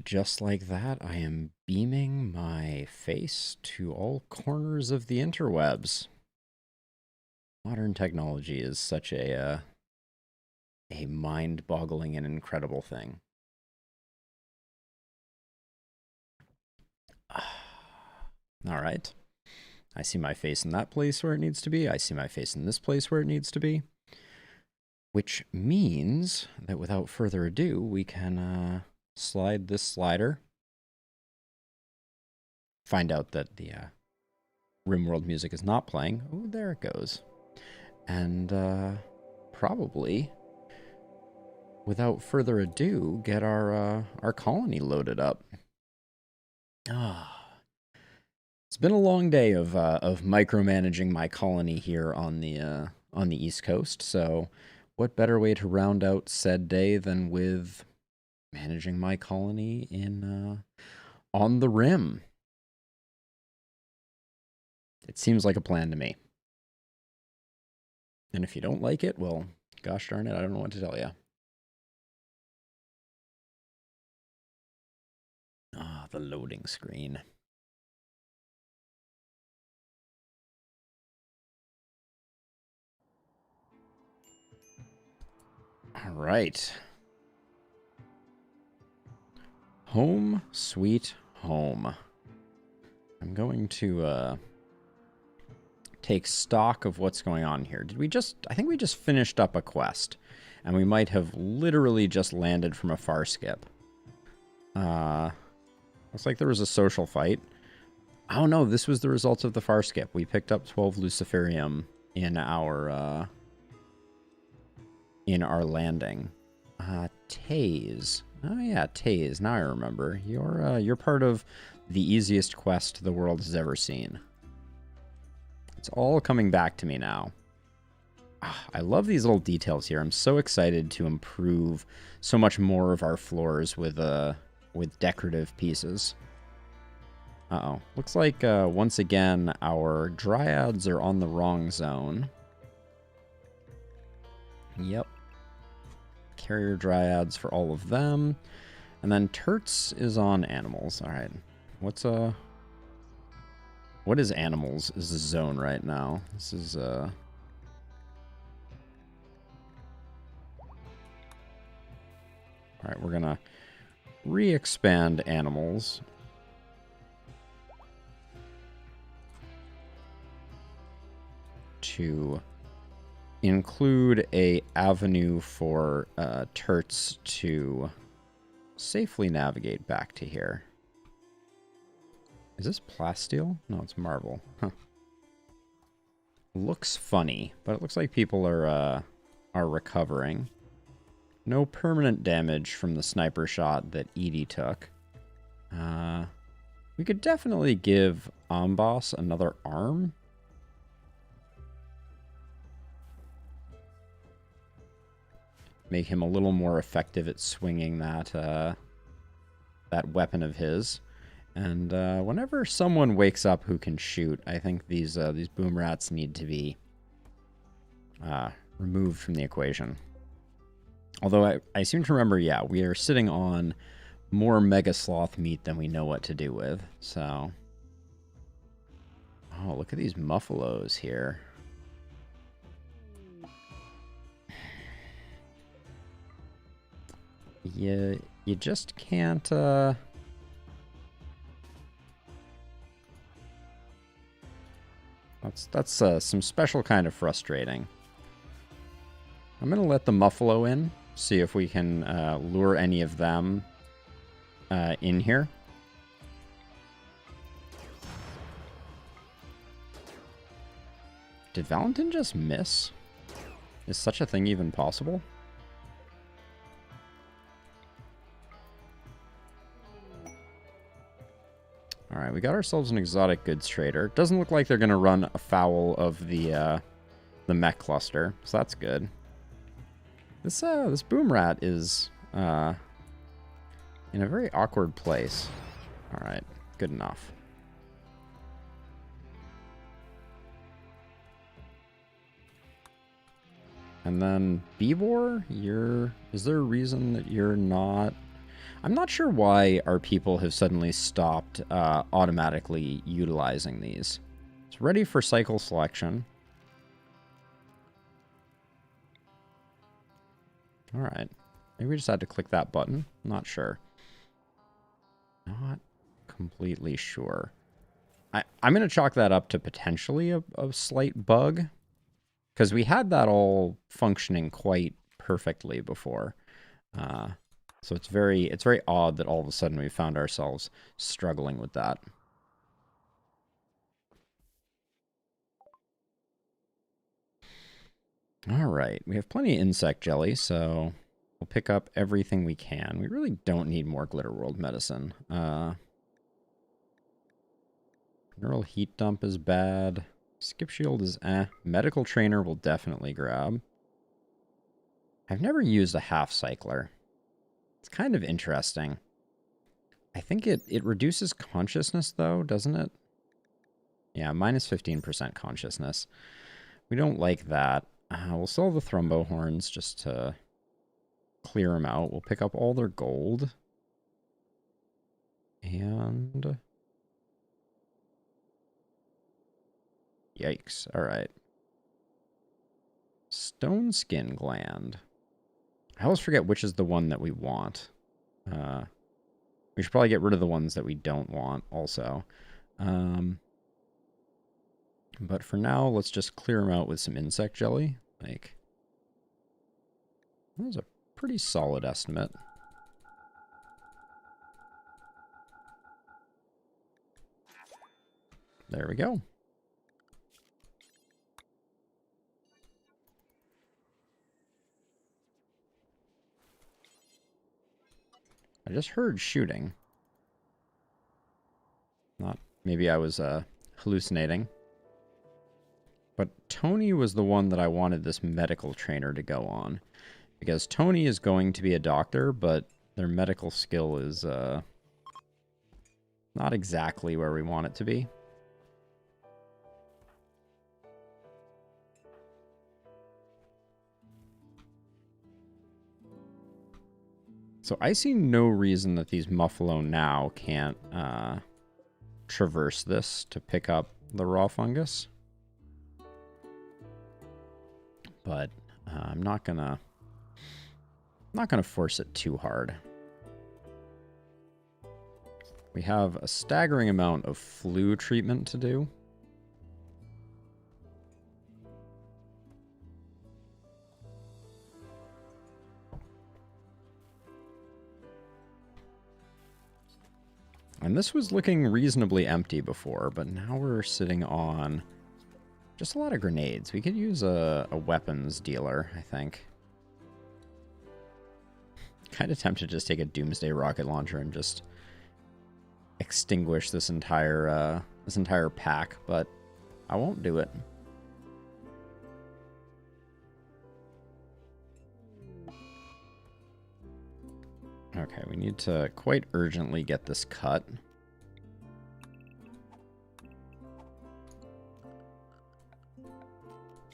Just like that, I am beaming my face to all corners of the interwebs. Modern technology is such a mind-boggling and incredible thing. All right. I see my face in that place where it needs to be. I see my face in this place where it needs to be. Which means that without further ado, we can slide this slider. Find out that the RimWorld music is not playing. Oh, there it goes. And probably, without further ado, get our colony loaded up. It's been a long day of micromanaging my colony here on the East Coast. So, what better way to round out said day than with managing my colony in on the Rim? It seems like a plan to me. And if you don't like it, well, gosh darn it, I don't know what to tell you. Ah, the loading screen. All right. Home sweet home. I'm going to take stock of what's going on here. I think we just finished up a quest, and we might have literally just landed from a far skip. Looks like there was a social fight. Oh no, this was the result of the far skip. We picked up 12 Luciferium in our landing. Tase. Oh yeah, Tase. Now I remember. You're part of the easiest quest the world has ever seen. It's all coming back to me now. I love these little details here. I'm so excited to improve so much more of our floors with decorative pieces. Uh-oh. Looks like, once again, our dryads are on the wrong zone. Yep. Carrier dryads for all of them. And then Turts is on animals. All right. What is animals is the zone right now? This is, All right, we're gonna re-expand animals. To include a avenue for Turts to safely navigate back to here. Is this plasteel? No, it's marble. Huh. Looks funny, but it looks like people are recovering. No permanent damage from the sniper shot that Edie took. We could definitely give Amboss another arm. Make him a little more effective at swinging that weapon of his. And whenever someone wakes up who can shoot, I think these boom rats need to be removed from the equation. Although I seem to remember, yeah, we are sitting on more Mega Sloth meat than we know what to do with. So, oh, look at these muffalos here. You just can't. That's some special kind of frustrating. I'm gonna let the muffalo in, see if we can lure any of them in here. Did Valentin just miss? Is such a thing even possible? Alright, we got ourselves an exotic goods trader. Doesn't look like they're going to run afoul of the mech cluster, so that's good. This boom rat is in a very awkward place. Alright, good enough. And then Bebor, is there a reason that you're not... I'm not sure why our people have suddenly stopped automatically utilizing these. It's ready for cycle selection. All right. Maybe we just had to click that button. Not sure. Not completely sure. I'm going to chalk that up to potentially a slight bug, because we had that all functioning quite perfectly before. So it's very odd that all of a sudden we found ourselves struggling with that. All right, we have plenty of insect jelly, so we'll pick up everything we can. We really don't need more Glitter World medicine. Neural heat dump is bad. Skip shield is eh. Medical trainer will definitely grab. I've never used a half cycler. It's kind of interesting. I think it reduces consciousness though, doesn't it? Yeah, minus 15% consciousness. We don't like that. We'll sell the Thrumbo horns just to clear them out. We'll pick up all their gold. And... yikes. Alright. Stone skin gland. I always forget which is the one that we want. We should probably get rid of the ones that we don't want also. But for now, let's just clear them out with some insect jelly. Like, that was a pretty solid estimate. There we go. I just heard shooting. Not, maybe I was hallucinating. But Tony was the one that I wanted this medical trainer to go on. Because Tony is going to be a doctor, but their medical skill is not exactly where we want it to be. So I see no reason that these Muffalo now can't traverse this to pick up the raw fungus. But I'm not gonna force it too hard. We have a staggering amount of flu treatment to do. And this was looking reasonably empty before, but now we're sitting on just a lot of grenades. We could use a weapons dealer, I think. Kind of tempted to just take a Doomsday rocket launcher and just extinguish this entire pack, but I won't do it. Okay, we need to quite urgently get this cut.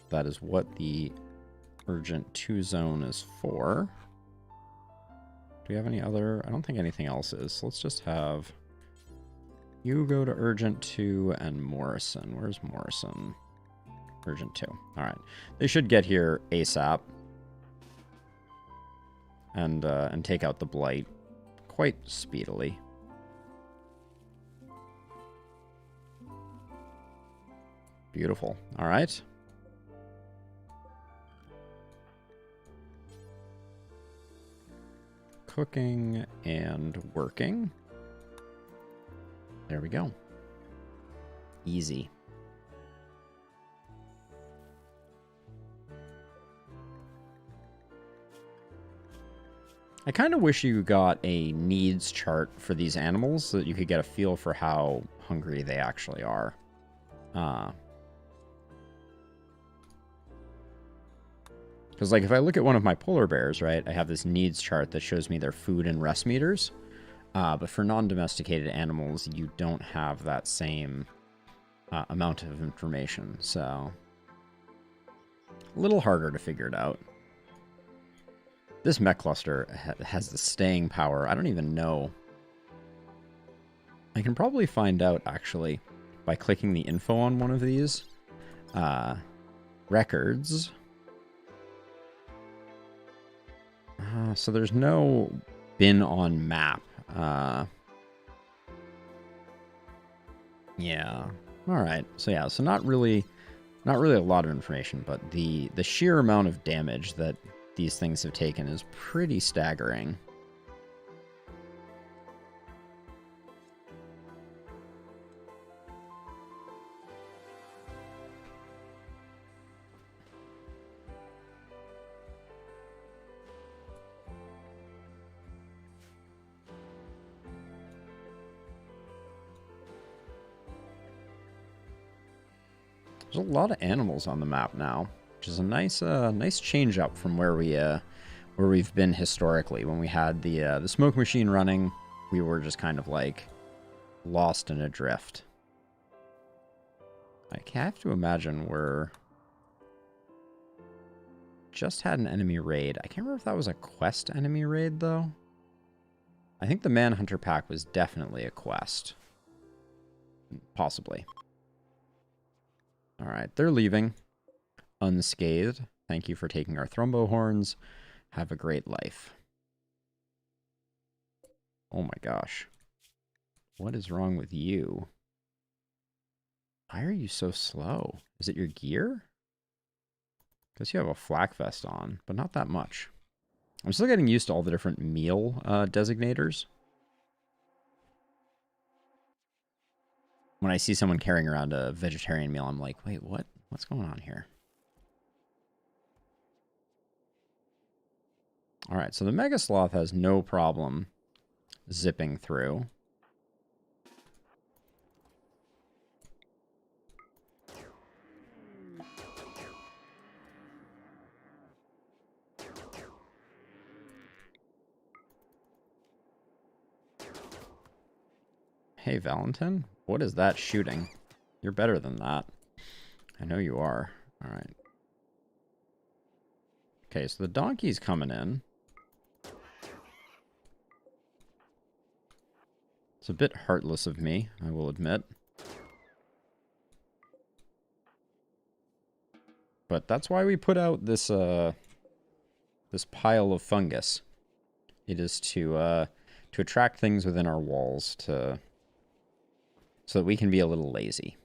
That is what the urgent 2 zone is for. Do we have any other? I don't think anything else is. So let's just have you go to urgent 2 and Morrison. Where's Morrison? Urgent 2. All right. They should get here ASAP. And take out the blight quite speedily. Beautiful. All right. Cooking and working. There we go. Easy. I kind of wish you got a needs chart for these animals so that you could get a feel for how hungry they actually are. Because, like, if I look at one of my polar bears, right, I have this needs chart that shows me their food and rest meters. But for non-domesticated animals, you don't have that same amount of information. So, a little harder to figure it out. This mech cluster has the staying power. I don't even know. I can probably find out, actually, by clicking the info on one of these. Records. So there's no bin on map. Yeah. All right. So yeah. So not really a lot of information, but the sheer amount of damage that these things have taken is pretty staggering. There's a lot of animals on the map now, which is a nice change up from where we've been historically. When we had the smoke machine running, we were just kind of like lost in a drift. I have to imagine we're just had an enemy raid. I can't remember if that was a quest enemy raid though. I think the Manhunter pack was definitely a quest, possibly. All right, they're leaving unscathed. Thank you for taking our thrombo horns. Have a great life. Oh my gosh. What is wrong with you? Why are you so slow? Is it your gear? Because you have a flak vest on, but not that much. I'm still getting used to all the different meal designators. When I see someone carrying around a vegetarian meal, I'm like, wait, what? What's going on here? All right, so the Mega Sloth has no problem zipping through. Hey, Valentin, what is that shooting? You're better than that. I know you are. All right. Okay, so the donkey's coming in. It's a bit heartless of me, I will admit. But that's why we put out this this pile of fungus. It is to attract things within our walls so that we can be a little lazy.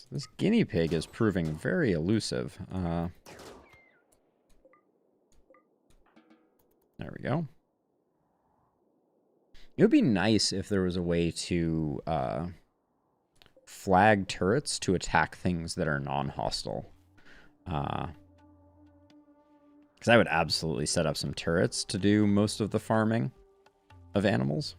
This guinea pig is proving very elusive. There we go. It would be nice if there was a way to flag turrets to attack things that are non-hostile. Because I would absolutely set up some turrets to do most of the farming of animals.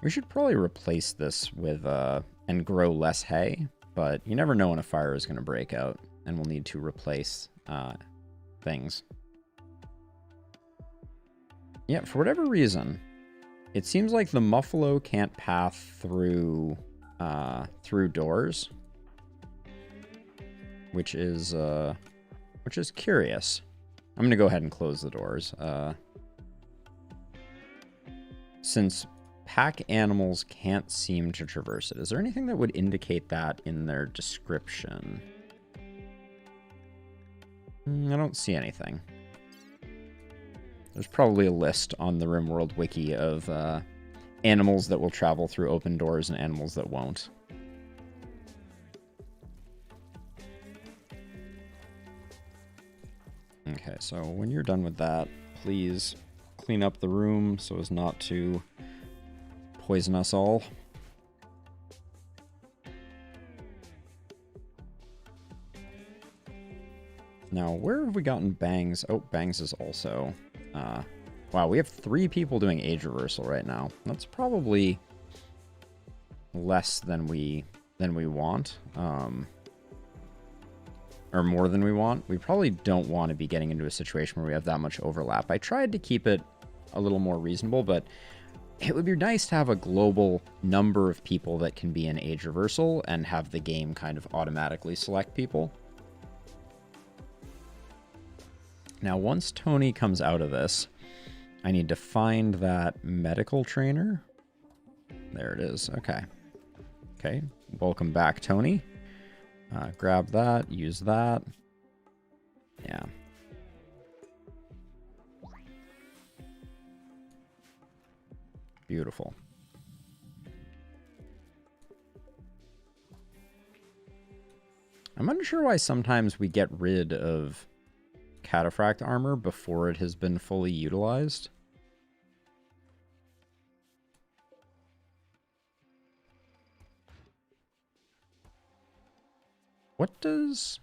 We should probably replace this with, and grow less hay, but you never know when a fire is going to break out, and we'll need to replace, things. Yeah, for whatever reason, it seems like the Muffalo can't path through, through doors, which is curious. I'm going to go ahead and close the doors, since pack animals can't seem to traverse it. Is there anything that would indicate that in their description? I don't see anything. There's probably a list on the RimWorld wiki of animals that will travel through open doors and animals that won't. Okay, so when you're done with that, please clean up the room so as not to poison us all. Now, where have we gotten Bangs? Oh, Bangs is also Wow, we have 3 people doing age reversal right now. That's probably less than we want. Or more than we want. We probably don't want to be getting into a situation where we have that much overlap. I tried to keep it a little more reasonable, but it would be nice to have a global number of people that can be in age reversal and have the game kind of automatically select people. Now, once Tony comes out of this, I need to find that medical trainer. There it is. Okay. Okay. Welcome back, Tony. Grab that. Use that. Yeah. Beautiful. I'm unsure why sometimes we get rid of cataphract armor before it has been fully utilized.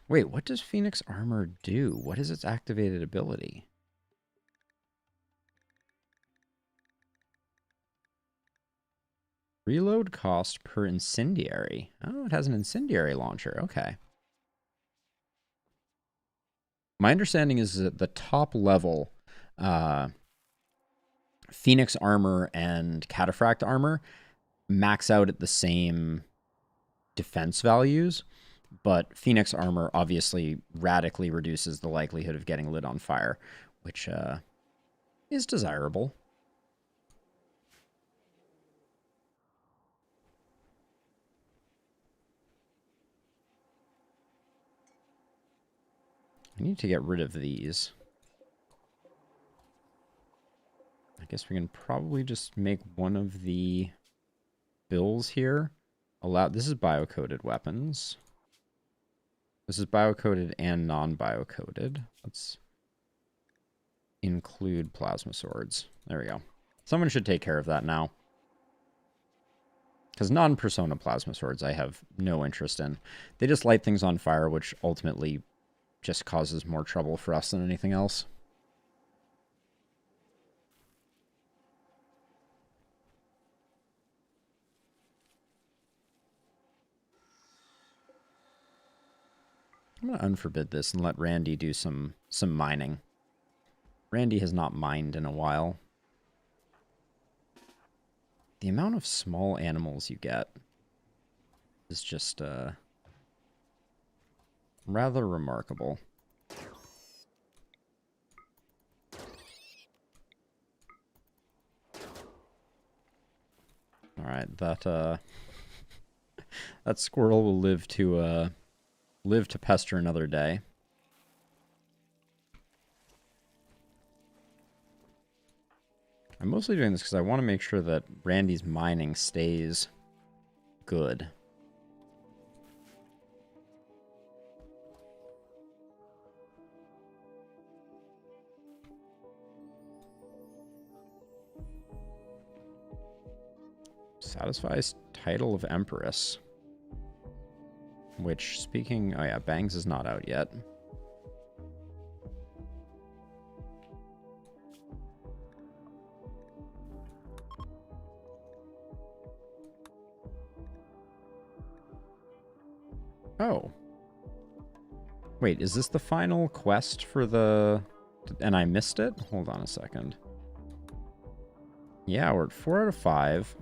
Wait, what does Phoenix armor do? What is its activated ability? Reload cost per incendiary. Oh, it has an incendiary launcher. Okay. My understanding is that the top level Phoenix armor and cataphract armor max out at the same defense values, but Phoenix armor obviously radically reduces the likelihood of getting lit on fire, which is desirable. I need to get rid of these. I guess we can probably just make one of the bills here. This is bio-coded weapons. This is bio-coded and non-bio-coded. Let's include plasma swords. There we go. Someone should take care of that now. Because non-persona plasma swords I have no interest in. They just light things on fire, which ultimately just causes more trouble for us than anything else. I'm going to unforbid this and let Randy do some mining. Randy has not mined in a while. The amount of small animals you get is just rather remarkable. All right, that that squirrel will live to pester another day. I'm mostly doing this because I want to make sure that Randy's mining stays good. Satisfies title of Empress. Which, speaking... Oh yeah, Bangs is not out yet. Oh. Wait, is this the final quest for the... And I missed it? Hold on a second. Yeah, we're at 4 out of 5.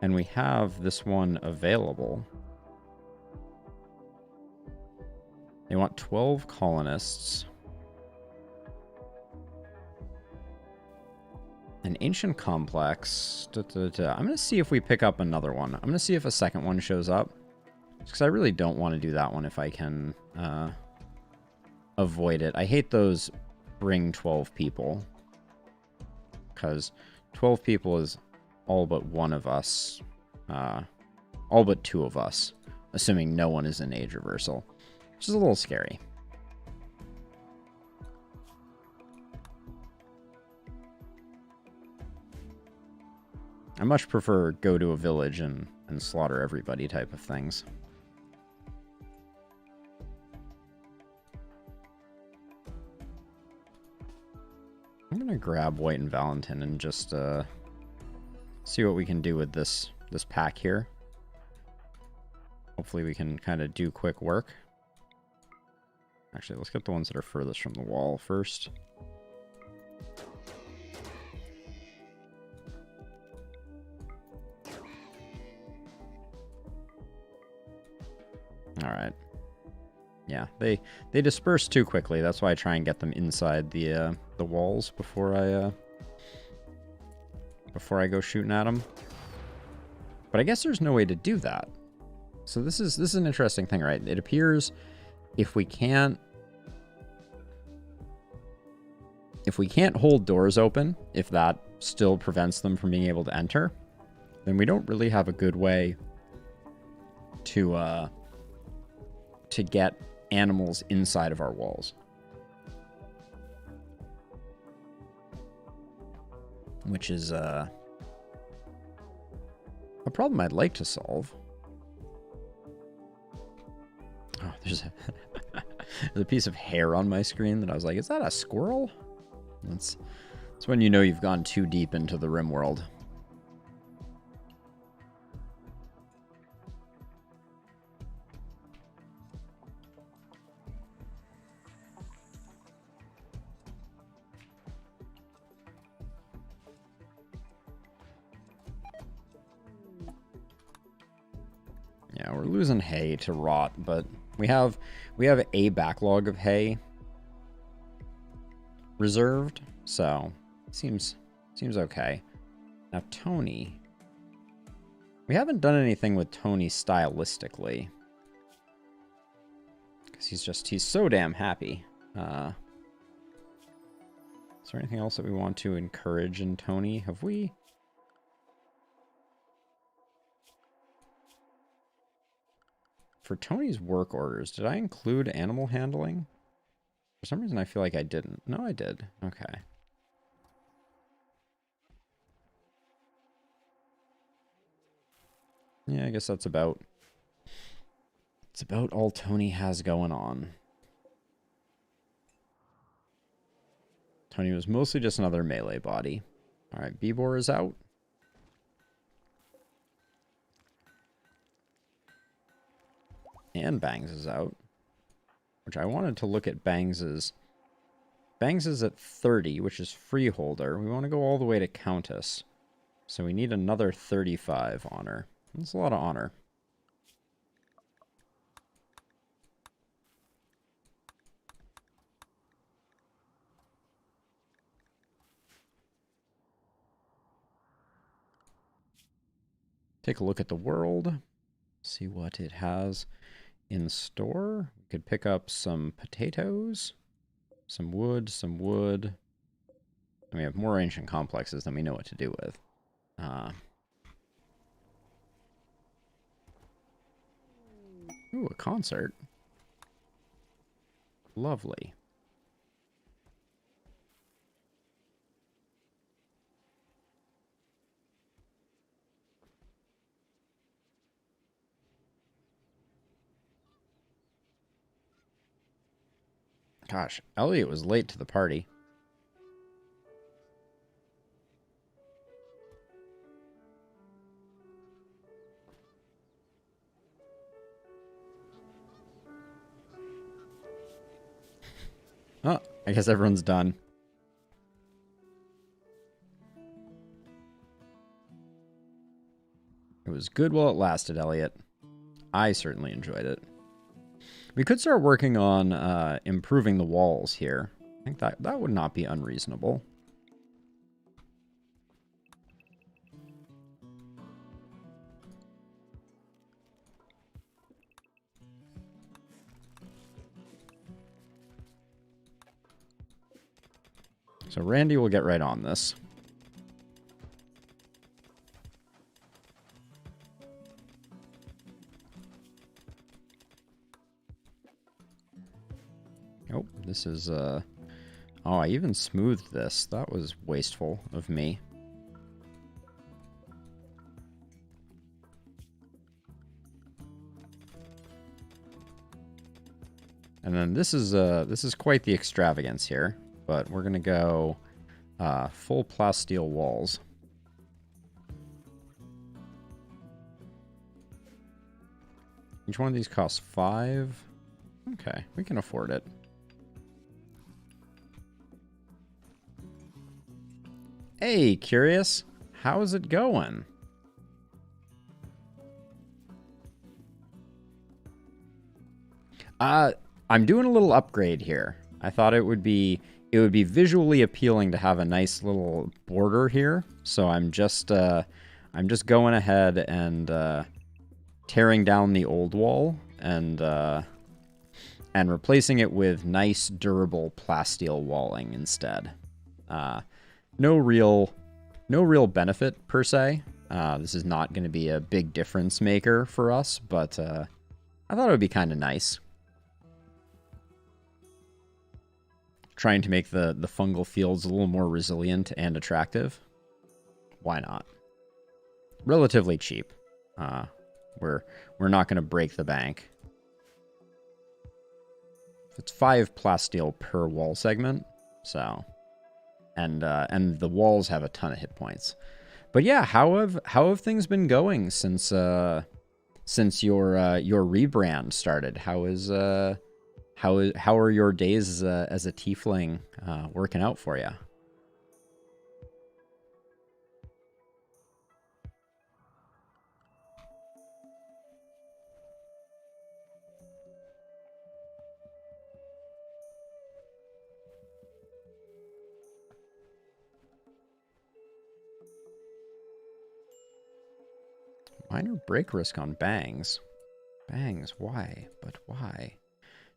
And we have this one available. They want 12 colonists. An ancient complex. I'm going to see if we pick up another one. I'm going to see if a second one shows up. Because I really don't want to do that one if I can avoid it. I hate those bring 12 people. Because 12 people is all but one of us. All but 2 of us. Assuming no one is in age reversal. Which is a little scary. I much prefer go to a village and slaughter everybody type of things. I'm gonna grab White and Valentin and just see what we can do with this pack here. Hopefully we can kind of do quick work. Actually, let's get the ones that are furthest from the wall first. All right. Yeah, they disperse too quickly. That's why I try and get them inside the walls before I go shooting at them. But I guess there's no way to do that. So this is an interesting thing, right? It appears if we can't hold doors open, if that still prevents them from being able to enter, then we don't really have a good way to get animals inside of our walls. Which is a problem I'd like to solve. Oh, there's a piece of hair on my screen that I was like, is that a squirrel? That's when you know you've gone too deep into the RimWorld. Yeah, we're losing hay to rot, but we have a backlog of hay reserved, so it seems okay. Now Tony, we haven't done anything with Tony stylistically because he's so damn happy. Is there anything else that we want to encourage in Tony? Have we? For Tony's work orders, did I include animal handling? For some reason, I feel like I didn't. No, I did. Okay. Yeah, I guess that's about all Tony has going on. Tony was mostly just another melee body. All right, Bebor is out. And Bangs is out. Which I wanted to look at Bangs's. Bangs is at 30, which is Freeholder. We want to go all the way to Countess. So we need another 35 honor. That's a lot of honor. Take a look at the world. See what it has in store. We could pick up some potatoes, some wood. And we have more ancient complexes than we know what to do with. Ooh, a concert. Lovely. Gosh, Elliot was late to the party. Oh, I guess everyone's done. It was good while it lasted, Elliot. I certainly enjoyed it. We could start working on improving the walls here. I think that would not be unreasonable. So Randy will get right on this. Oh, this is, oh, I even smoothed this. That was wasteful of me. And then this is quite the extravagance here, but we're gonna go Full plasteel walls. Each one of these costs 5. Okay, we can afford it. Hey, Curious. How's it going? I'm doing a little upgrade here. I thought it would be visually appealing to have a nice little border here. So I'm just going ahead and tearing down the old wall and replacing it with nice durable plasteel walling instead. No real benefit per se. This is not going to be a big difference maker for us, but I thought it would be kind of nice. Trying to make the fungal fields a little more resilient and attractive. Why not? Relatively cheap. We're not going to break the bank. It's 5 plasteel per wall segment, so and the walls have a ton of hit points. But yeah, how have things been going since your rebrand started? How are your days as a tiefling working out for you? Minor break risk on bangs. Bangs, why? But why?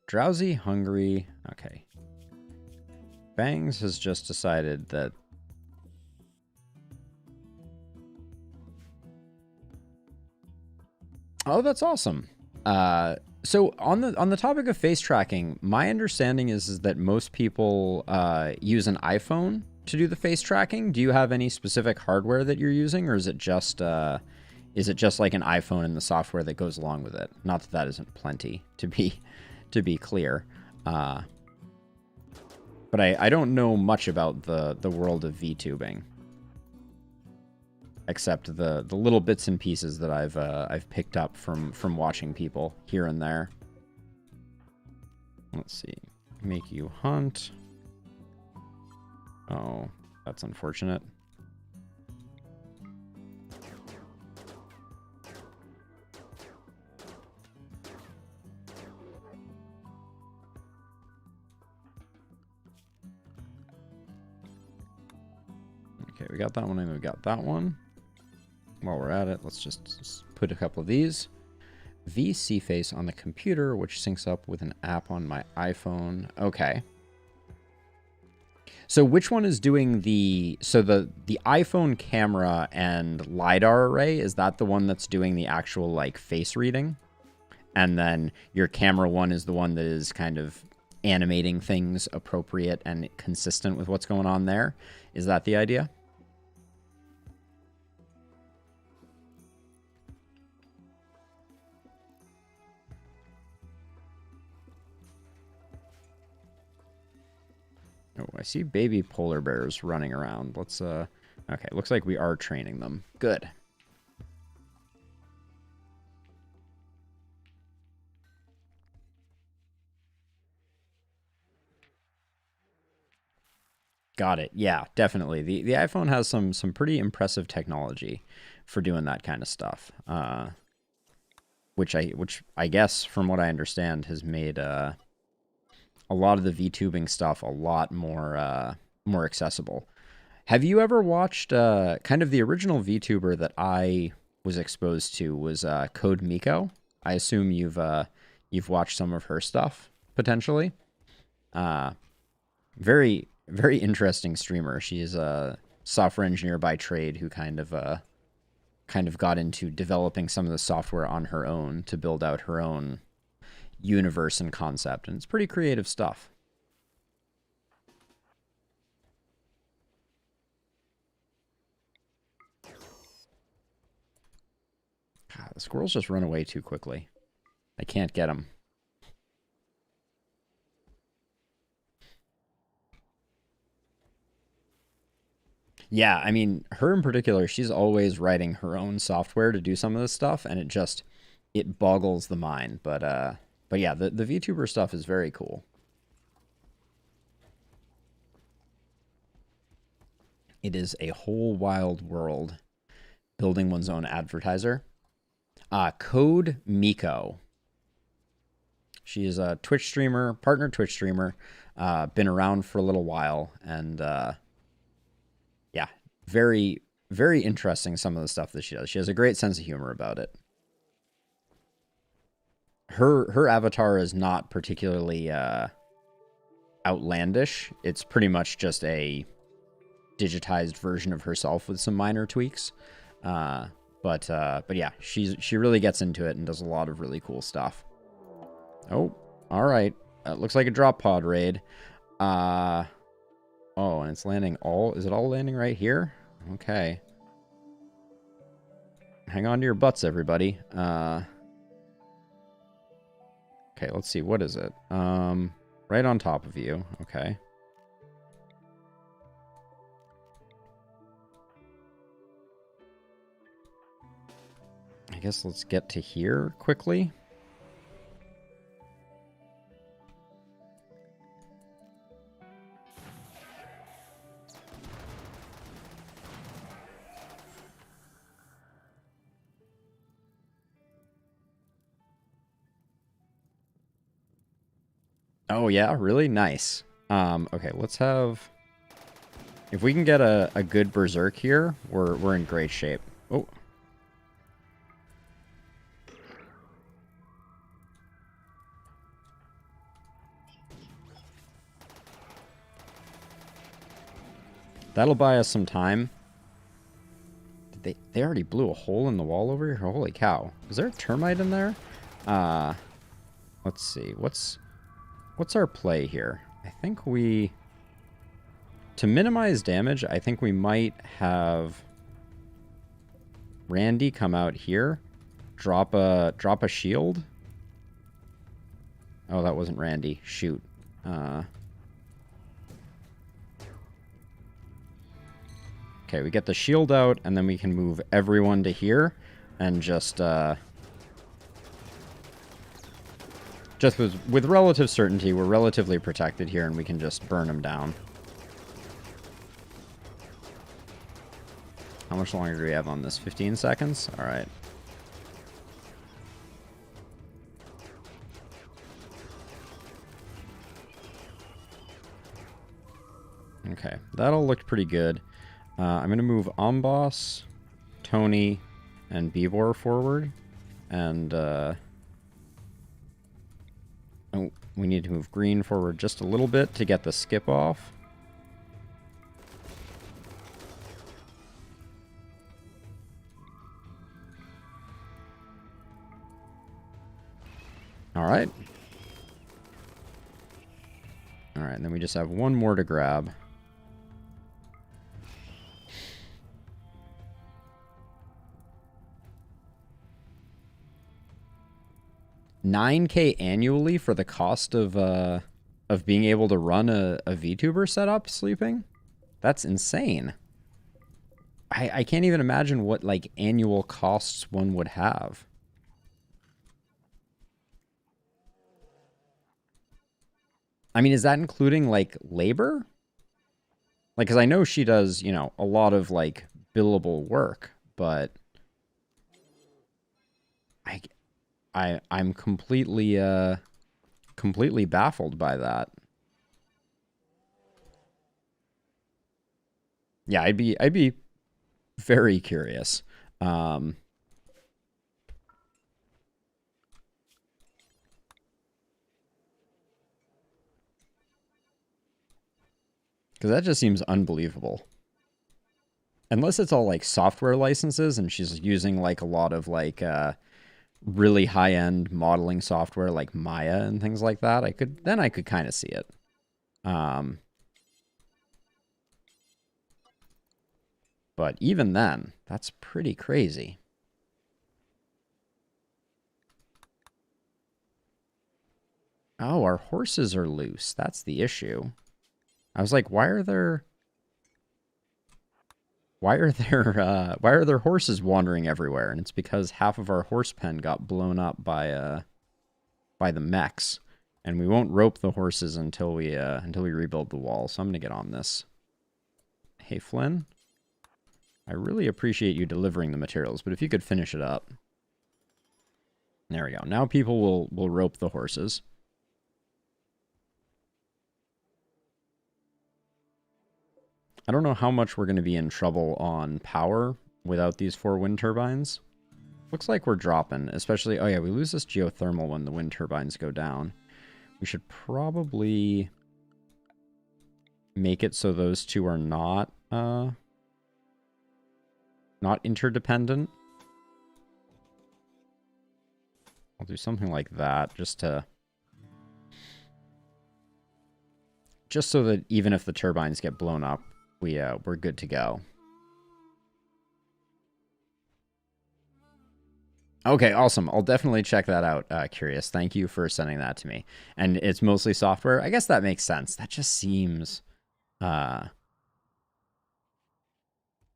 Drowsy, hungry. Okay. Bangs has just decided that... Oh, that's awesome. So on the topic of face tracking, my understanding is that most people use an iPhone to do the face tracking. Do you have any specific hardware that you're using, or is it just like an iPhone and the software that goes along with it? Not that isn't plenty, to be clear. But I don't know much about the world of VTubing, except the little bits and pieces that I've picked up from watching people here and there. Let's see. Make you hunt. Oh, that's unfortunate. Okay, we got that one and we got that one. While we're at it, let's just put a couple of these. VC face on the computer, which syncs up with an app on my iPhone. Okay. So which one is doing the iPhone camera and LiDAR array? Is that the one that's doing the actual like face reading? And then your camera one is the one that is kind of animating things appropriate and consistent with what's going on there. Is that the idea? Oh, I see baby polar bears running around. Let's, okay, looks like we are training them. Good. Got it. Yeah, definitely. The iPhone has some pretty impressive technology for doing that kind of stuff. Which I guess, from what I understand, has made a lot of the VTubing stuff a lot more accessible. Have you ever watched kind of the original VTuber that I was exposed to was Code Miko? I assume you've watched some of her stuff potentially. Very very interesting streamer. She is a software engineer by trade who kind of got into developing some of the software on her own to build out her own universe and concept, and it's pretty creative stuff. God, the squirrels just run away too quickly. I can't get them. Yeah, I mean, her in particular, she's always writing her own software to do some of this stuff, and it boggles the mind. But yeah, the VTuber stuff is very cool. It is a whole wild world building one's own advertiser. Code Miko. She is a Twitch streamer, partner Twitch streamer, been around for a little while, and yeah, very, very interesting some of the stuff that she does. She has a great sense of humor about it. Her avatar is not particularly outlandish. It's pretty much just a digitized version of herself with some minor tweaks. But yeah, she really gets into it and does a lot of really cool stuff. Oh, all right. Looks like a drop pod raid. Oh, and it's landing all... Is it all landing right here? Okay. Hang on to your butts, everybody. Okay, let's see. What is it? Right on top of you. Okay. I guess let's get to here quickly. Oh, yeah? Really? Nice. Okay, let's have... If we can get a good berserk here, we're in great shape. Oh. That'll buy us some time. They already blew a hole in the wall over here? Holy cow. Is there a termite in there? Let's see. What's our play here? I think we... To minimize damage, I think we might have Randy come out here, drop a shield. Oh, that wasn't Randy. Shoot. Okay, we get the shield out, and then we can move everyone to here, and just with relative certainty, we're relatively protected here, and we can just burn them down. How much longer do we have on this? 15 seconds? All right. Okay, that all looked pretty good. I'm going to move Amboss, Tony, and Bebor forward. And, oh, we need to move Green forward just a little bit to get the skip off. All right. All right, and then we just have one more to grab. $9K annually for the cost of being able to run a VTuber setup sleeping? That's insane. I can't even imagine what, like, annual costs one would have. I mean, is that including, like, labor? Like, because I know she does, you know, a lot of, like, billable work, but I'm completely completely baffled by that. Yeah, I'd be very curious. Because that just seems unbelievable. Unless it's all like software licenses and she's using like a lot of like really high-end modeling software like Maya and things like that, I could kind of see it. But even then, that's pretty crazy. Oh, our horses are loose. That's the issue. I was like, why are there... why are there horses wandering everywhere? And it's because half of our horse pen got blown up by the mechs, and we won't rope the horses until we rebuild the wall. So I'm gonna get on this. Hey Flynn, I really appreciate you delivering the materials, but if you could finish it up. There we go. Now people will rope the horses. I don't know how much we're going to be in trouble on power without these 4 wind turbines. Looks like we're dropping, especially... Oh yeah, we lose this geothermal when the wind turbines go down. We should probably make it so those two are not interdependent. I'll do something like that just so that even if the turbines get blown up, we're good to go. Okay, awesome. I'll definitely check that out, Curious. Thank you for sending that to me. And it's mostly software. I guess that makes sense. That just seems a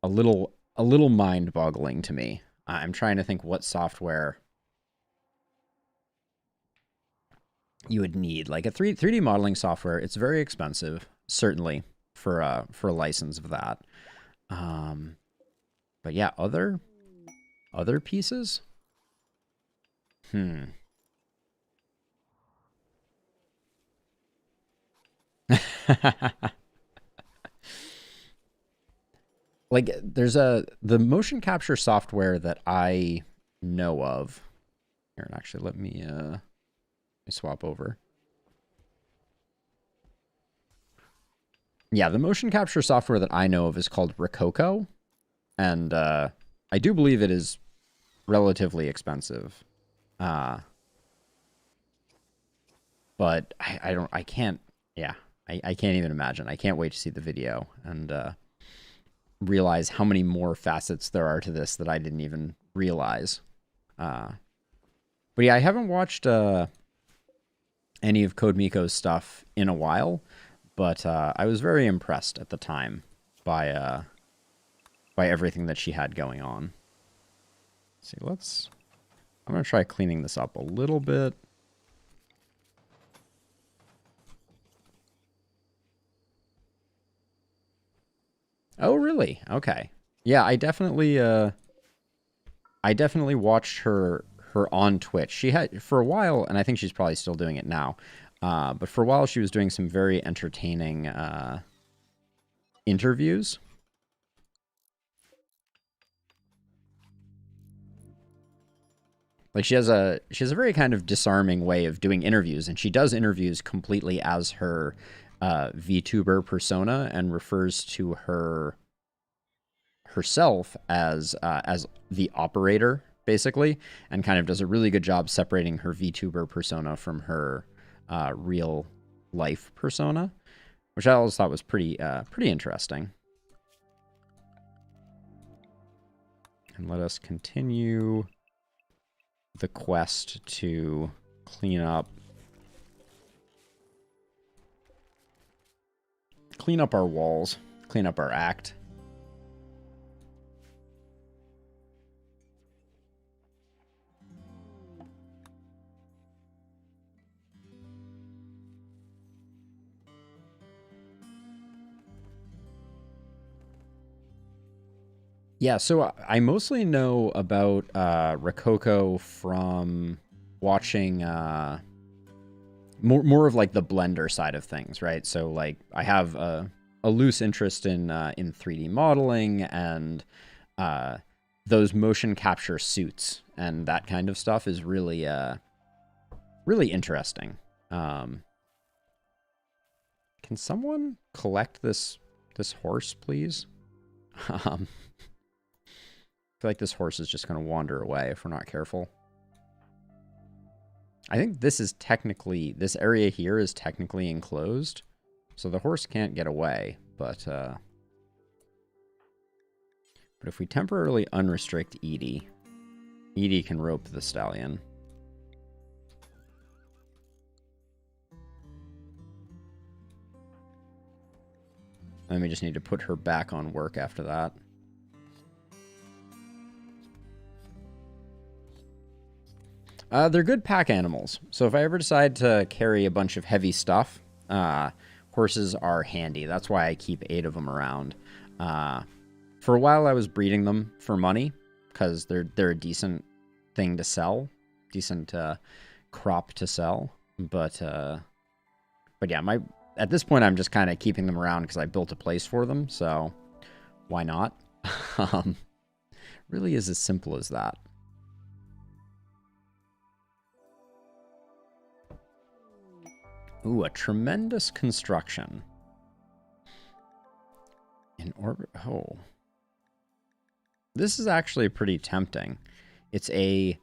little mind-boggling to me. I'm trying to think what software you would need. Like a 3D modeling software, it's very expensive, certainly, for a license of that. But yeah, other pieces? Like, there's the motion capture software that I know of. Here, actually, let me swap over. Yeah, the motion capture software that I know of is called Rococo, and I do believe it is relatively expensive. But I can't even imagine. I can't wait to see the video and realize how many more facets there are to this that I didn't even realize. But yeah, I haven't watched any of CodeMiko's stuff in a while, but I was very impressed at the time by everything that she had going on. Let's see, I'm going to try cleaning this up a little bit. Oh, really? Okay. Yeah, I definitely watched her on Twitch. She had for a while, and I think she's probably still doing it now. But for a while, she was doing some very entertaining interviews. Like she has a very kind of disarming way of doing interviews, and she does interviews completely as her VTuber persona and refers to herself as the operator, basically, and kind of does a really good job separating her VTuber persona from her real life persona, which I always thought was pretty interesting. And let us continue the quest to clean up our walls, clean up our act. Yeah, so I mostly know about Rococo from watching more of like the Blender side of things, right? So like I have a loose interest in 3D modeling and those motion capture suits and that kind of stuff is really really interesting. Can someone collect this horse, please? I feel like this horse is just going to wander away if we're not careful. I think this area here is technically enclosed, so the horse can't get away, but if we temporarily unrestrict Edie can rope the stallion. And we just need to put her back on work after that. They're good pack animals. So if I ever decide to carry a bunch of heavy stuff, horses are handy. That's why I keep 8 of them around. For a while, I was breeding them for money because they're a decent thing to sell, decent crop to sell. But yeah, at this point, I'm just kind of keeping them around because I built a place for them. So why not? Really is as simple as that. Ooh, a tremendous construction. In orbit. Oh. This is actually pretty tempting. It's a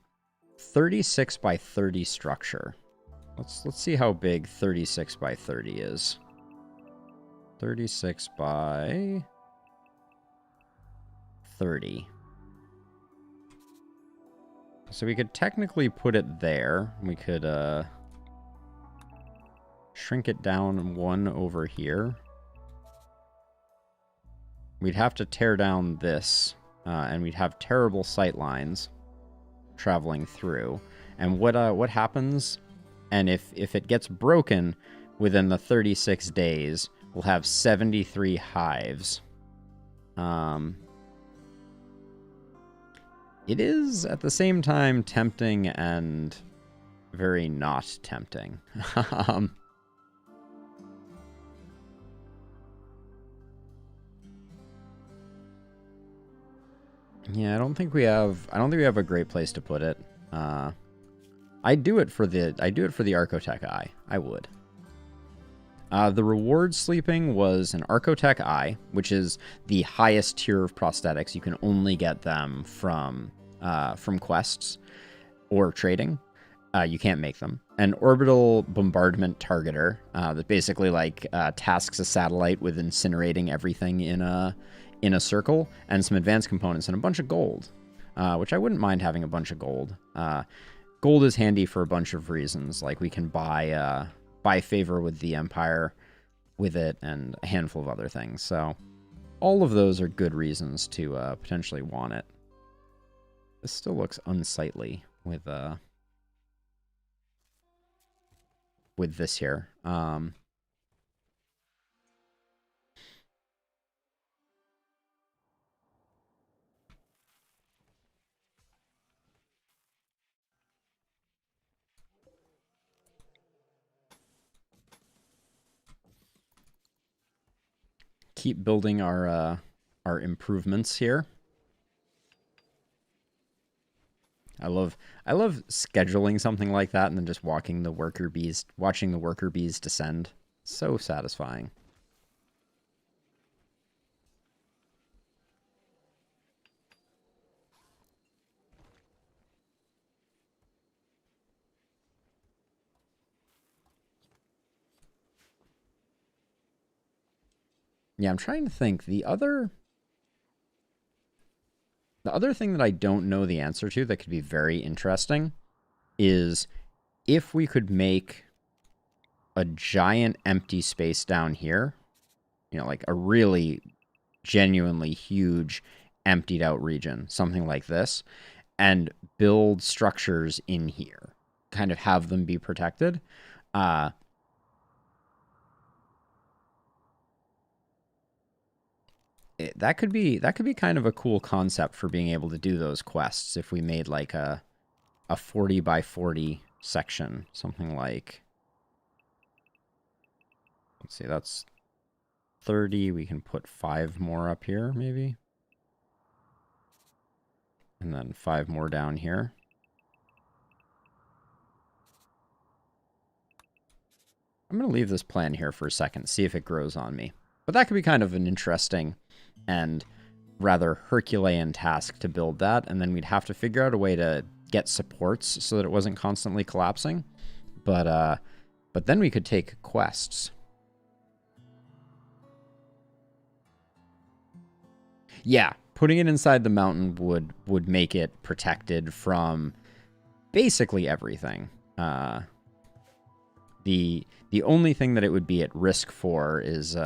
36 by 30 structure. Let's see how big 36 by 30 is. 36 by 30. So we could technically put it there. We could shrink it down 1 over here. We'd have to tear down this, and we'd have terrible sight lines traveling through. And what happens? And if it gets broken within the 36 days, we'll have 73 hives. It is at the same time tempting and very not tempting. Yeah, I don't think we have a great place to put it. I'd do it for the Archotech Eye. I would. The reward sleeping was an Archotech Eye, which is the highest tier of prosthetics. You can only get them from quests or trading. You can't make them. An orbital bombardment targeter that basically tasks a satellite with incinerating everything in a circle, and some advanced components and a bunch of gold, which I wouldn't mind having a bunch of gold. Gold is handy for a bunch of reasons. Like we can buy favor with the Empire with it and a handful of other things. So all of those are good reasons to potentially want it. This still looks unsightly with this here. Keep building our improvements here. I love scheduling something like that and then just watching the worker bees descend. So satisfying. Yeah, I'm trying to think. The other thing that I don't know the answer to that could be very interesting is if we could make a giant empty space down here, like a really genuinely huge emptied out region, something like this, and build structures in here, kind of have them be protected. That could be kind of a cool concept for being able to do those quests if we made like a 40 by 40 section, something like, let's see, that's 30. We can put 5 more up here maybe, and then 5 more down here. I'm going to leave this plan here for a second, see if it grows on me. But that could be kind of an interesting and rather Herculean task to build that, and then we'd have to figure out a way to get supports so that it wasn't constantly collapsing. But then we could take quests. Yeah, putting it inside the mountain would make it protected from basically everything. The only thing that it would be at risk for is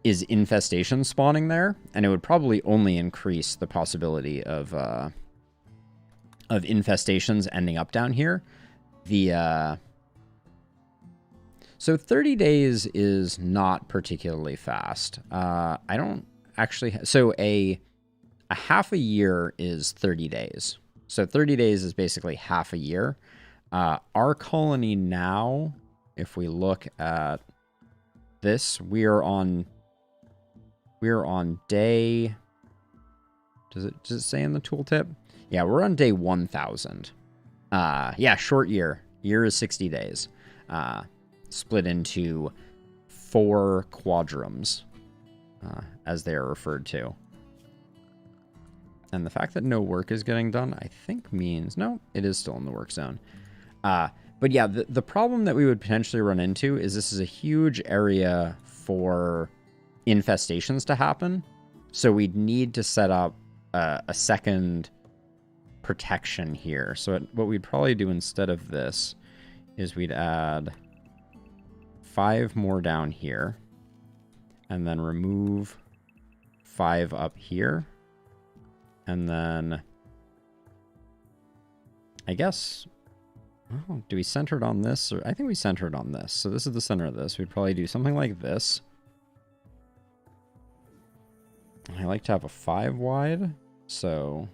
is infestation spawning there, and it would probably only increase the possibility of infestations ending up down here. So 30 days is not particularly fast. I don't actually... So a half a year is 30 days. So 30 days is basically half a year. Our colony now, if we look at this, we're on day... Does it say in the tooltip? Yeah, we're on day 1,000. Yeah, short year. Year is 60 days. Split into 4 quadrums, as they are referred to. And the fact that no work is getting done, I think means... No, it is still in the work zone. But yeah, the problem that we would potentially run into is this is a huge area for infestations to happen. So we'd need to set up a second protection here. So what we'd probably do instead of this is we'd add 5 more down here and then remove 5 up here. And then I guess, oh, do we center it on this? Or I think we center it on this. So this is the center of this. We'd probably do something like this. I like to have a 5 wide. So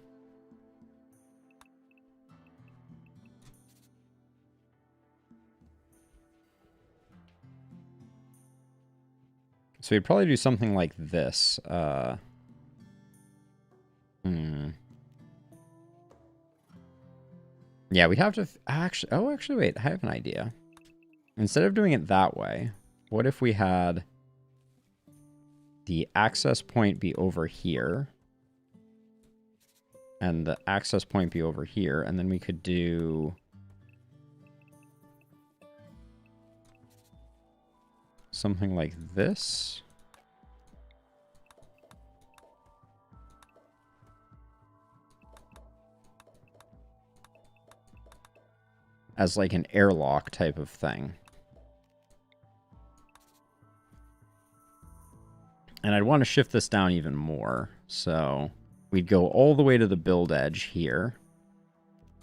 we'd probably do something like this. Yeah, we'd have to actually... Oh, actually, wait. I have an idea. Instead of doing it that way, what if we had the access point be over here and the access point be over here, and then we could do something like this. As like an airlock type of thing. And I'd want to shift this down even more. So we'd go all the way to the build edge here.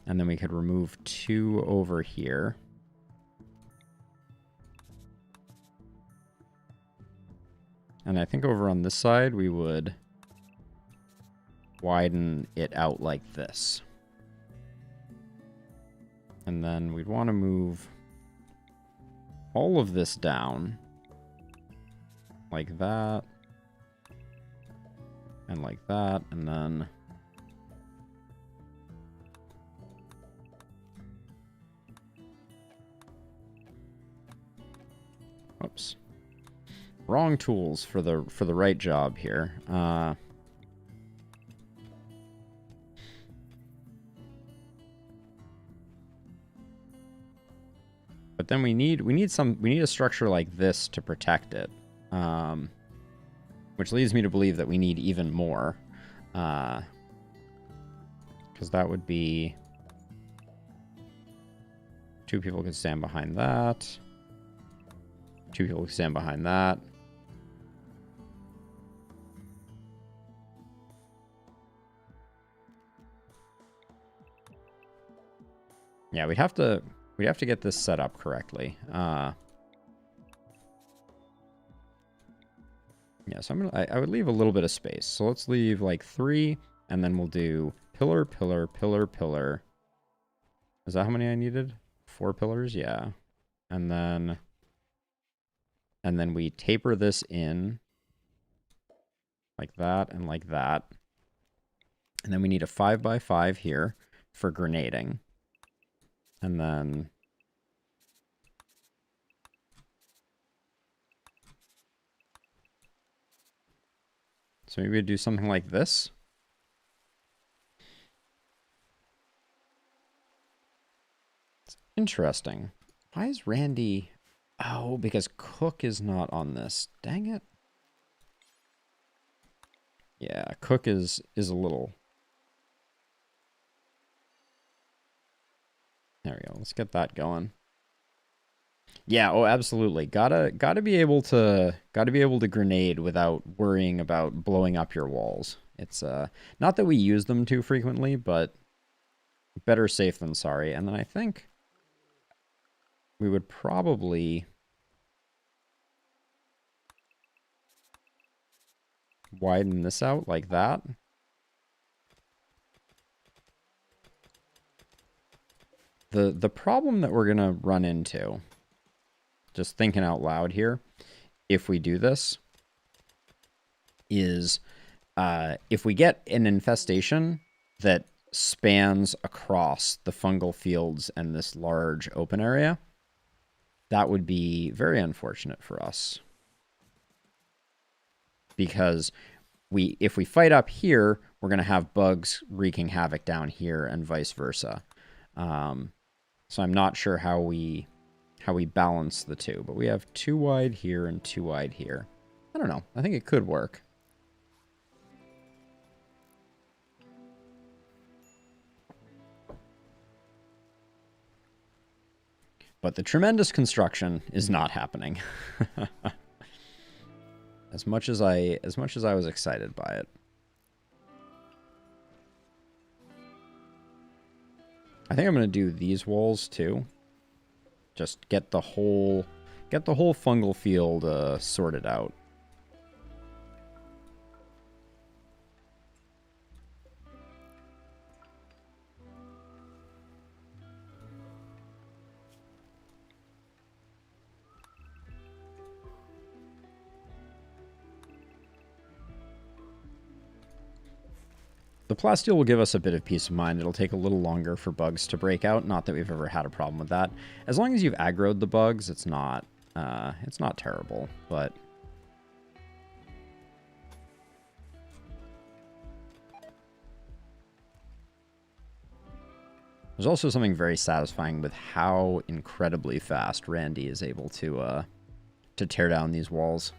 And then we could remove 2 over here. And I think over on this side, we would widen it out like this. And then we'd want to move all of this down like that. And like that. And then whoops. Wrong tools for the right job here. But then we need a structure like this to protect it. Which leads me to believe that we need even more. Because that would be 2 people could stand behind that. 2 people could stand behind that. Yeah, we'd have to get this set up correctly. Yeah, so I would leave a little bit of space. So let's leave like 3, and then we'll do pillar, pillar, pillar, pillar. Is that how many I needed? 4 pillars, yeah. And then we taper this in like that and like that. And then we need a 5x5 here for grenading. And then so maybe we'd do something like this. It's interesting. Why is Randy... Oh, because Cook is not on this. Dang it. Yeah, Cook is a little... There we go. Let's get that going. Yeah, oh, absolutely. Gotta be able to grenade without worrying about blowing up your walls. It's not that we use them too frequently, but better safe than sorry. And then I think we would probably widen this out like that. The problem that we're gonna run into, just thinking out loud here, if we do this, is if we get an infestation that spans across the fungal fields and this large open area, that would be very unfortunate for us. Because if we fight up here, we're going to have bugs wreaking havoc down here and vice versa. So I'm not sure how we balance the two, but we have 2 wide here and 2 wide here. I don't know. I think it could work. But the tremendous construction is not happening. as much as I was excited by it. I think I'm going to do these walls too. Just get the whole fungal field sorted out. The plasteel will give us a bit of peace of mind. It'll take a little longer for bugs to break out. Not that we've ever had a problem with that. As long as you've aggroed the bugs, it's not terrible. But there's also something very satisfying with how incredibly fast Randy is able to tear down these walls.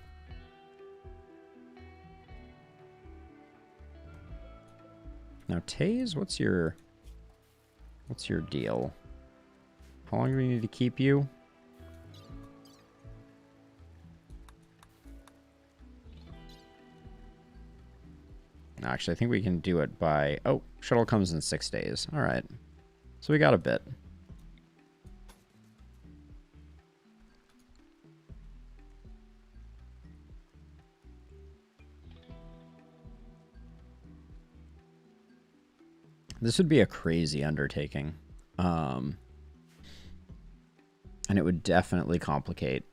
Now, Taze, what's your deal? How long do we need to keep you? Actually, I think we can do it by... Oh, shuttle comes in 6 days. All right. So we got a bit. This would be a crazy undertaking. And it would definitely complicate.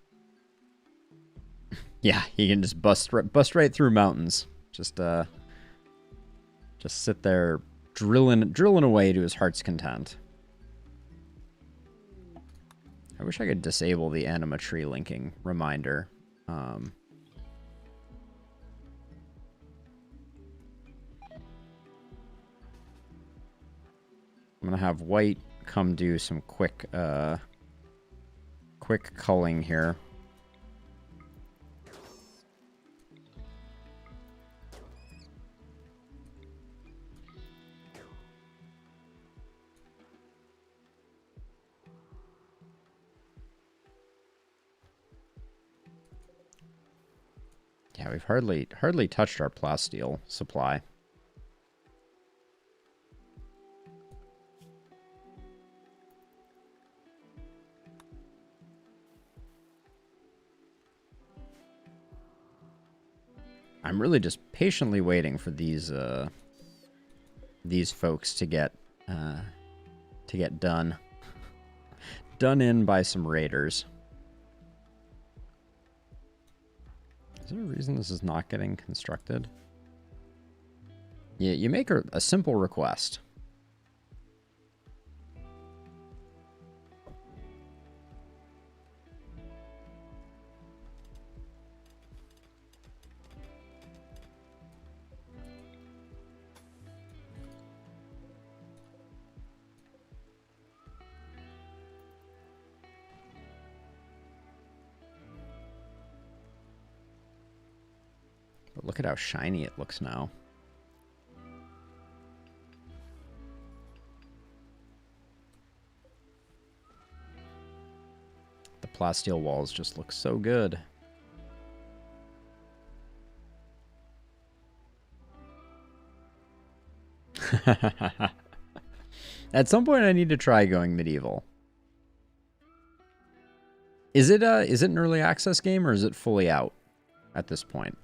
Yeah, he can just bust right through mountains. Just sit there drilling away to his heart's content. I wish I could disable the anima tree linking reminder. I'm gonna have white come do some quick culling here. Yeah, we've hardly touched our plasteel supply. I'm really just patiently waiting for these folks to get done in by some raiders. Is there a reason this is not getting constructed? Yeah, you make a simple request. But look at how shiny it looks now. The plasteel walls just look so good. At some point I need to try going medieval. Is it an early access game or is it fully out at this point?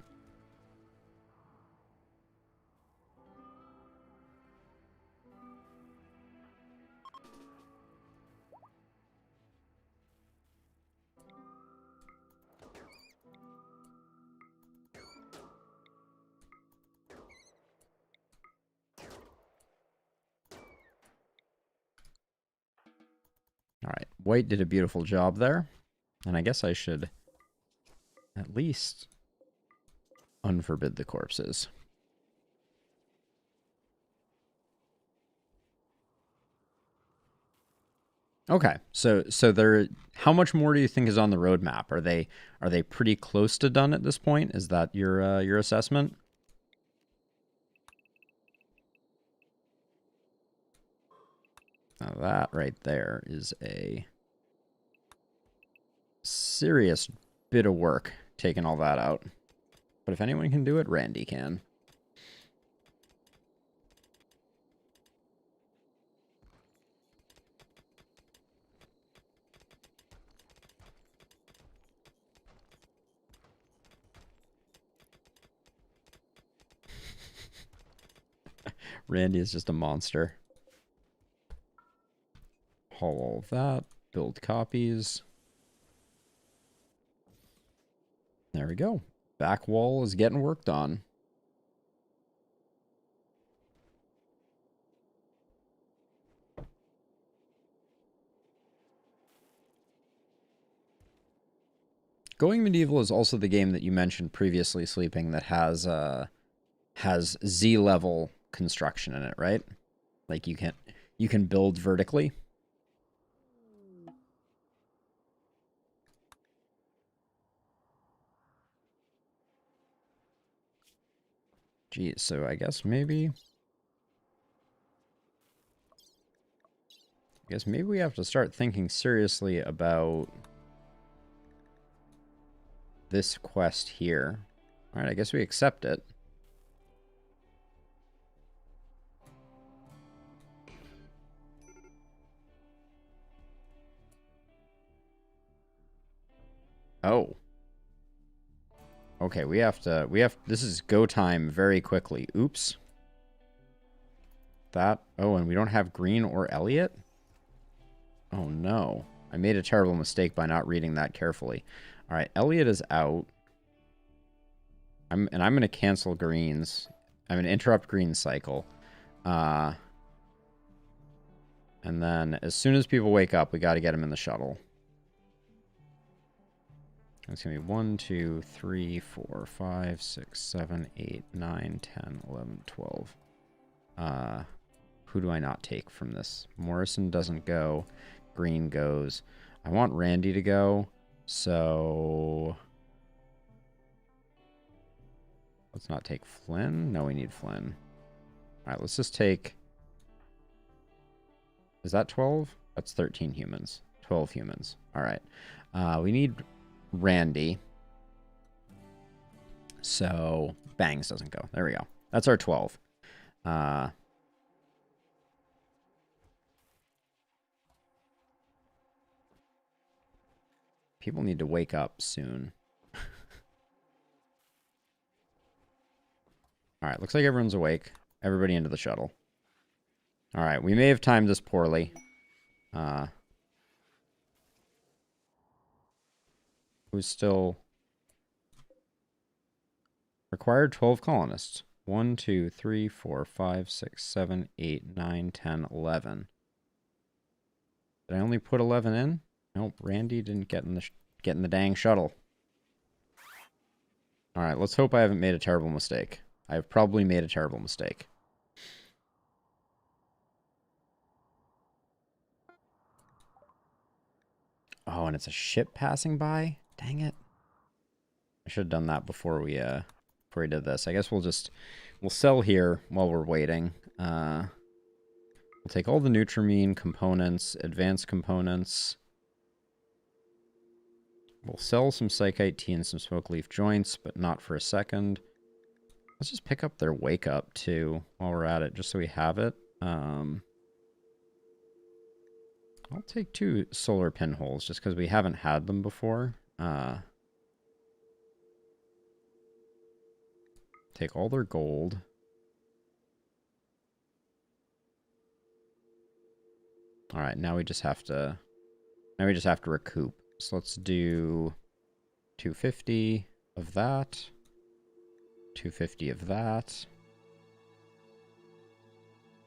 All right, white did a beautiful job there. And I guess I should at least unforbid the corpses. Okay, so there. How much more do you think is on the roadmap? Are they pretty close to done at this point? Is that your assessment? Now that right there is a serious bit of work taking all that out. But if anyone can do it, Randy can. Randy is just a monster. Haul all of that. Build copies. There we go. Back wall is getting worked on. Going Medieval is also the game that you mentioned previously, Sleeping, that has Z-level construction in it, right? Like you can build vertically. Geez, so I guess maybe we have to start thinking seriously about this quest here. All right, I guess we accept it. Oh. Okay, this is go time very quickly. Oops. Oh, and we don't have Green or Elliot? Oh no. I made a terrible mistake by not reading that carefully. All right, Elliot is out. I'm going to cancel Green's. I'm going to interrupt Green's cycle. And then as soon as people wake up, we got to get them in the shuttle. It's going to be 1, 2, 3, 4, 5, 6, 7, 8, 9, 10, 11, 12. Who do I not take from this? Morrison doesn't go. Green goes. I want Randy to go. So let's not take Flynn. No, we need Flynn. All right, let's just take... Is that 12? That's 13 humans. 12 humans. All right. We need Randy. So Bangs doesn't go. There we go. That's our 12. People need to wake up soon. All right, looks like everyone's awake. Everybody into the shuttle. All right, we may have timed this poorly. Who's still... Required 12 colonists. 1, 2, 3, 4, 5, 6, 7, 8, 9, 10, 11. Did I only put 11 in? Nope, Randy didn't get in the dang shuttle. All right, let's hope I haven't made a terrible mistake. I've probably made a terrible mistake. Oh, and it's a ship passing by? Dang it. I should have done that before we did this. I guess we'll sell here while we're waiting. We'll take all the Nutrimine components, advanced components. We'll sell some Psychite tea and some smoke leaf joints, but not for a second. Let's just pick up their wake up too while we're at it, just so we have it. I'll take 2 solar pinholes just because we haven't had them before. Take all their gold. All right, now we just have to recoup. So let's do 250 of that. 250 of that.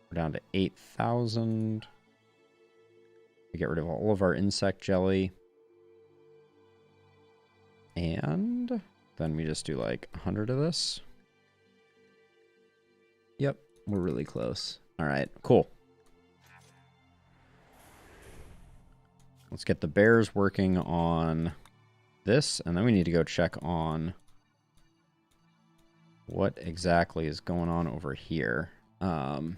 We're down to 8,000. We get rid of all of our insect jelly. And then we just do like 100 of this. Yep, we're really close. All right, cool. Let's get the bears working on this, and then we need to go check on what exactly is going on over here. Oh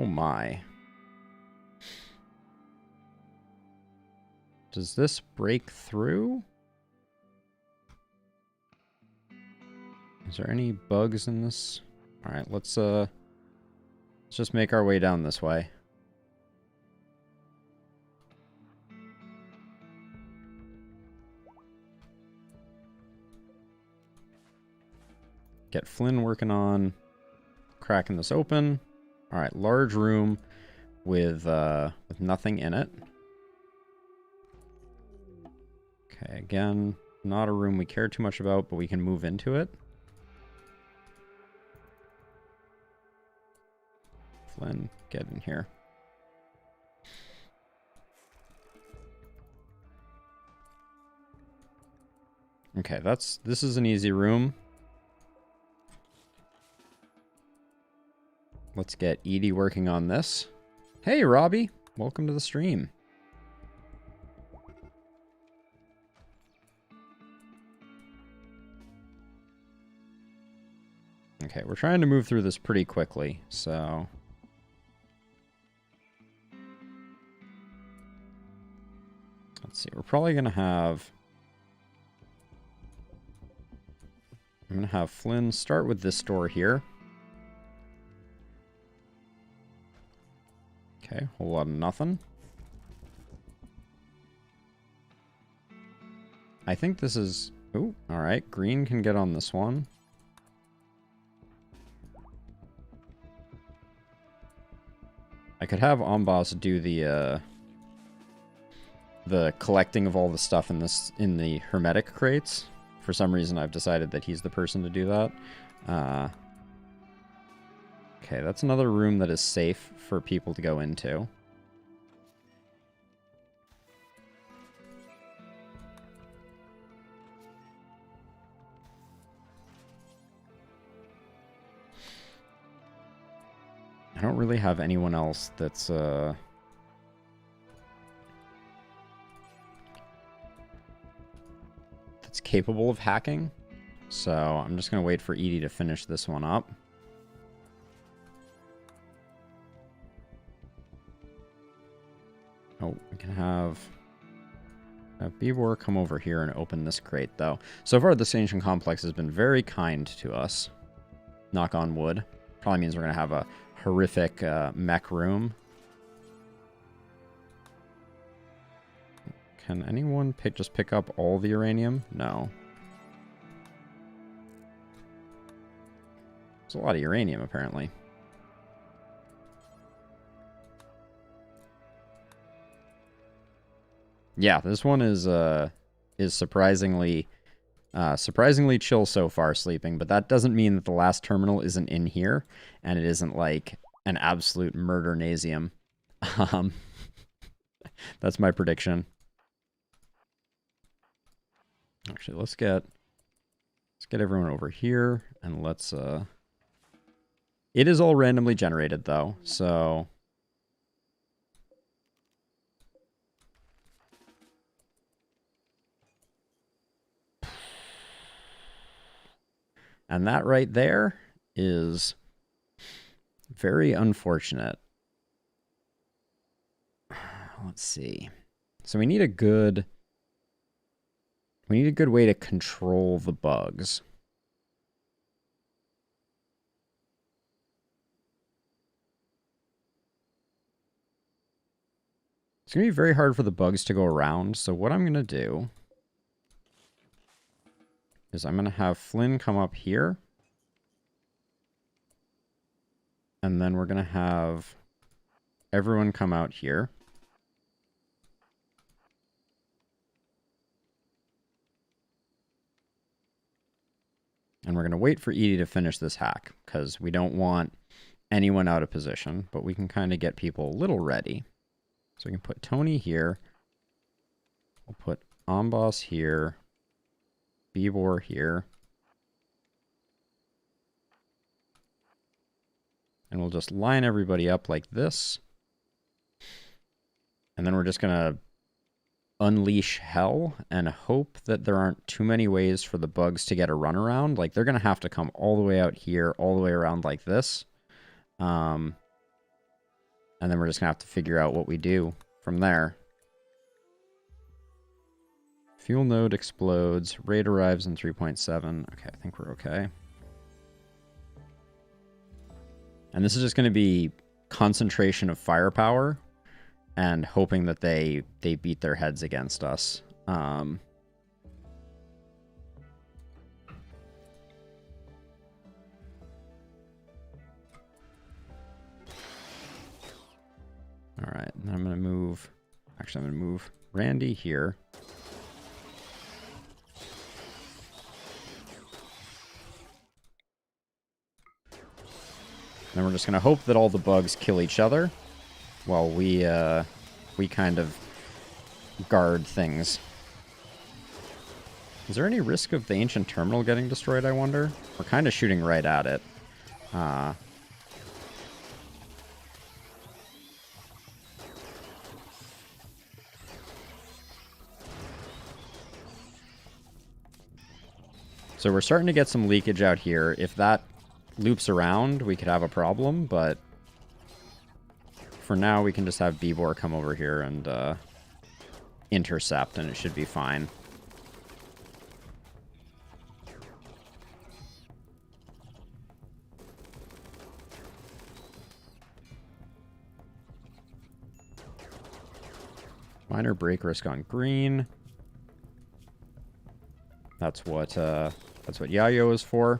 my. Does this break through? Is there any bugs in this? All right, let's just make our way down this way. Get Flynn working on cracking this open. All right, large room with nothing in it. Okay, again, not a room we care too much about, but we can move into it. Flynn, get in here. Okay, this is an easy room. Let's get Edie working on this. Hey, Robbie. Welcome to the stream. Okay, we're trying to move through this pretty quickly, so... Let's see, we're probably going to have... I'm going to have Flynn start with this door here. Okay, whole lot of nothing. I think this is... Ooh, alright, green can get on this one. I could have Ombos do the collecting of all the stuff in the hermetic crates. For some reason, I've decided that he's the person to do that. Okay, that's another room that is safe for people to go into. I don't really have anyone else that's capable of hacking. So I'm just going to wait for Edie to finish this one up. Oh, we can have Bibor come over here and open this crate, though. So far, this ancient complex has been very kind to us. Knock on wood. Probably means we're going to have a horrific mech room. Can anyone just pick up all the uranium? No. There's a lot of uranium, apparently. Yeah, this one is surprisingly chill so far, sleeping, but that doesn't mean that the last terminal isn't in here, and it isn't like an absolute murder-nasium. That's my prediction. Actually, let's get everyone over here, and let's it is all randomly generated though, so And that right there is very unfortunate. Let's see. So we need a good way to control the bugs. It's going to be very hard for the bugs to go around, so what I'm going to do is I'm going to have Flynn come up here. And then we're going to have everyone come out here. And we're going to wait for Edie to finish this hack, because we don't want anyone out of position, but we can kind of get people a little ready. So we can put Tony here. We'll put Amboss here. Bibor here. And we'll just line everybody up like this. And then we're just going to unleash hell and hope that there aren't too many ways for the bugs to get a runaround. Like, they're going to have to come all the way out here, all the way around like this. And then we're just going to have to figure out what we do from there. Fuel node explodes. Raid arrives in 3.7. Okay, I think we're okay. And this is just going to be concentration of firepower and hoping that they beat their heads against us. All right, and then I'm going to move... Actually, I'm going to move Randy here. Then we're just going to hope that all the bugs kill each other while we kind of guard things. Is there any risk of the ancient terminal getting destroyed, I wonder? We're kind of shooting right at it. So we're starting to get some leakage out here. If that loops around, we could have a problem, but for now we can just have Bibor come over here and intercept, and it should be fine. Minor break risk on green. That's what Yayo is for.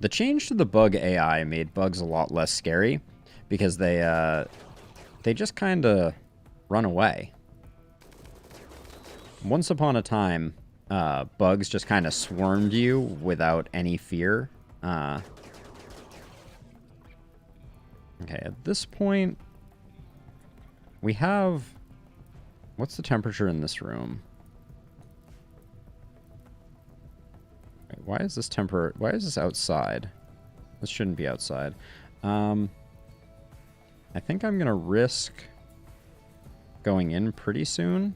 The change to the bug AI made bugs a lot less scary because they just kind of run away. Once upon a time, bugs just kind of swarmed you without any fear. Okay, at this point, we have... What's the temperature in this room? Why is this Why is this outside? This shouldn't be outside. I think I'm gonna risk going in pretty soon.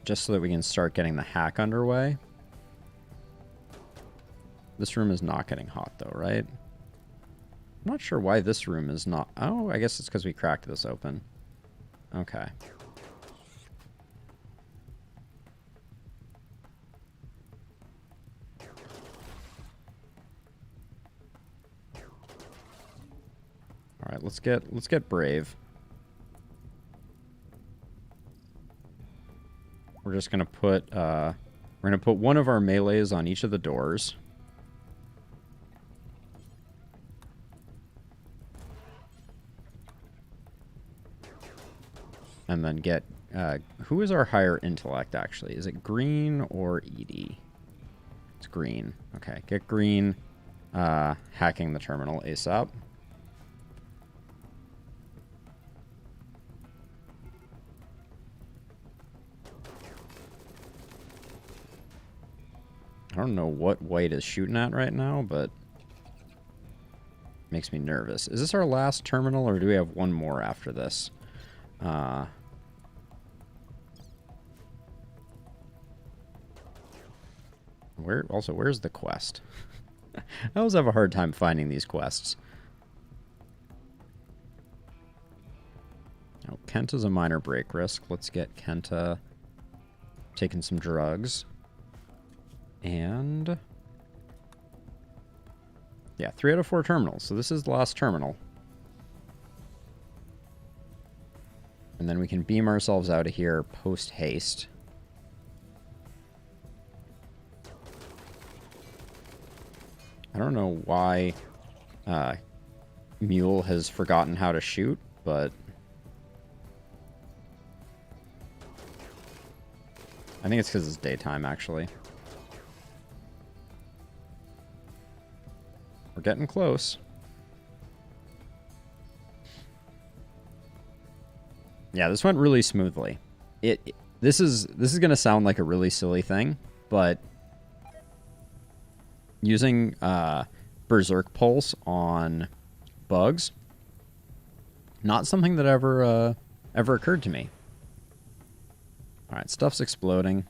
Just so that we can start getting the hack underway. This room is not getting hot though, right? I'm not sure why this room is not... Oh, I guess it's because we cracked this open. Okay. All right, let's get brave. We're just gonna put one of our melees on each of the doors. And then get... who is our higher intellect, actually? Is it Green or Edie? It's Green. Okay, get Green hacking the terminal ASAP. I don't know what white is shooting at right now, but Makes me nervous. Is this our last terminal, or do we have one more after this? Where's the quest? I always have a hard time finding these quests. Oh, Kenta's a minor break risk. Let's get Kenta taking some drugs. And... yeah, 3 out of 4 terminals. So this is the last terminal. And then we can beam ourselves out of here post-haste. I don't know why Mule has forgotten how to shoot, but... I think it's because it's daytime, actually. We're getting close. Yeah, this went really smoothly. This is going to sound like a really silly thing, but using Berserk Pulse on bugs, not something that ever occurred to me. All right, stuff's exploding.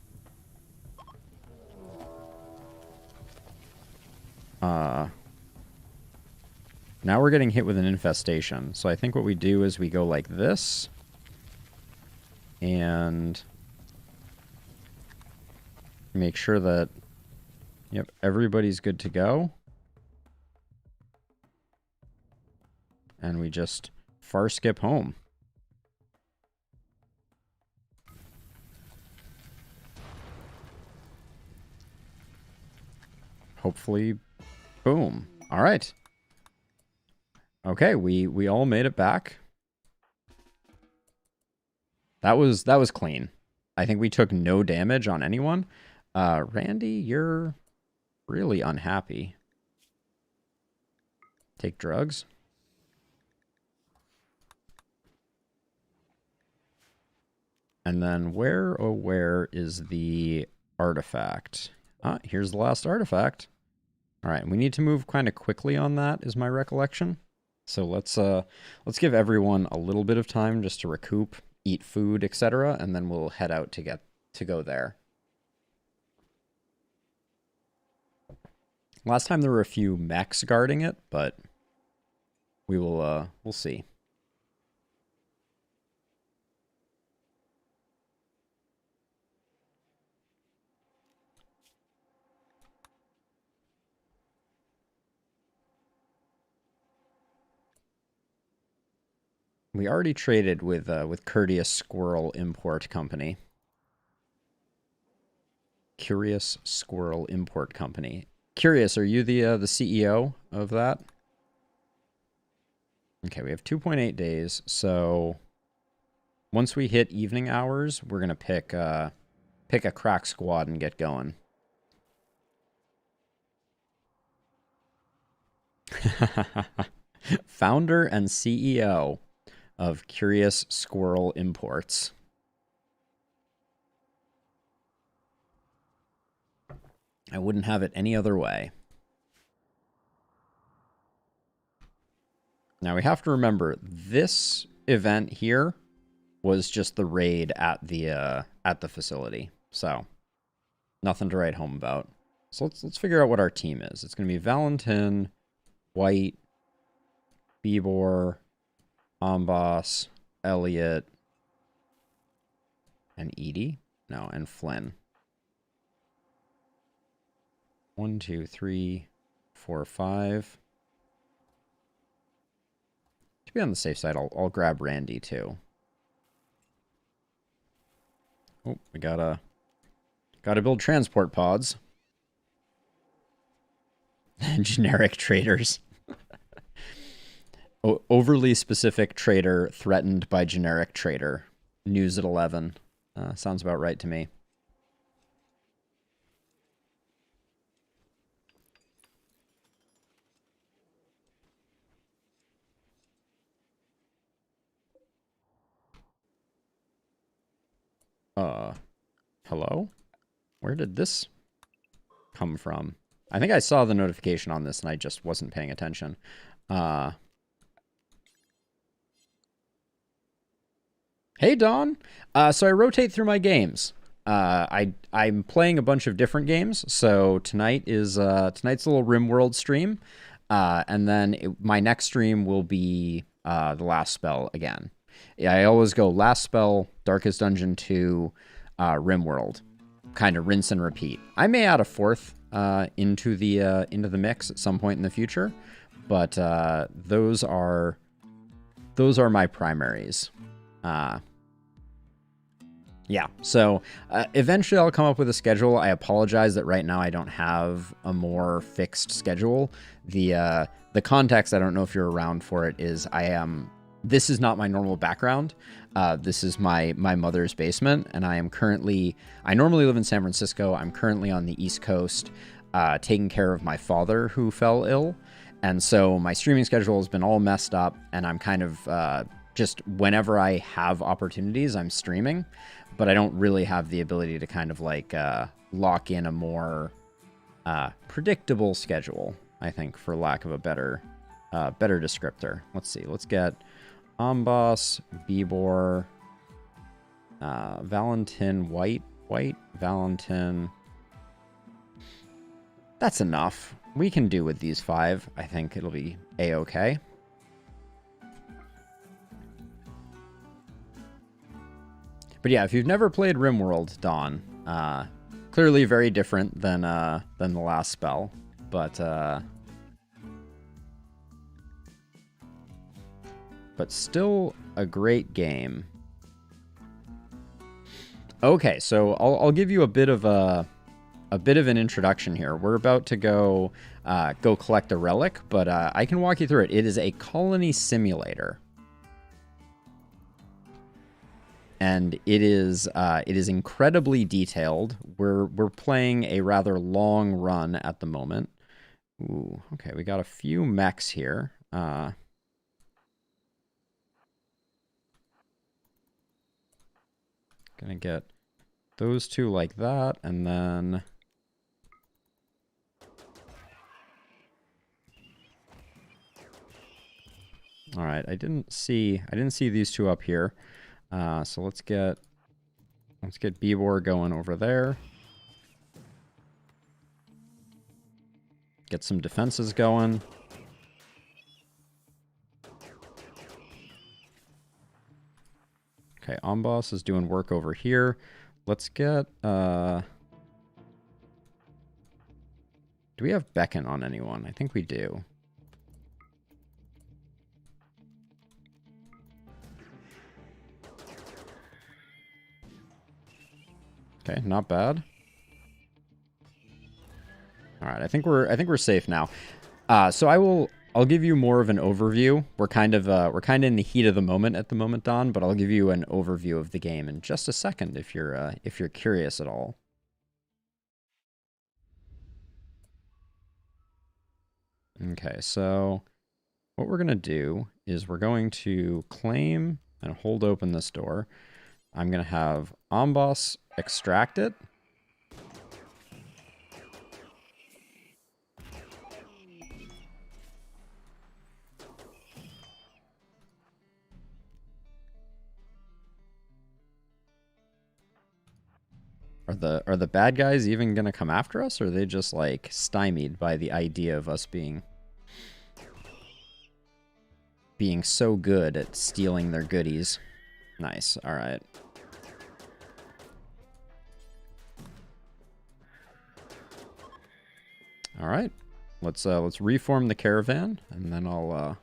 Now we're getting hit with an infestation. So I think what we do is we go like this. And make sure that, yep, everybody's good to go. And we just far skip home. Hopefully, boom. All right. Okay, we all made it back. That was clean. I think we took no damage on anyone. Randy, you're really unhappy. Take drugs. And then where, oh where is the artifact? Ah, here's the last artifact. All right, we need to move kind of quickly on that, is my recollection. So let's give everyone a little bit of time just to recoup, eat food, etc., and then we'll head out to go there. Last time there were a few mechs guarding it, but we'll see. We already traded with Courteous Squirrel Import Company. Curious Squirrel Import Company. Curious, are you the CEO of that? Okay, we have 2.8 days, so once we hit evening hours, we're gonna pick a crack squad and get going. Founder and CEO of Curious Squirrel Imports. I wouldn't have it any other way. Now we have to remember, this event here was just the raid at the facility, so nothing to write home about. So let's figure out what our team is. It's going to be Valentin, White, Bibor, Amboss, Elliot, and Edie? No, and Flynn. 1, 2, 3, 4, 5. To be on the safe side, I'll grab Randy too. Oh, we gotta build transport pods. Generic traders. Overly specific trader threatened by generic trader. News at 11. Sounds about right to me. Hello? Where did this come from? I think I saw the notification on this and I just wasn't paying attention. Hey, Dawn. So I rotate through my games. I'm playing a bunch of different games. So tonight's a little RimWorld stream, and then my next stream will be the last spell again. Yeah, I always go last spell, Darkest Dungeon 2, RimWorld, kind of rinse and repeat. I may add a fourth into the mix at some point in the future, but those are my primaries. Yeah, so eventually I'll come up with a schedule. I apologize that right now I don't have a more fixed schedule. The context, I don't know if you're around for it, is this is not my normal background. This is my mother's basement, and I normally live in San Francisco. I'm currently on the East Coast, taking care of my father who fell ill. And so my streaming schedule has been all messed up, and I'm kind of just whenever I have opportunities, I'm streaming, but I don't really have the ability to kind of like lock in a more predictable schedule, I think, for lack of a better descriptor. Let's see. Let's get Amboss, Bibor, Valentin, White, Valentin. That's enough. We can do with these 5. I think it'll be a-okay. But yeah, if you've never played RimWorld, Dawn, clearly very different than the last spell, but still a great game. Okay, so I'll give you a bit of an introduction here. We're about to go collect a relic, but I can walk you through it. It is a colony simulator. And it is incredibly detailed. We're playing a rather long run at the moment. Ooh, okay, we got a few mechs here. Gonna get those 2 like that, and then all right. I didn't see these 2 up here. So let's get Bibor going over there. Get some defenses going. Okay, Amboss is doing work over here. Let's get do we have Beacon on anyone? I think we do. Okay, not bad. All right, I think we're safe now. So I'll give you more of an overview. We're kind of in the heat of the moment at the moment, Don, but I'll give you an overview of the game in just a second if you're curious at all. Okay, so what we're gonna do is we're going to claim and hold open this door. I'm gonna have Amboss extract it. Are the bad guys even gonna come after us, or are they just like stymied by the idea of us being so good at stealing their goodies? Nice. All right. All right. Let's reform the caravan, and then I'll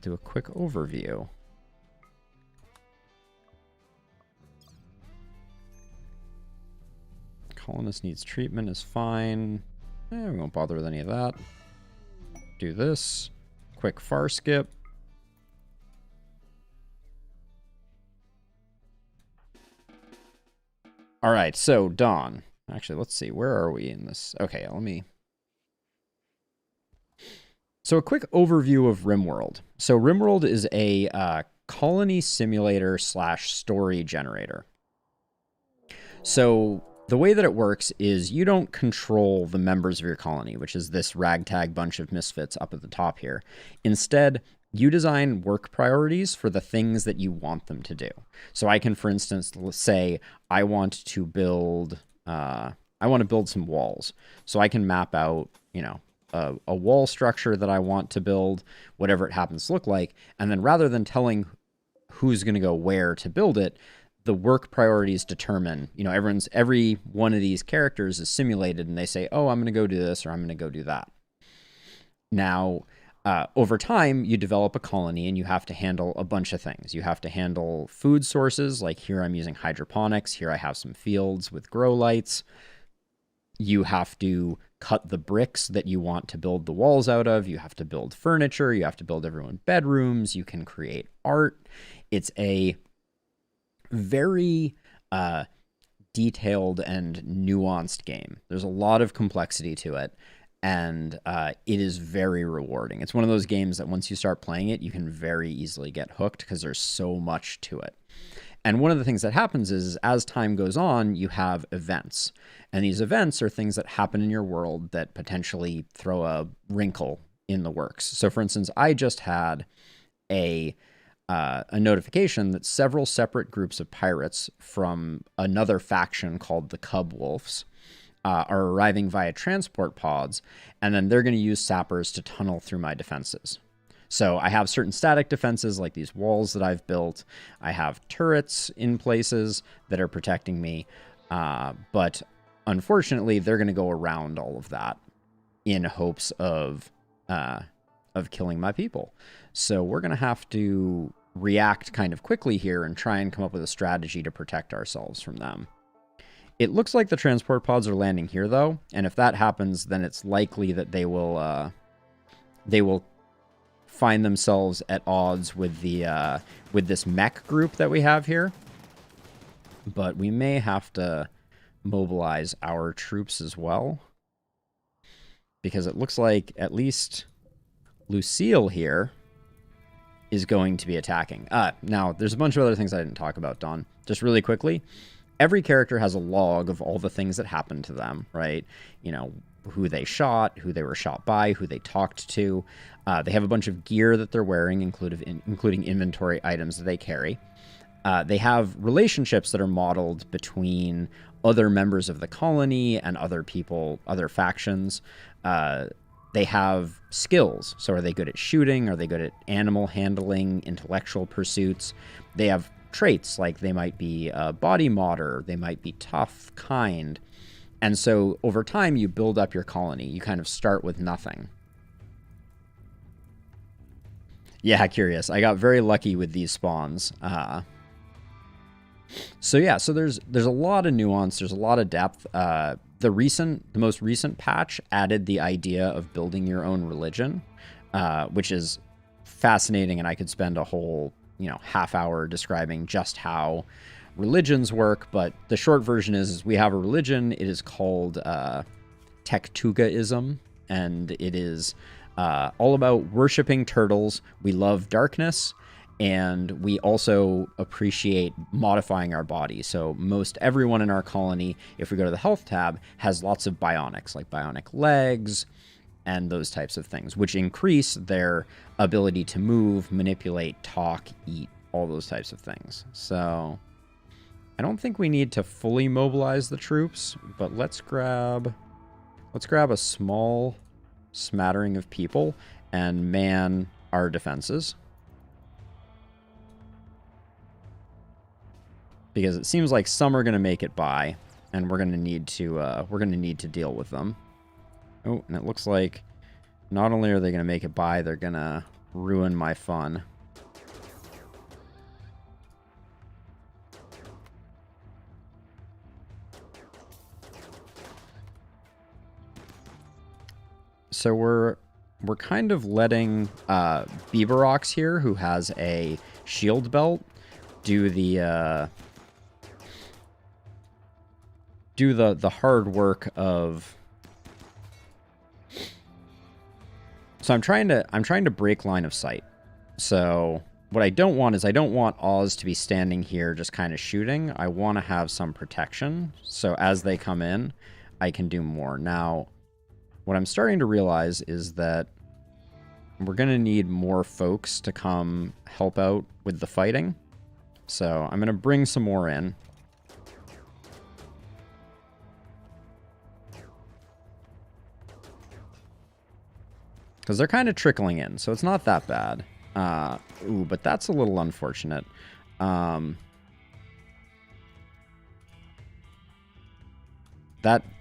do a quick overview. Colonist needs treatment is fine. We won't bother with any of that. Do this. Quick far skip. All right, so Dawn. Actually, let's see. Where are we in this? Okay, let me... So a quick overview of RimWorld. So RimWorld is a colony simulator / story generator. So The way that it works is you don't control the members of your colony, which is this ragtag bunch of misfits up at the top here. Instead, you design work priorities for the things that you want them to do. So I can, for instance, say I want to build some walls. So I can map out, a wall structure that I want to build, whatever it happens to look like. And then rather than telling who's going to go where to build it, the work priorities determine, every one of these characters is simulated and they say, oh, I'm going to go do this or I'm going to go do that. Now, over time, you develop a colony and you have to handle a bunch of things. You have to handle food sources, like here I'm using hydroponics. Here I have some fields with grow lights. You have to cut the bricks that you want to build the walls out of. You have to build furniture. You have to build everyone bedrooms. You can create art. It's a very detailed and nuanced game. There's a lot of complexity to it, and it is very rewarding. It's one of those games that once you start playing it, you can very easily get hooked because there's so much to it. And one of the things that happens is as time goes on, you have events. And these events are things that happen in your world that potentially throw a wrinkle in the works. So for instance, I just had a notification that several separate groups of pirates from another faction called the Cub Wolves are arriving via transport pods, and then they're going to use sappers to tunnel through my defenses. So I have certain static defenses like these walls that I've built. I have turrets in places that are protecting me, but unfortunately they're going to go around all of that in hopes of killing my people. So we're going to have to react kind of quickly here and try and come up with a strategy to protect ourselves from them. It looks like the transport pods are landing here, though, and if that happens, then it's likely that they will find themselves at odds with this mech group that we have here. But we may have to mobilize our troops as well, because it looks like at least Lucille here is going to be attacking. Now, there's a bunch of other things I didn't talk about, Don. Just really quickly, every character has a log of all the things that happened to them, right? Who they shot, who they were shot by, who they talked to. They have a bunch of gear that they're wearing, including inventory items that they carry. They have relationships that are modeled between other members of the colony and other people, other factions. They have skills. So are they good at shooting? Are they good at animal handling, intellectual pursuits? They have traits, like they might be a body modder, they might be tough, kind. And so over time, you build up your colony. You kind of start with nothing. Yeah, curious. I got very lucky with these spawns. So there's a lot of nuance. There's a lot of depth. The most recent patch added the idea of building your own religion, which is fascinating, and I could spend a whole half hour describing just how religions work. But the short version is we have a religion. It is called Techtugaism, and it is all about worshiping turtles. We love darkness, and we also appreciate modifying our body. So most everyone in our colony, if we go to the health tab, has lots of bionics, like bionic legs and those types of things, which increase their ability to move, manipulate, talk, eat, all those types of things. So I don't think we need to fully mobilize the troops, but let's grab a small smattering of people and man our defenses. Because it seems like some are going to make it by, and we're going to need to deal with them. Oh, and it looks like not only are they going to make it by, they're going to ruin my fun. So we're kind of letting Bieberox here, who has a shield belt, do the hard work of. So I'm trying to break line of sight. So what I don't want is I don't want Oz to be standing here just kind of shooting. I want to have some protection. So as they come in, I can do more. Now, what I'm starting to realize is that we're going to need more folks to come help out with the fighting. So I'm going to bring some more in. Because they're kind of trickling in, so it's not that bad. Ooh, but that's a little unfortunate. That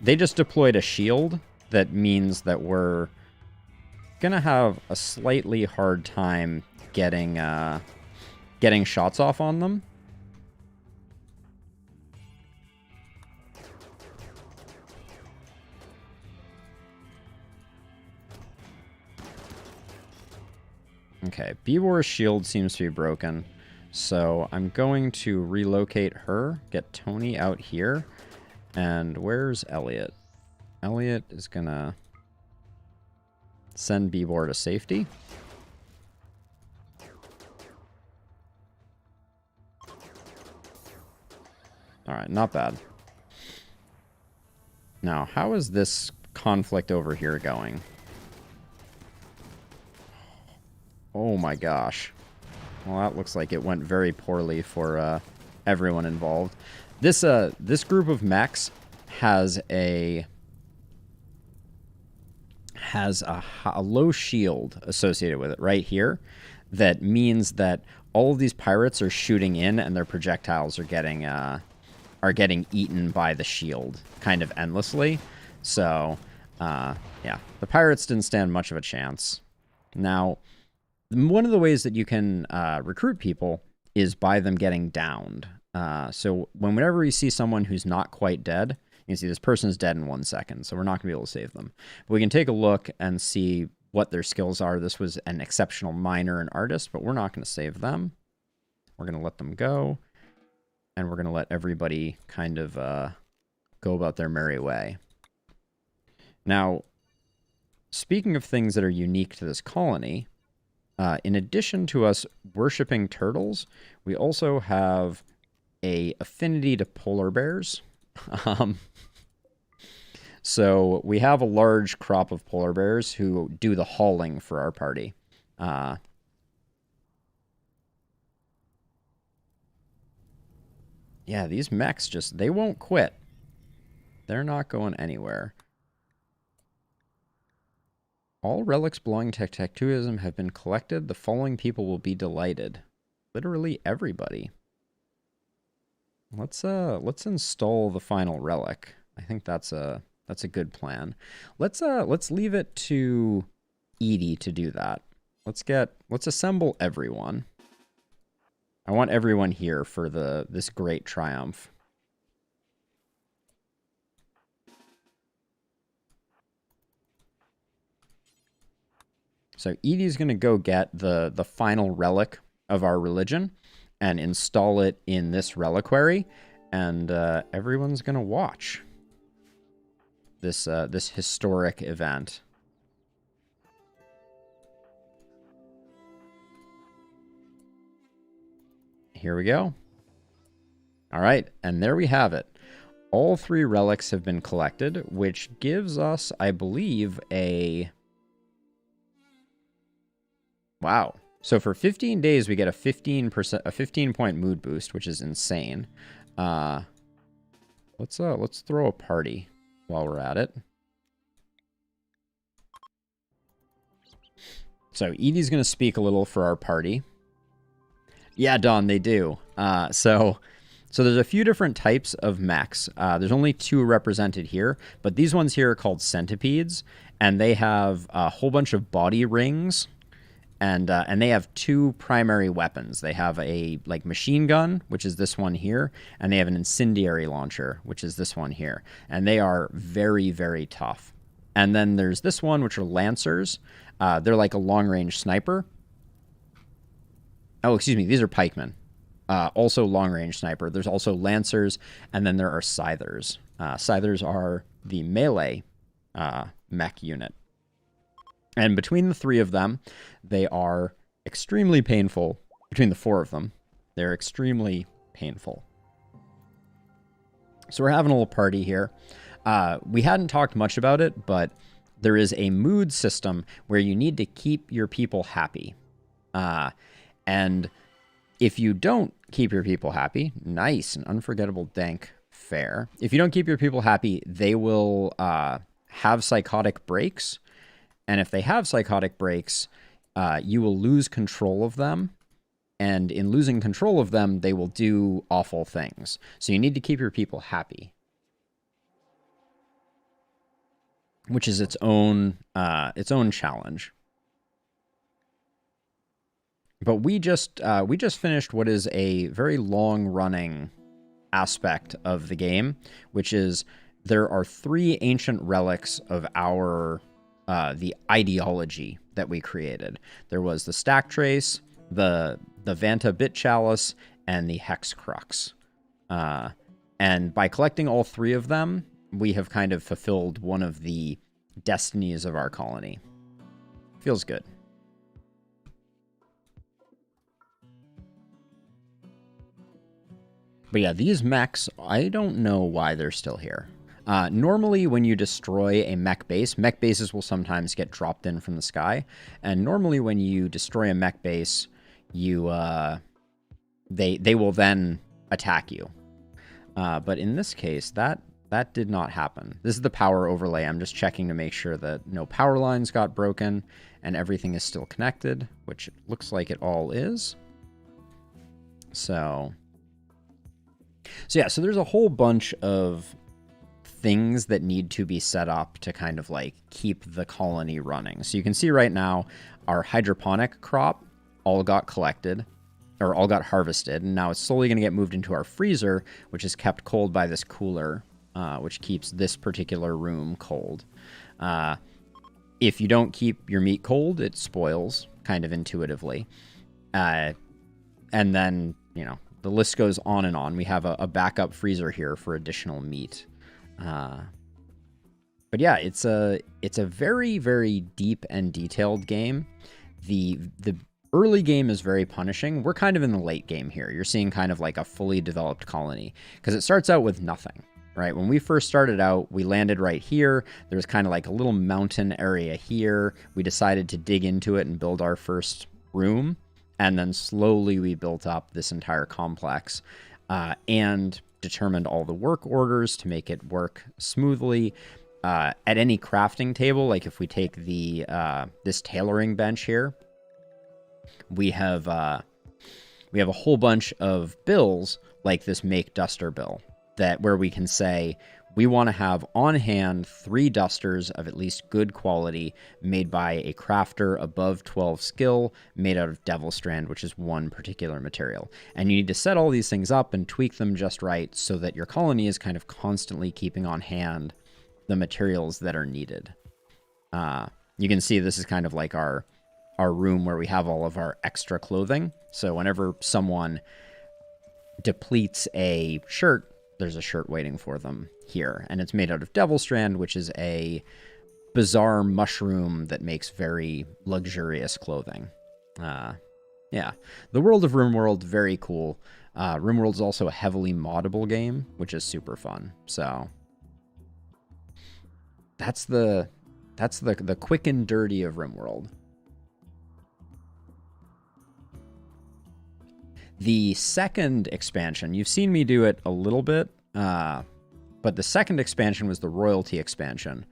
they just deployed a shield that means that we're gonna have a slightly hard time getting shots off on them. Okay, Beebor's shield seems to be broken, so I'm going to relocate her, get Tony out here, and where's Elliot? Elliot is gonna send Beebor to safety. Alright, not bad. Now, how is this conflict over here going? Oh my gosh. Well, that looks like it went very poorly for everyone involved. This group of mechs has a low shield associated with it right here. That means that all of these pirates are shooting in, and their projectiles are getting eaten by the shield kind of endlessly. So, yeah, the pirates didn't stand much of a chance. Now, one of the ways that you can recruit people is by them getting downed. So whenever you see someone who's not quite dead, you can see this person's dead in 1 second, so we're not going to be able to save them. But we can take a look and see what their skills are. This was an exceptional miner and artist, but we're not going to save them. We're going to let them go, and we're going to let everybody kind of go about their merry way. Now, speaking of things that are unique to this colony, in addition to us worshipping turtles, we also have a affinity to polar bears. So we have a large crop of polar bears who do the hauling for our party. Yeah, these mechs they won't quit. They're not going anywhere. All relics belonging to Techtuga have been collected. The following people will be delighted. Literally everybody. Let's install the final relic. I think that's a good plan. Let's leave it to Edie to do that. Let's assemble everyone. I want everyone here for this great triumph. So Edie's going to go get the final relic of our religion and install it in this reliquary, and everyone's going to watch this historic event. Here we go. All right, and there we have it. All 3 relics have been collected, which gives us, I believe, a... Wow. So for 15 days, we get a 15-point mood boost, which is insane. Let's throw a party while we're at it. So Edie's going to speak a little for our party. Yeah, Dawn, they do. So there's a few different types of mechs. There's only 2 represented here, but these ones here are called Centipedes, and they have a whole bunch of body rings. And they have 2 primary weapons. They have a machine gun, which is this one here, and they have an incendiary launcher, which is this one here. And they are very, very tough. And then there's this one, which are lancers. They're like a long-range sniper. Oh, excuse me, these are pikemen. Also long-range sniper. There's also lancers, and then there are scythers. Scythers are the melee mech unit. And between the 3 of them, they are extremely painful between the 4 of them. They're extremely painful. So we're having a little party here. We hadn't talked much about it, but there is a mood system where you need to keep your people happy. And if you don't keep your people happy, nice and unforgettable dank fair. If you don't keep your people happy, they will have psychotic breaks. And if they have psychotic breaks, you will lose control of them. And in losing control of them, they will do awful things. So you need to keep your people happy, which is its own challenge. But we just finished what is a very long-running aspect of the game, which is there are 3 ancient relics of our the ideology that we created. There was the Stack Trace, the Vanta Bit Chalice, and the Hex Crux. And by collecting all 3 of them, we have kind of fulfilled one of the destinies of our colony. Feels good. But yeah, these mechs, I don't know why they're still here. Normally, when you destroy a mech bases will sometimes get dropped in from the sky. And normally, when you destroy a mech base, you they will then attack you. But in this case, that did not happen. This is the power overlay. I'm just checking to make sure that no power lines got broken and everything is still connected, which it looks like it all is. So yeah, so there's a whole bunch of things that need to be set up to kind of like keep the colony running. So you can see right now our hydroponic crop all got collected, or all got harvested, and now it's slowly going to get moved into our freezer, which is kept cold by this cooler, which keeps this particular room cold. If you don't keep your meat cold, it spoils, kind of intuitively. And then, you know, the list goes on and on. We have a backup freezer here for additional meat. But yeah, it's a very, very deep and detailed game. The early game is very punishing. We're kind of in the late game here. You're seeing kind of like a fully developed colony because it starts out with nothing, right? When we first started out, we landed right here. There's kind of like a little mountain area here. We decided to dig into it and build our first room. And then slowly we built up this entire complex and determined all the work orders to make it work smoothly. At any crafting table, like if we take the this tailoring bench here, we have a whole bunch of bills like this make duster bill where we can say we want to have on hand 3 dusters of at least good quality made by a crafter above 12 skill made out of devil strand, which is one particular material. And you need to set all these things up and tweak them just right so that your colony is kind of constantly keeping on hand the materials that are needed. You can see this is kind of like our room where we have all of our extra clothing. So whenever someone depletes a shirt, there's a shirt waiting for them here. And it's made out of devil strand, which is a bizarre mushroom that makes very luxurious clothing. Yeah. The world of RimWorld, very cool. RimWorld is also a heavily moddable game, which is super fun. So that's the quick and dirty of RimWorld. The second expansion, you've seen me do it a little bit, but the second expansion was the royalty expansion,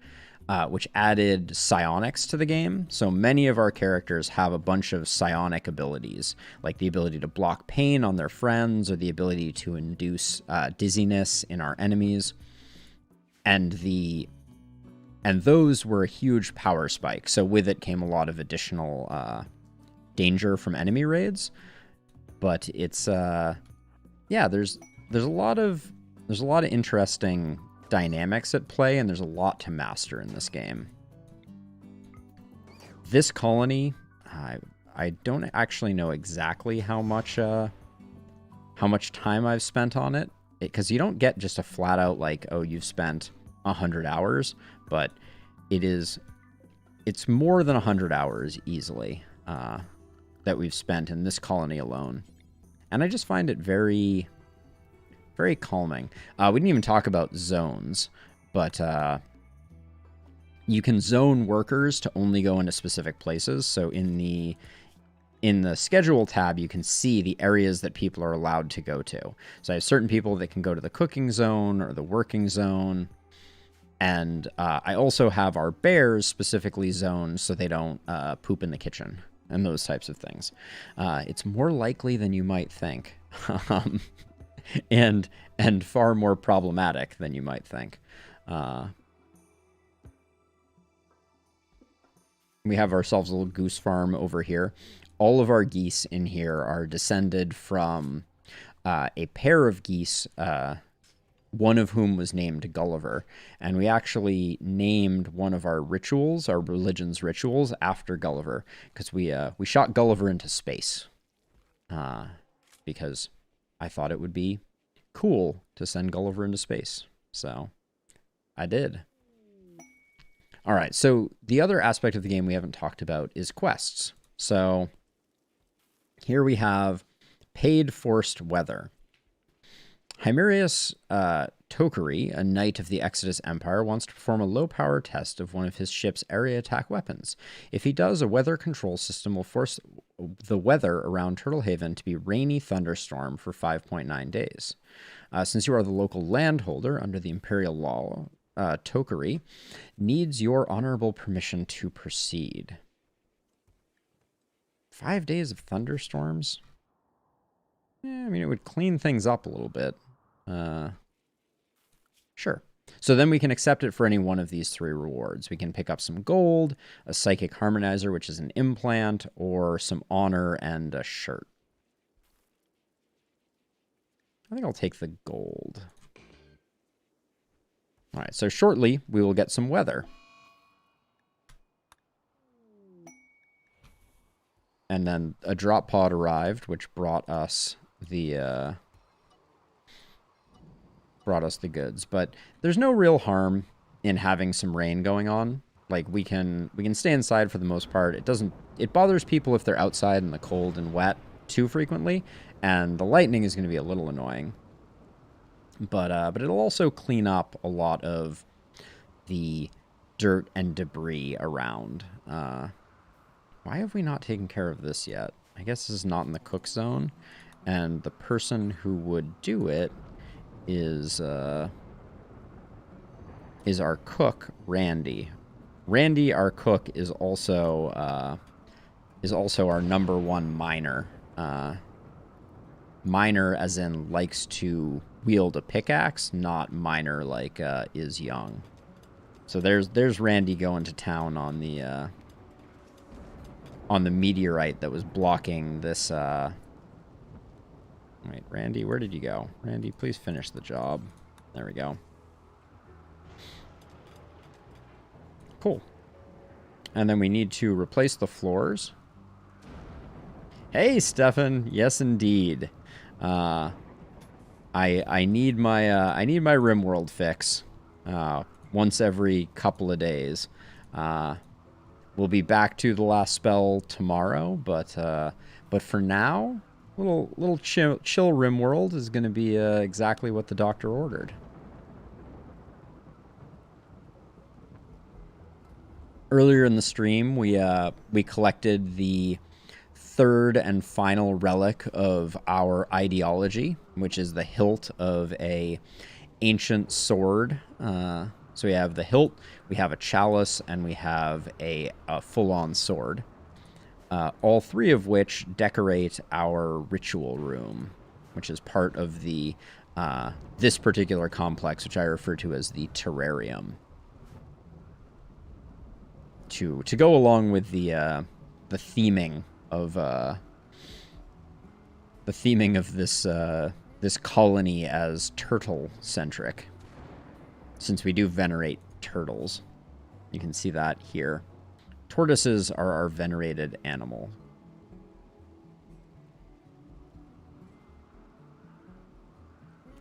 which added psionics to the game. So many of our characters have a bunch of psionic abilities, like the ability to block pain on their friends or the ability to induce dizziness in our enemies. And those were a huge power spike. So with it came a lot of additional danger from enemy raids. But it's yeah, there's a lot of interesting dynamics at play, and there's a lot to master in this game. This colony, I don't actually know exactly how much time I've spent on it, because you don't get just a flat out like, oh, you've spent 100 hours, but it's more than 100 hours easily. that we've spent in this colony alone. And I just find it very, very calming. We didn't even talk about zones, but you can zone workers to only go into specific places. So in the schedule tab, you can see the areas that people are allowed to go to. So I have certain people that can go to the cooking zone or the working zone. And I also have our bears specifically zoned so they don't poop in the kitchen and those types of things. It's more likely than you might think, and far more problematic than you might think. We have ourselves a little goose farm over here. All of our geese in here are descended from a pair of geese, one of whom was named Gulliver. And we actually named one of our rituals, our religion's rituals, after Gulliver, because we shot Gulliver into space. Because I thought it would be cool to send Gulliver into space. So I did. All right, so the other aspect of the game we haven't talked about is quests. So here we have paid forced weather. Hymerius Tokeri, a knight of the Exodus Empire, wants to perform a low-power test of one of his ship's area attack weapons. If he does, a weather control system will force the weather around Turtle Haven to be rainy thunderstorm for 5.9 days. Since you are the local landholder under the Imperial law, Tokeri needs your honorable permission to proceed. 5 days of thunderstorms? I mean, it would clean things up a little bit. Sure. So then we can accept it for any one of these 3 rewards. We can pick up some gold, a psychic harmonizer, which is an implant, or some honor and a shirt. I think I'll take the gold. All right, so shortly we will get some weather. And then a drop pod arrived, which brought us the goods. But there's no real harm in having some rain going on. Like we can stay inside for the most part. It bothers people if they're outside in the cold and wet too frequently, and the lightning is going to be a little annoying. But it'll also clean up a lot of the dirt and debris around. Why have we not taken care of this yet? I guess this is not in the cook zone, and the person who would do it is our cook, Randy. Randy, our cook, is also our #1 miner. Miner, as in likes to wield a pickaxe, not miner like is young. So there's Randy going to town on the meteorite that was blocking this. Wait, Randy, where did you go? Randy, please finish the job. There we go. Cool. And then we need to replace the floors. Hey, Stefan. Yes, indeed. I need my RimWorld fix once every couple of days. We'll be back to the last spell tomorrow, but for now, little chill RimWorld is going to be exactly what the doctor ordered. Earlier in the stream, we collected the 3rd and final relic of our ideology, which is the hilt of a ancient sword. So we have the hilt, we have a chalice, and we have a full-on sword. All 3 of which decorate our ritual room, which is part of the this particular complex, which I refer to as the terrarium. To go along with the theming of this colony as turtle centric, since we do venerate turtles. You can see that here. Tortoises are our venerated animal.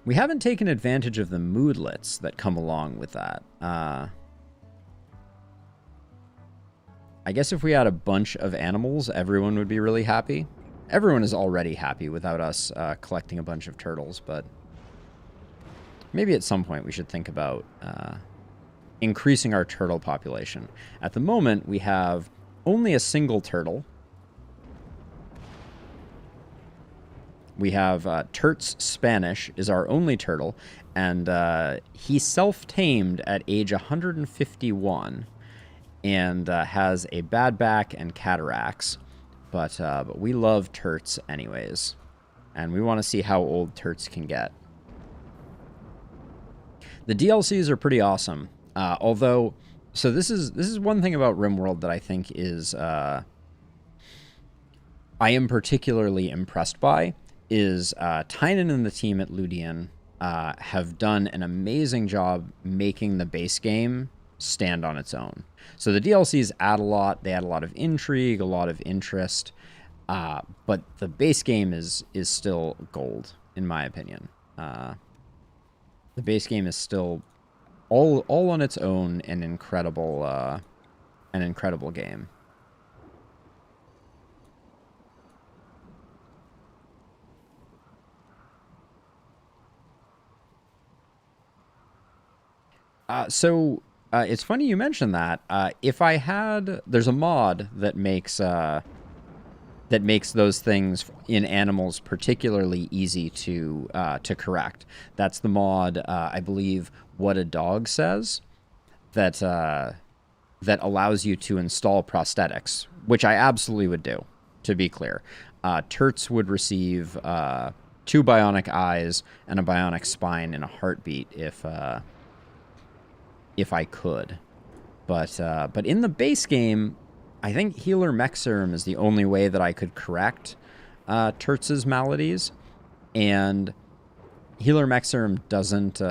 We haven't taken advantage of the moodlets that come along with that. I guess if we had a bunch of animals, everyone would be really happy. Everyone is already happy without us collecting a bunch of turtles, but maybe at some point we should think about increasing our turtle population. At the moment, we have only a single turtle. We have Turt's Spanish is our only turtle, and he self-tamed at age 151 and has a bad back and cataracts, but we love Turts anyways, and we want to see how old Turts can get. The DLCs are pretty awesome, although, so this is one thing about RimWorld that I think is I am particularly impressed by. Is Tynan and the team at Ludian have done an amazing job making the base game stand on its own. So the DLCs add a lot. They add a lot of intrigue, a lot of interest, but the base game is still gold, in my opinion. The base game is still all on its own an incredible game. So it's funny you mentioned that. If I had, there's a mod that makes those things in animals particularly easy to correct. That's the mod, I believe, What a Dog Says, that that allows you to install prosthetics, which I absolutely would do. To be clear, Turts would receive 2 bionic eyes and a bionic spine in a heartbeat if I could. But in the base game, I think Healer Mech Serum is the only way that I could correct Turts' maladies. And Healer Mech Serum doesn't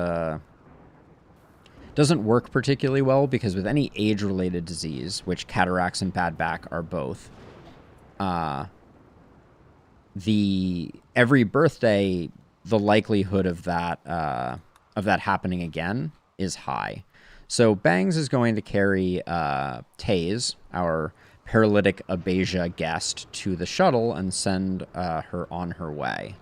work particularly well because with any age-related disease, which cataracts and bad back are both, every birthday, the likelihood of that happening again is high. So Bangs is going to carry Taze, our paralytic Abasia guest, to the shuttle and send her on her way.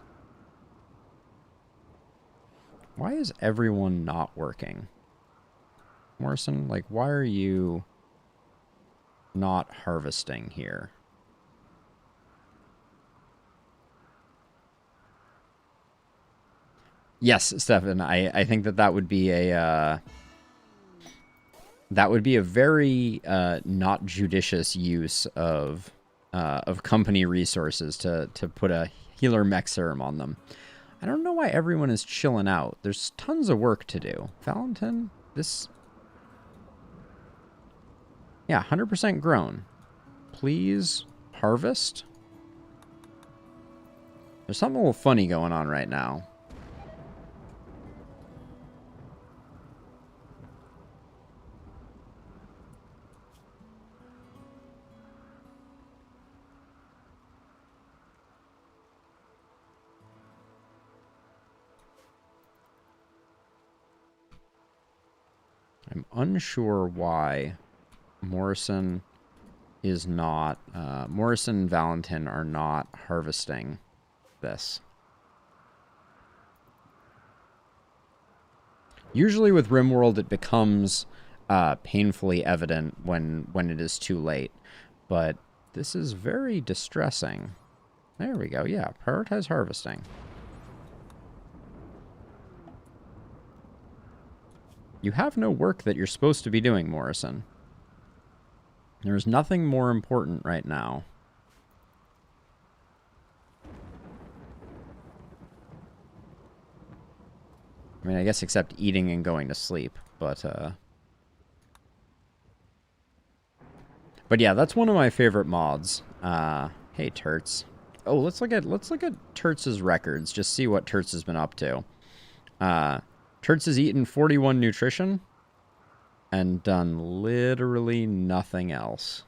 Why is everyone not working? Morrison, like, why are you not harvesting here? Yes, Stefan, I think that would be a very not judicious use of company resources to put a Healer Mech Serum on them. I don't know why everyone is chilling out. There's tons of work to do. Valentin, this... Yeah, 100% grown. Please harvest. There's something a little funny going on right now. I'm unsure why Morrison is not... Morrison and Valentin are not harvesting this. Usually with RimWorld, it becomes painfully evident when it is too late. But this is very distressing. There we go. Yeah, prioritize harvesting. You have no work that you're supposed to be doing, Morrison. There's nothing more important right now. I mean, I guess except eating and going to sleep, but yeah, that's one of my favorite mods. Hey, Turts. Oh, let's look at Turts' records. Just see what Turts has been up to. Turts has eaten 41 nutrition and done literally nothing else.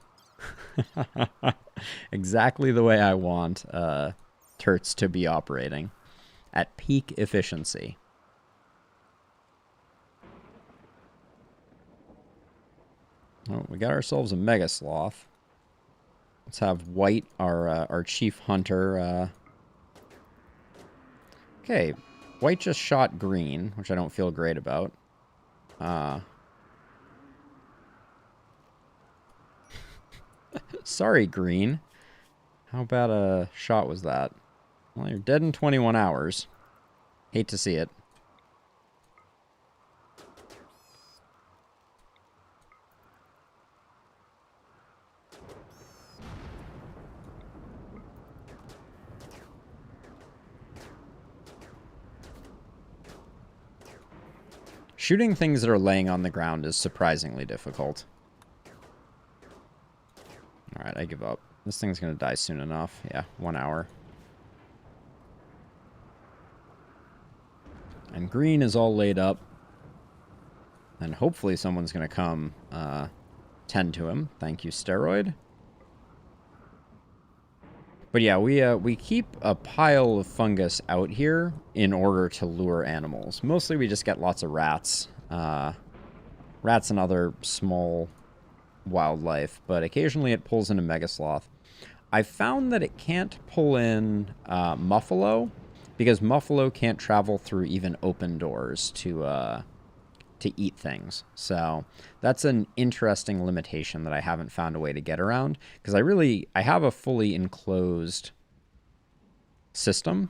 Exactly the way I want Turts to be operating at peak efficiency. Oh, we got ourselves a Mega Sloth. Let's have White, our chief hunter. Okay, White just shot Green, which I don't feel great about. Sorry, Green. How bad a shot was that? Well, you're dead in 21 hours. Hate to see it. Shooting things that are laying on the ground is surprisingly difficult. Alright, I give up. This thing's gonna die soon enough. Yeah, 1 hour. And Green is all laid up. And hopefully someone's gonna come tend to him. Thank you, Steroid. But yeah, we keep a pile of fungus out here in order to lure animals. Mostly we just get lots of rats. Rats and other small wildlife, but occasionally it pulls in a megasloth. I found that it can't pull in Muffalo because Muffalo can't travel through even open doors to eat things. So that's an interesting limitation that I haven't found a way to get around, because I have a fully enclosed system,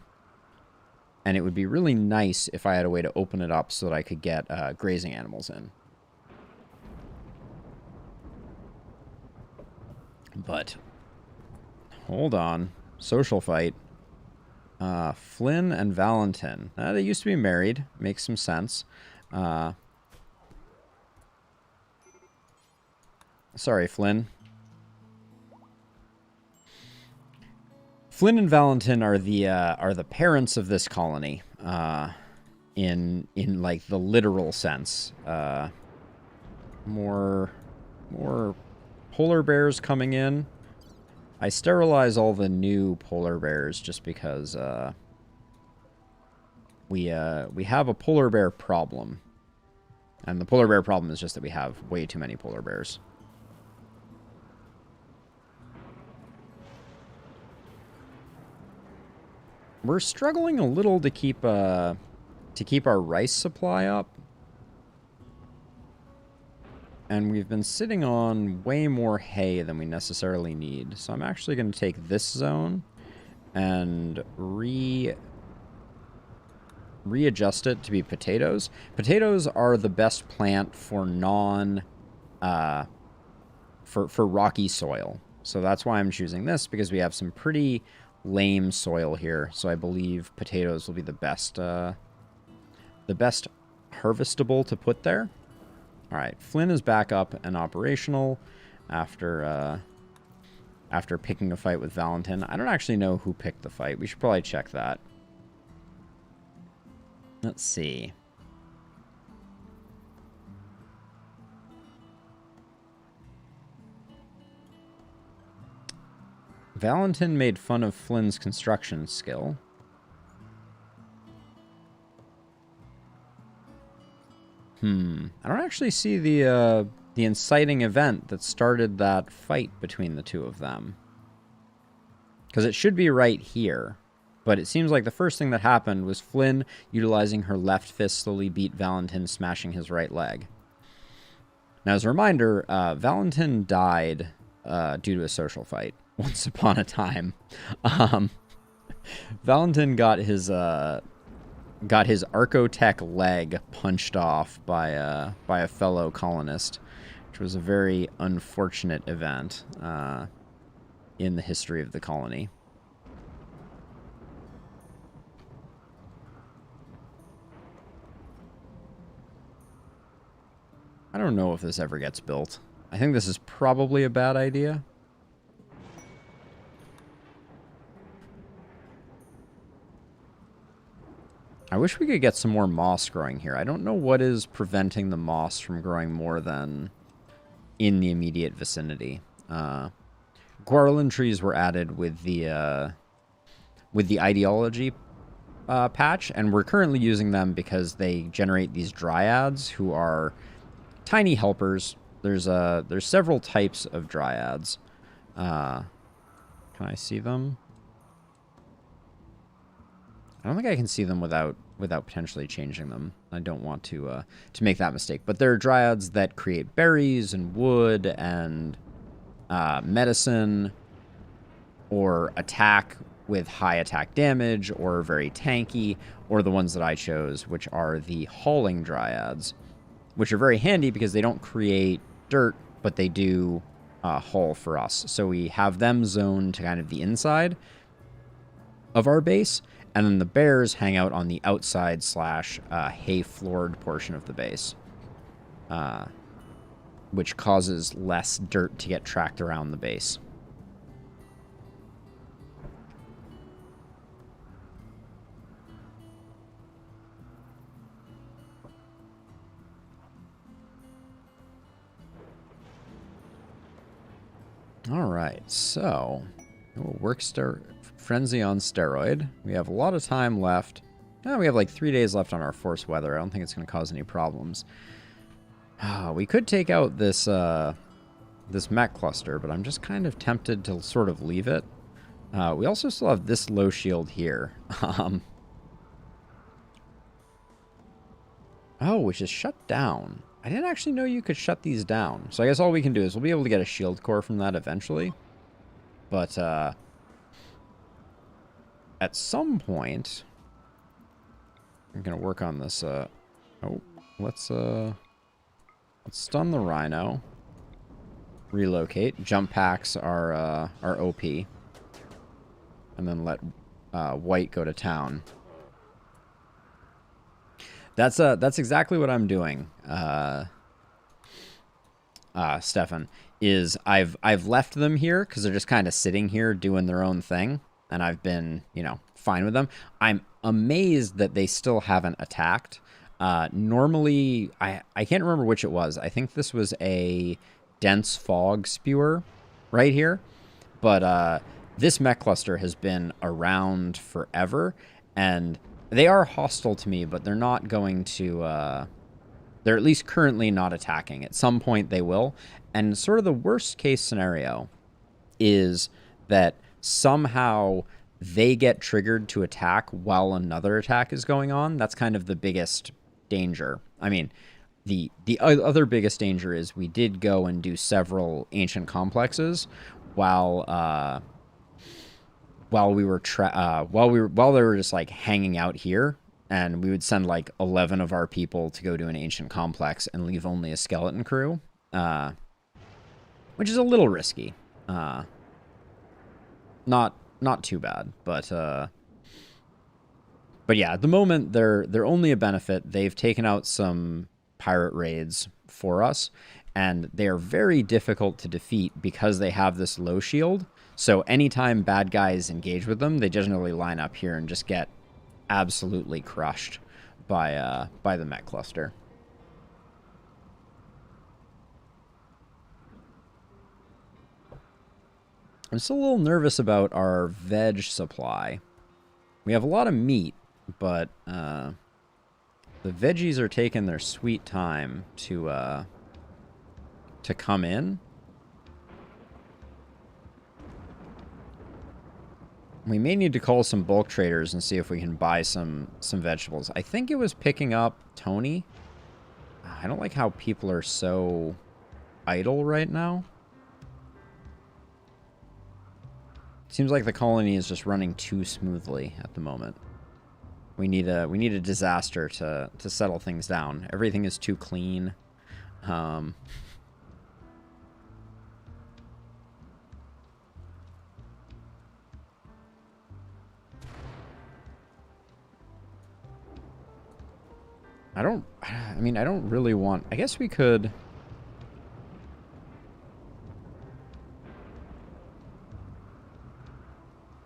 and it would be really nice if I had a way to open it up so that I could get grazing animals in. But hold on. Social fight. Flynn and Valentin. They used to be married. Makes some sense. Sorry, Flynn. Flynn and Valentin are the parents of this colony, in like the literal sense. More polar bears coming in. I sterilize all the new polar bears just because we have a polar bear problem, and the polar bear problem is just that we have way too many polar bears. We're struggling a little to keep our rice supply up. And we've been sitting on way more hay than we necessarily need. So I'm actually going to take this zone and readjust it to be potatoes. Potatoes are the best plant for for rocky soil. So that's why I'm choosing this, because we have some pretty lame soil here. So I believe potatoes will be the best harvestable to put there. All right, Flynn is back up and operational after picking a fight with Valentin. I don't actually know who picked the fight. We should probably check that. Let's see. Valentin made fun of Flynn's construction skill. I don't actually see the inciting event that started that fight between the two of them. Because it should be right here. But it seems like the first thing that happened was Flynn utilizing her left fist slowly beat Valentin, smashing his right leg. Now, as a reminder, Valentin died due to a social fight once upon a time. Valentin got his Archotech leg punched off by a fellow colonist, which was a very unfortunate event in the history of the colony. I don't know if this ever gets built. I think this is probably a bad idea. I wish we could get some more moss growing here. I don't know what is preventing the moss from growing more than in the immediate vicinity. Guardian trees were added with the ideology patch, and we're currently using them because they generate these dryads who are tiny helpers. There's several types of dryads. Can I see them? I don't think I can see them without potentially changing them. I don't want to make that mistake. But there are dryads that create berries and wood and medicine, or attack with high attack damage, or very tanky, or the ones that I chose, which are the hauling dryads, which are very handy because they don't create dirt, but they do haul for us. So we have them zoned to kind of the inside of our base, and then the bears hang out on the outside / hay-floored portion of the base, which causes less dirt to get tracked around the base. All right, so work frenzy on steroid. We have a lot of time left. We have like 3 days left on our force weather. I don't think it's going to cause any problems. We could take out this this mech cluster, but I'm just kind of tempted to sort of leave it. We also still have this low shield here. Oh, which is shut down. I didn't actually know you could shut these down. So I guess all we can do is we'll be able to get a shield core from that eventually. But at some point, I'm going to work on this. Let's stun the rhino. Relocate. Jump packs are OP. And then let white go to town. That's exactly what I'm doing, Stefan, is I've left them here because they're just kind of sitting here doing their own thing, and I've been, fine with them. I'm amazed that they still haven't attacked. Normally, I can't remember which it was. I think this was a dense fog spewer right here, but this mech cluster has been around forever, and they are hostile to me, but they're not going to, they're at least currently not attacking. At some point they will. And sort of the worst case scenario is that somehow they get triggered to attack while another attack is going on. That's kind of the biggest danger. I mean, the other biggest danger is we did go and do several ancient complexes while they were just like hanging out here, and we would send like 11 of our people to go to an ancient complex and leave only a skeleton crew, which is a little risky. Not too bad, but yeah, at the moment they're only a benefit. They've taken out some pirate raids for us, and they are very difficult to defeat because they have this low shield. So anytime bad guys engage with them, they generally line up here and just get absolutely crushed by the mech cluster. I'm still a little nervous about our veg supply. We have a lot of meat, but the veggies are taking their sweet time to come in. We may need to call some bulk traders and see if we can buy some vegetables. I think it was picking up Tony. I don't like how people are so idle right now. Seems like the colony is just running too smoothly at the moment. We need a disaster to settle things down. Everything is too clean. I don't really want... I guess we could...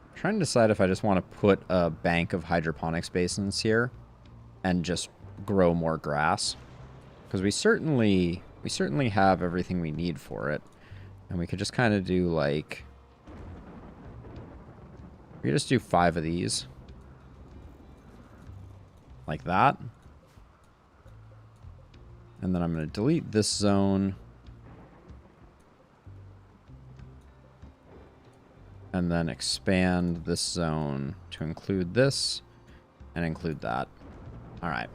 I'm trying to decide if I just want to put a bank of hydroponics basins here and just grow more grass. Because we certainly have everything we need for it. And we could just kind of do like... We could just do 5 of these. Like that. And then I'm going to delete this zone. and then expand this zone to include this and include that. All right.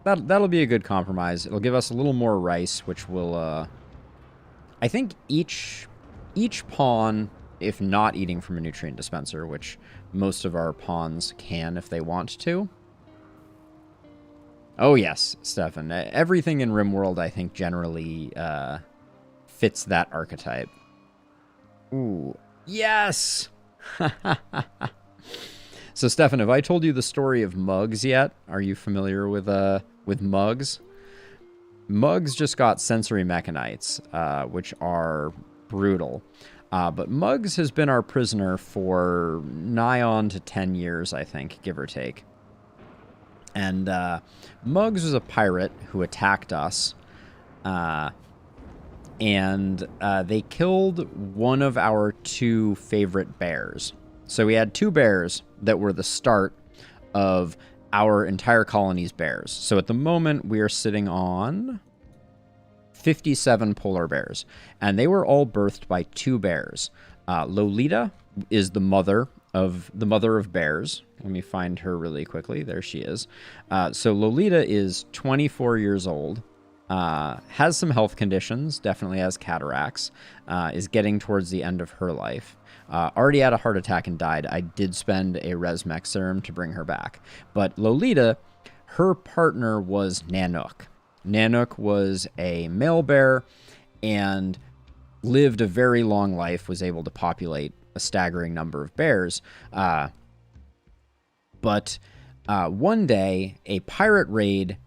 That'll be a good compromise. It'll give us a little more rice, which will, I think each pawn, if not eating from a nutrient dispenser, which most of our pawns can if they want to. Oh, yes, Stefan. Everything in RimWorld, I think, generally fits that archetype. Ooh, yes! So, Stefan, have I told you the story of mugs yet? Are you familiar with mugs? Mugs just got sensory mechanites, which are brutal. But Mugs has been our prisoner for nigh on to 10 years, I think, give or take. And Mugs was a pirate who attacked us. And they killed one of our 2 favorite bears. So we had 2 bears that were the start of our entire colony's bears. So at the moment, we are sitting on 57 polar bears. And they were all birthed by 2 bears. Lolita is the mother of bears. Let me find her really quickly. There she is. So Lolita is 24 years old. Has some health conditions, definitely has cataracts, is getting towards the end of her life. Already had a heart attack and died. I did spend a Resmec serum to bring her back. But Lolita, her partner was Nanook. Nanook was a male bear and lived a very long life, was able to populate a staggering number of bears. But one day, a pirate raid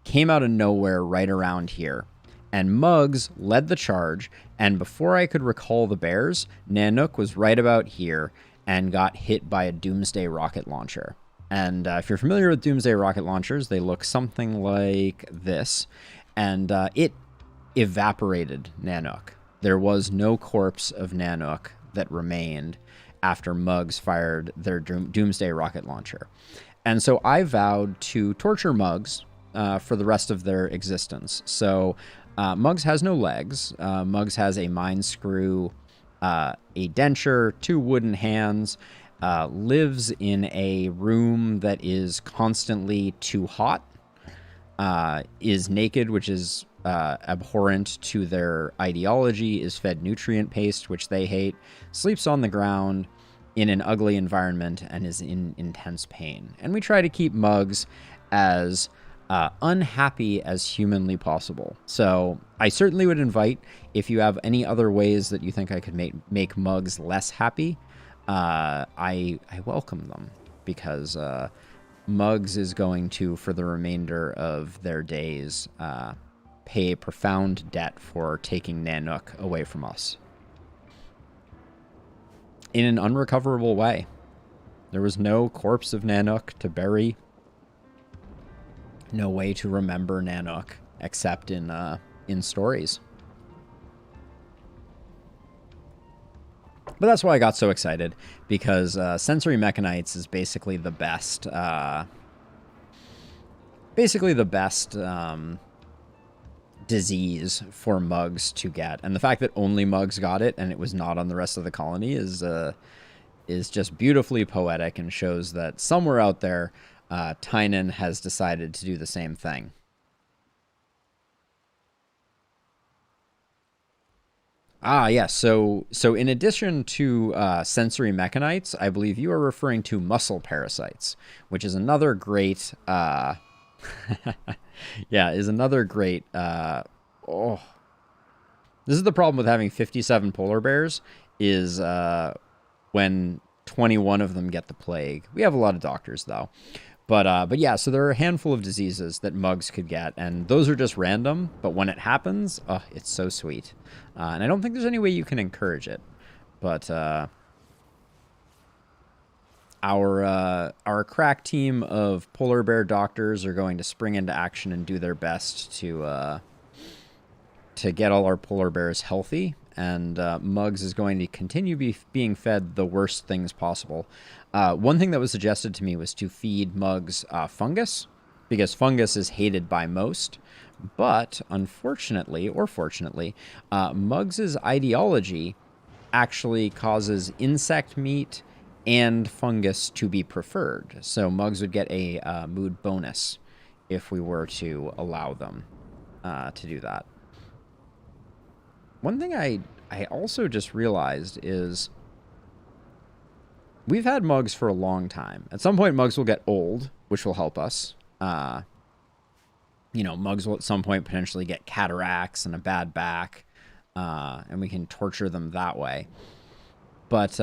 came out of nowhere right around here, and Mugs led the charge, and before I could recall the bears, Nanook was right about here and got hit by a Doomsday rocket launcher. And if you're familiar with Doomsday rocket launchers, they look something like this, and it evaporated Nanook. There was no corpse of Nanook that remained after Mugs fired their Doomsday rocket launcher. And so I vowed to torture Mugs for the rest of their existence. So Mugs has no legs. Mugs has a mind screw, a denture, 2 wooden hands, lives in a room that is constantly too hot, is naked, which is abhorrent to their ideology, is fed nutrient paste, which they hate, sleeps on the ground in an ugly environment, and is in intense pain. And we try to keep Mugs as unhappy as humanly possible. So I certainly would invite, if you have any other ways that you think I could make Mugs less happy, I welcome them, because Mugs is going to, for the remainder of their days, pay a profound debt for taking Nanook away from us in an unrecoverable way. There was no corpse of Nanook to bury. No way to remember Nanook except in stories. But that's why I got so excited, because sensory mechanites is basically the best. Disease for Mugs to get, and the fact that only Mugs got it and it was not on the rest of the colony is just beautifully poetic, and shows that somewhere out there, Tynan has decided to do the same thing. Yes. So in addition to sensory mechanites, I believe you are referring to muscle parasites, which is another great. Is another great. This is the problem with having 57 polar bears, is when 21 of them get the plague. We have a lot of doctors though. But yeah, so there are a handful of diseases that Mugs could get, and those are just random, but when it happens, it's so sweet. And I don't think there's any way you can encourage it. But our crack team of polar bear doctors are going to spring into action and do their best to get all our polar bears healthy, and Mugs is going to continue being fed the worst things possible. One thing that was suggested to me was to feed Mugs fungus, because fungus is hated by most. But unfortunately, or fortunately, Mugs's ideology actually causes insect meat and fungus to be preferred. So mugs would get a mood bonus if we were to allow them to do that. One thing I also just realized is we've had mugs for a long time. At some point, mugs will get old, which will help us. You know, mugs will at some point potentially get cataracts and a bad back, and we can torture them that way. But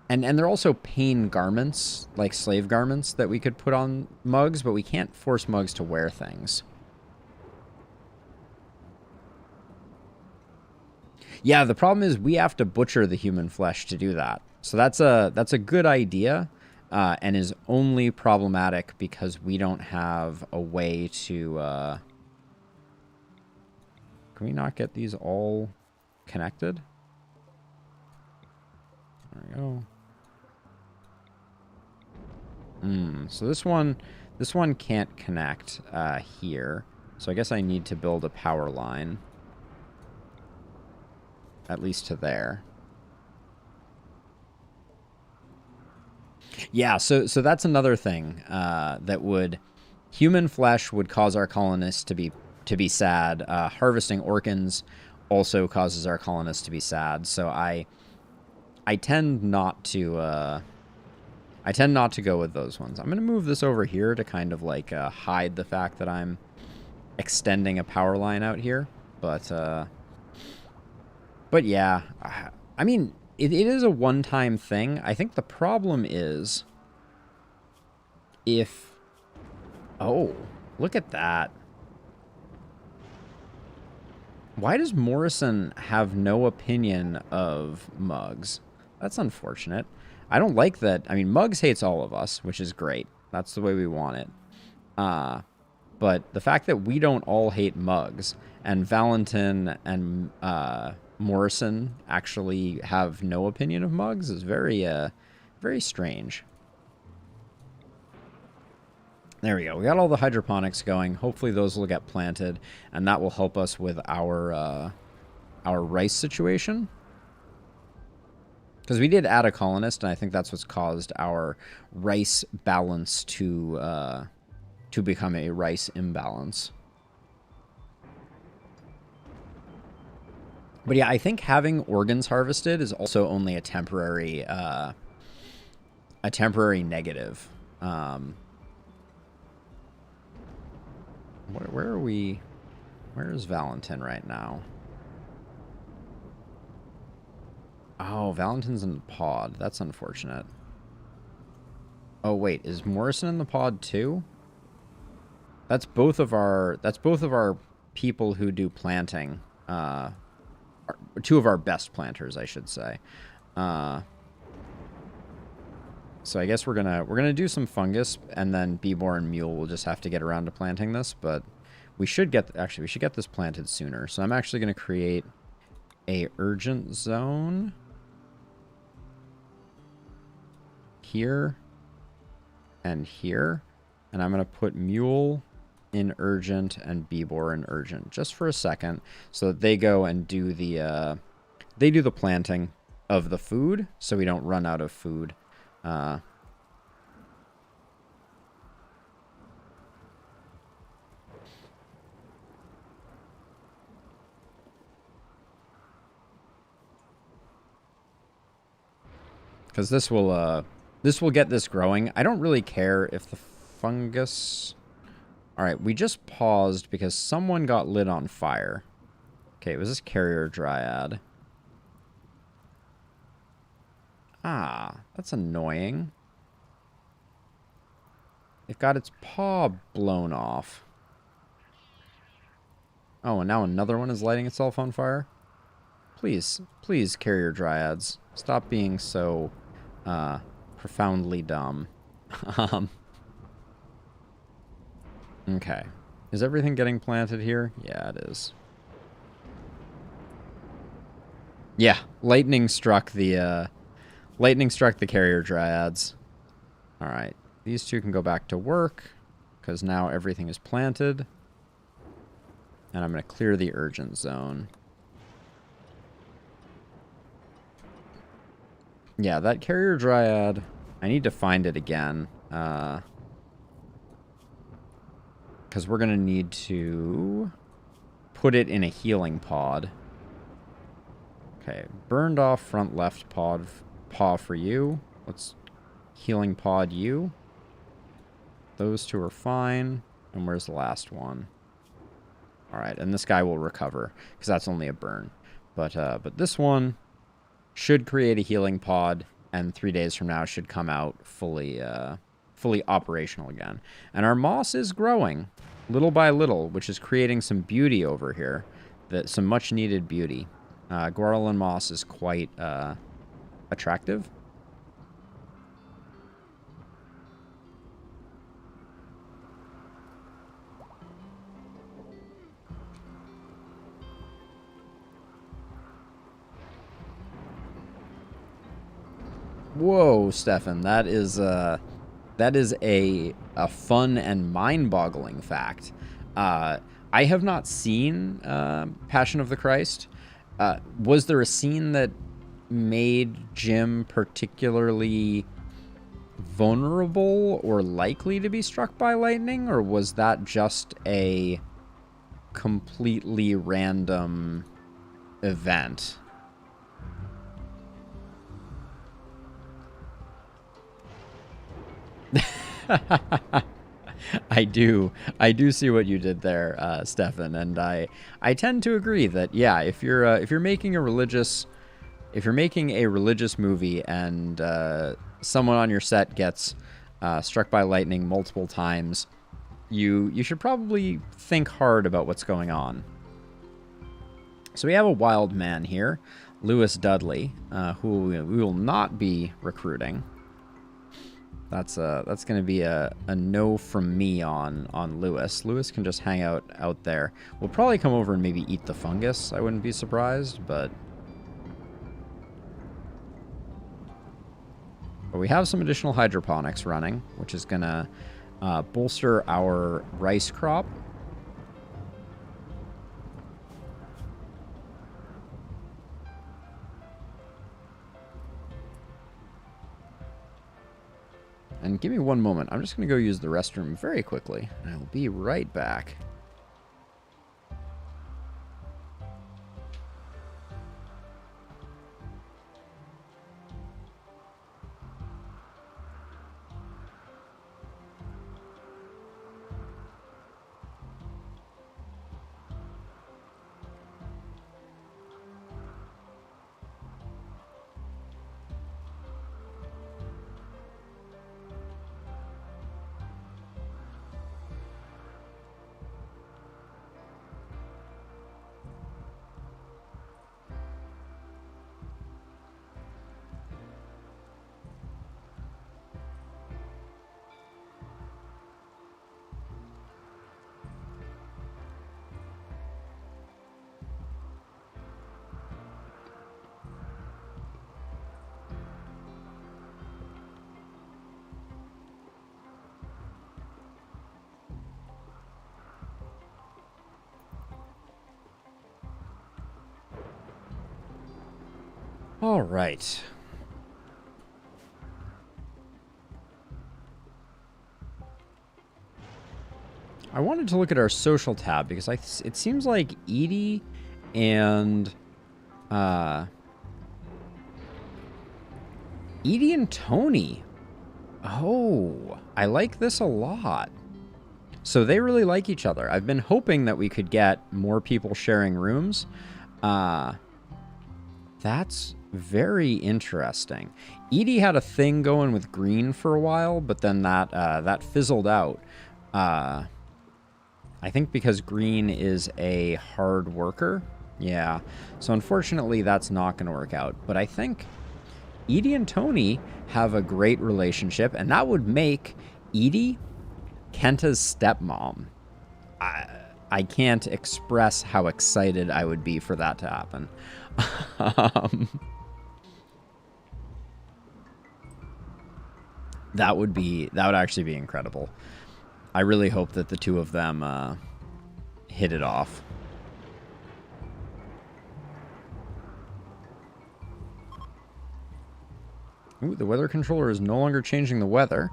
and they're also pain garments, like slave garments, that we could put on mugs, but we can't force mugs to wear things. Yeah, the problem is we have to butcher the human flesh to do that. So that's a good idea, and is only problematic because we don't have a way to. Can we not get these all connected? There we go. So this one can't connect here. So I guess I need to build a power line. At least to there. Yeah, so that's another thing that would... Human flesh would cause our colonists to be sad. Harvesting organs also causes our colonists to be sad. So I tend not to... I tend not to go with those ones. I'm going to move this over here to kind of like hide the fact that I'm extending a power line out here. But yeah, I mean, it is a one-time thing. I think the problem is if... Oh, look at that. Why does Morrison have no opinion of mugs? That's unfortunate. I don't like that. I mean, Mugs hates all of us, which is great. That's the way we want it. But the fact that we don't all hate Mugs, and Valentin and Morrison actually have no opinion of Mugs is very, very strange. There we go. We got all the hydroponics going. Hopefully those will get planted, and that will help us with our rice situation. Because we did add a colonist, and I think that's what's caused our rice balance to become a rice imbalance. But yeah, I think having organs harvested is also only a temporary negative. Where are we? Where is Valentin right now? Oh, Valentin's in the pod. That's unfortunate. Oh wait, is Morrison in the pod too? That's both of our people who do planting. Two of our best planters, I should say. So I guess we're gonna do some fungus, and then Beebor and Mule will just have to get around to planting this. But we should get this planted sooner. So I'm actually gonna create a urgent zone here and here, and I'm gonna put Mule in urgent and Beebor in urgent just for a second, so that they go and do the planting of the food, so we don't run out of food. Because this will get this growing. I don't really care if the fungus... Alright, we just paused because someone got lit on fire. Okay, it was this carrier dryad. Ah, that's annoying. It got its paw blown off. Oh, and now another one is lighting itself on fire? Please, please, carrier dryads. Stop being so profoundly dumb. Okay. Is everything getting planted here? Yeah, it is. Yeah, lightning struck the carrier dryads. All right. These two can go back to work because now everything is planted. And I'm going to clear the urgent zone. Yeah, that carrier dryad, I need to find it again. Because we're going to need to put it in a healing pod. Okay, burned off front left paw for you. Let's healing pod you. Those two are fine. And where's the last one? All right, and this guy will recover because that's only a burn. But this one should create a healing pod, and 3 days from now should come out fully operational again. And our moss is growing little by little, which is creating some beauty over here, some much needed beauty. Guardian moss is quite attractive. Whoa, Stefan, that is a fun and mind-boggling fact. I have not seen Passion of the Christ. Was there a scene that made Jim particularly vulnerable or likely to be struck by lightning, or was that just a completely random event? I do see what you did there, Stefan, and I tend to agree that, yeah, if you're making a religious movie and someone on your set gets struck by lightning multiple times, you should probably think hard about what's going on. So we have a wild man here, Lewis Dudley, who we will not be recruiting. That's going to be a no from me on Lewis. Lewis can just hang out there. We'll probably come over and maybe eat the fungus. I wouldn't be surprised, but we have some additional hydroponics running, which is going to bolster our rice crop. And give me one moment. I'm just going to go use the restroom very quickly, and I will be right back. All right. I wanted to look at our social tab because it seems like Edie and Tony. Oh, I like this a lot. So they really like each other. I've been hoping that we could get more people sharing rooms. That's very interesting. Edie had a thing going with green for a while, but then that fizzled out. I think because green is a hard worker. Yeah. So unfortunately, that's not going to work out. But I think Edie and Tony have a great relationship, and that would make Edie Kenta's stepmom. I can't express how excited I would be for that to happen. That would actually be incredible. I really hope that the two of them hit it off. Ooh, the weather controller is no longer changing the weather.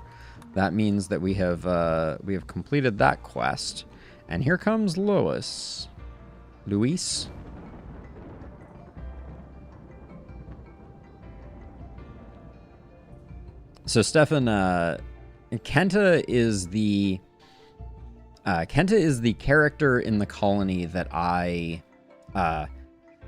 That means that we have completed that quest. And here comes Luis. So Stefan, Kenta is the character in the colony that I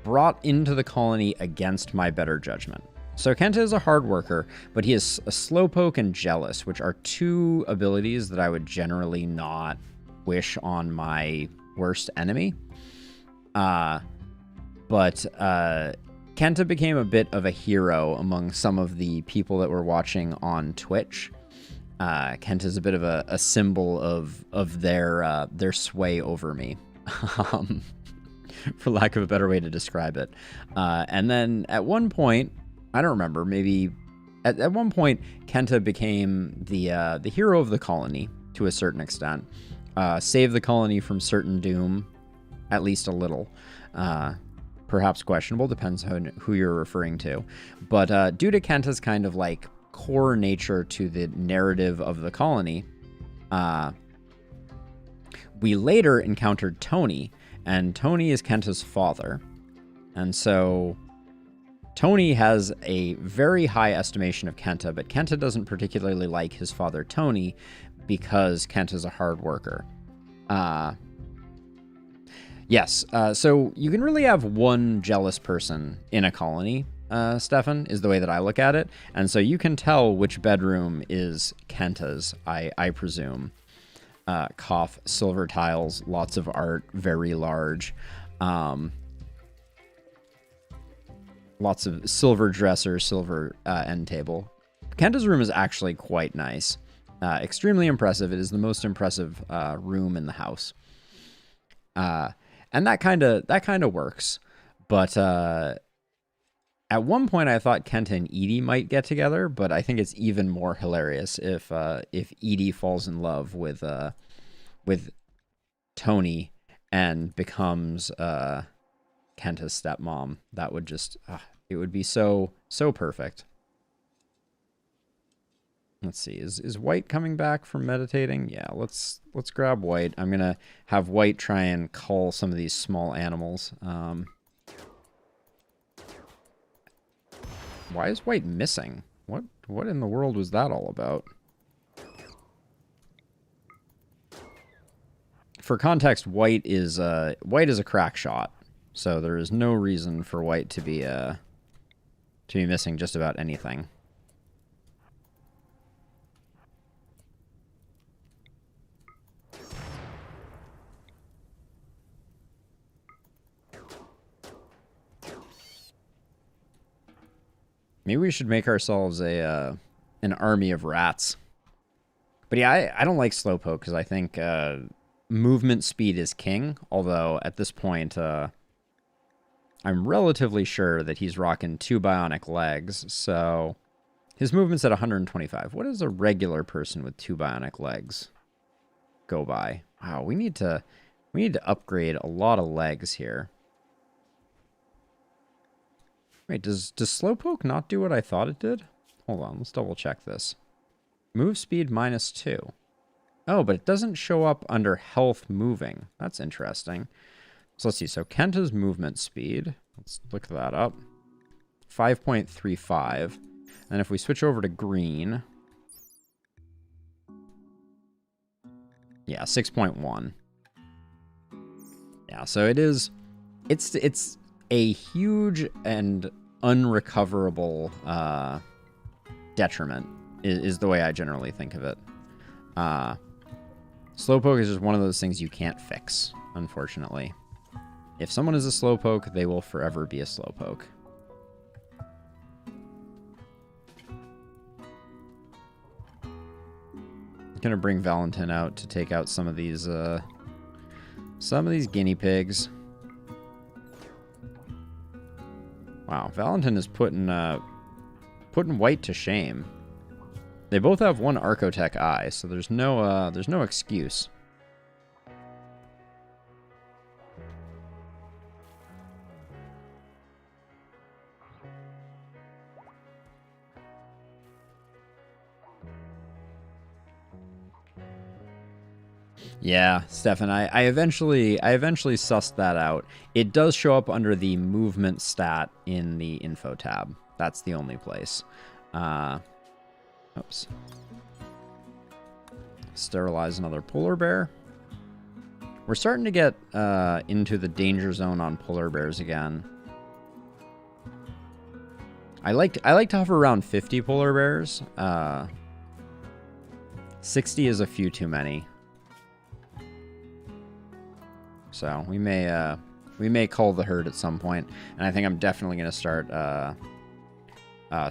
brought into the colony against my better judgment. So Kenta is a hard worker, but he is a slowpoke and jealous, which are two abilities that I would generally not wish on my worst enemy. But Kenta became a bit of a hero among some of the people that were watching on Twitch. Kenta is a bit of a symbol of their sway over me. For lack of a better way to describe it. And then at one point, I don't remember, maybe at one point, Kenta became the hero of the colony to a certain extent. Saved the colony from certain doom, at least a little. Perhaps questionable, depends on who you're referring to. But due to Kenta's kind of like core nature to the narrative of the colony, we later encountered Tony. And Tony is Kenta's father. And so Tony has a very high estimation of Kenta, but Kenta doesn't particularly like his father Tony because Kenta's a hard worker. Yes, so you can really have one jealous person in a colony, Stefan, is the way that I look at it. And so you can tell which bedroom is Kenta's, I presume. Cough, silver tiles, lots of art, very large. Lots of silver dresser, silver end table. Kenta's room is actually quite nice. Extremely impressive. It is the most impressive room in the house. And that kind of works. But at one point I thought Kenta and Edie might get together, but I think it's even more hilarious if Edie falls in love with Tony and becomes Kenta's stepmom. That would just it would be so perfect. Let's see. Is White coming back from meditating? Yeah, let's grab White. I'm gonna have White try and cull some of these small animals. Why is White missing? What in the world was that all about? For context, White is a crack shot, so there is no reason for White to be missing just about anything. Maybe we should make ourselves an army of rats. But yeah, I don't like Slowpoke because I think movement speed is king. Although at this point, I'm relatively sure that he's rocking 2 bionic legs. So his movement's at 125. What does a regular person with 2 bionic legs go by? Wow, we need to upgrade a lot of legs here. Wait, does Slowpoke not do what I thought it did? Hold on, let's double check this. Move speed -2. Oh, but it doesn't show up under health moving. That's interesting. So let's see. So Kenta's movement speed, let's look that up. 5.35. And if we switch over to green, yeah, 6.1. Yeah, so it's a huge and unrecoverable detriment is the way I generally think of it. Slowpoke is just one of those things you can't fix, unfortunately. If someone is a Slowpoke, they will forever be a Slowpoke. I'm gonna bring Valentin out to take out some of these guinea pigs. Wow, Valentin is putting White to shame. They both have one Archotech eye, so there's no excuse. Yeah, Stefan, I eventually sussed that out. It does show up under the movement stat in the info tab. That's the only place. Oops. Sterilize another polar bear. We're starting to get into the danger zone on polar bears again. I like to hover around 50 polar bears. 60 is a few too many. So we may cull the herd at some point, and I think I'm definitely going to start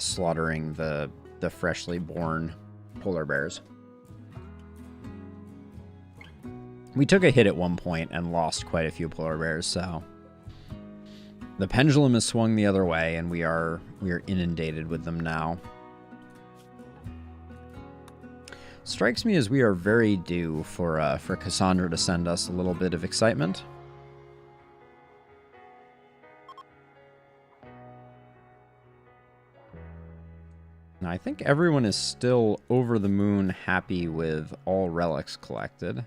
slaughtering the freshly born polar bears. We took a hit at one point and lost quite a few polar bears, so the pendulum has swung the other way, and we are inundated with them now. Strikes me as we are very due for Cassandra to send us a little bit of excitement. Now, I think everyone is still over the moon happy with all relics collected.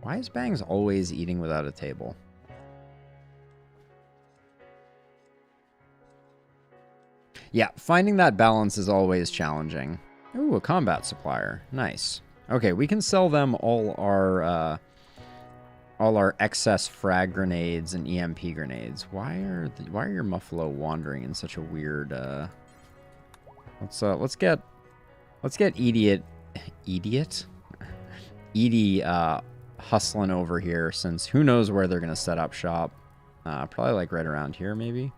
Why is Bangs always eating without a table? Yeah, finding that balance is always challenging. Ooh, a combat supplier. Nice. Okay, we can sell them all our excess frag grenades and EMP grenades. Why are your Muffalo wandering in such a weird? Let's get Edie hustling over here, since who knows where they're gonna set up shop. Probably like right around here, maybe.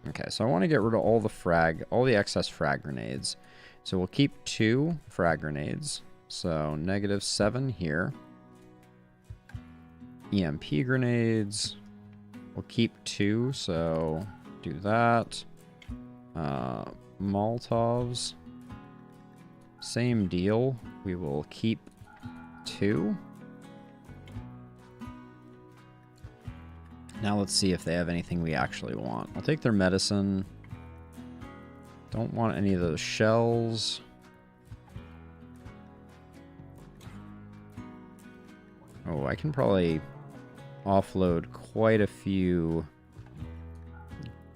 Okay, so I want to get rid of all the excess frag grenades. So we'll keep 2 frag grenades. So -7 here. EMP grenades. We'll keep 2, so do that. Molotovs. Same deal. We will keep 2. Now let's see if they have anything we actually want. I'll take their medicine. Don't want any of those shells. Oh, I can probably offload quite a few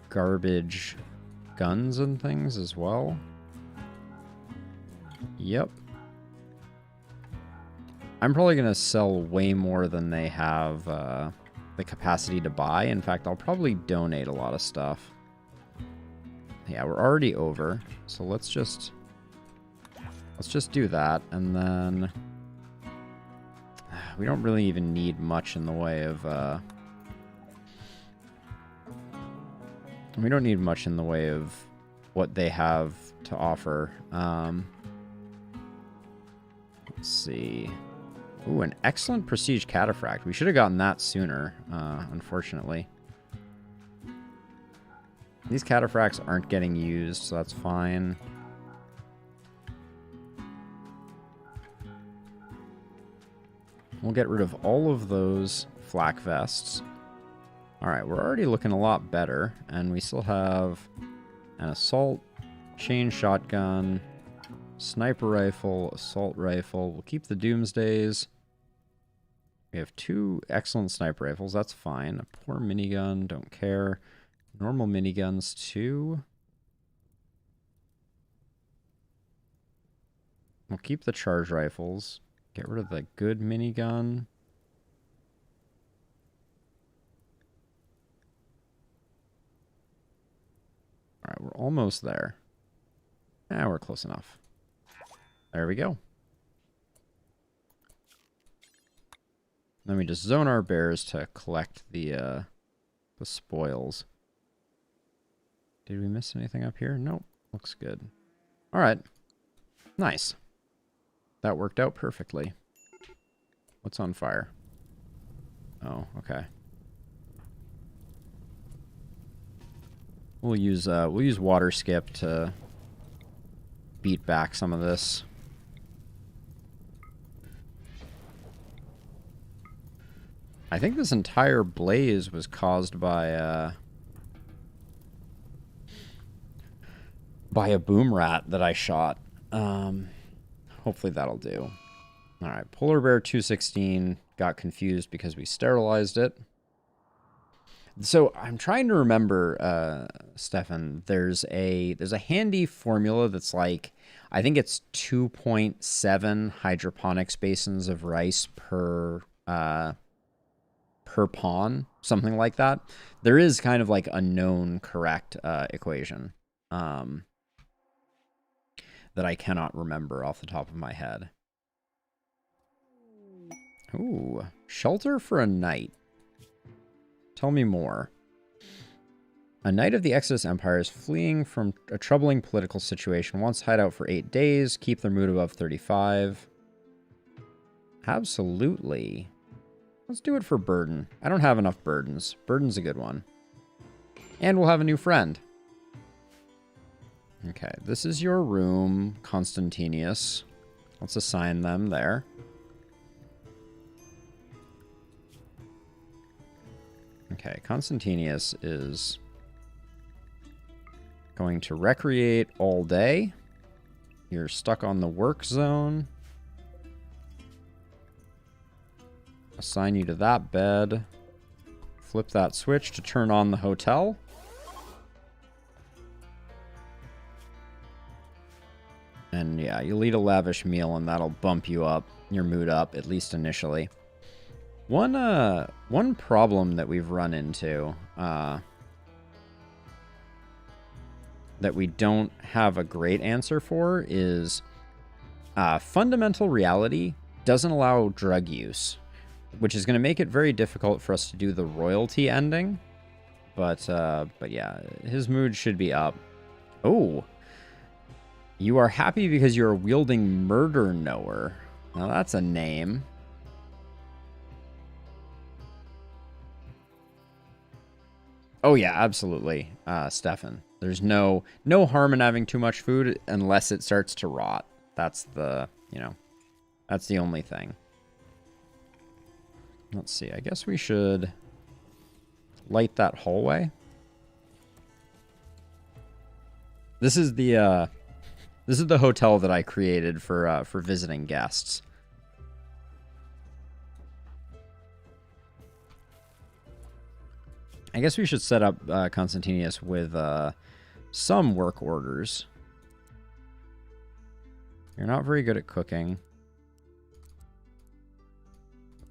garbage guns and things as well. Yep. I'm probably going to sell way more than they have the capacity to buy. In fact, I'll probably donate a lot of stuff. Yeah, we're already over, so let's just do that, and then we don't really even need much in the way of we don't need much in the way of what they have to offer. Let's see. Ooh, an excellent prestige cataphract. We should have gotten that sooner, unfortunately. These cataphracts aren't getting used, so that's fine. We'll get rid of all of those flak vests. Alright, we're already looking a lot better, and we still have an assault, chain shotgun, sniper rifle, assault rifle. We'll keep the Doomsdays. We have 2 excellent sniper rifles, that's fine. A poor minigun, don't care. Normal miniguns, 2. We'll keep the charge rifles. Get rid of the good minigun. Alright, we're almost there. Ah, we're close enough. There we go. Then we just zone our bears to collect the spoils. Did we miss anything up here? Nope. Looks good. Alright. Nice. That worked out perfectly. What's on fire? Oh, okay. We'll use water skip to beat back some of this. I think this entire blaze was caused by a boom rat that I shot. Hopefully that'll do. All right, Polar Bear 216 got confused because we sterilized it. So I'm trying to remember, Stefan, there's a handy formula that's like, I think it's 2.7 hydroponics basins of rice per pawn, something like that. There is kind of like a known correct equation that I cannot remember off the top of my head. Ooh, shelter for a night. Tell me more. A knight of the Exodus Empire is fleeing from a troubling political situation. Wants to hide out for 8 days. Keep their mood above 35. Absolutely. Let's do it for Burden. I don't have enough burdens. Burden's a good one. And we'll have a new friend. Okay, this is your room, Constantinius. Let's assign them there. Okay, Constantinius is going to recreate all day. You're stuck on the work zone. Assign you to that bed. Flip that switch to turn on the hotel. And yeah, you'll eat a lavish meal and that'll bump you up, your mood up, at least initially. One problem that we've run into, that we don't have a great answer for is, fundamental reality doesn't allow drug use, which is going to make it very difficult for us to do the royalty ending. But yeah, his mood should be up. Oh, you are happy because you're wielding Murder Knower. Now that's a name. Oh yeah, absolutely, Stefan. There's no harm in having too much food unless it starts to rot. That's the, that's the only thing. Let's see. I guess we should light that hallway. This is the hotel that I created for visiting guests. I guess we should set up Constantinius with some work orders. You're not very good at cooking.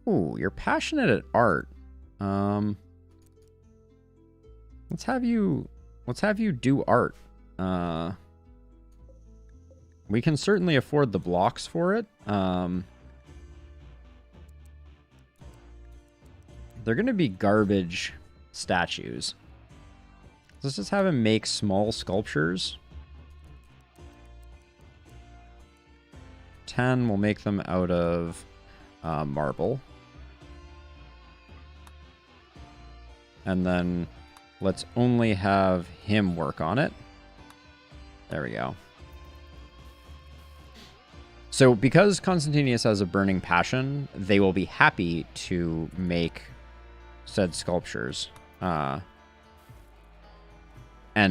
Ooh, you're passionate at art. Let's have you do art. We can certainly afford the blocks for it. They're going to be garbage statues. Let's just have him make small sculptures. 10, we'll make them out of marble. And then let's only have him work on it. There we go. So because Constantinius has a burning passion, they will be happy to make said sculptures. And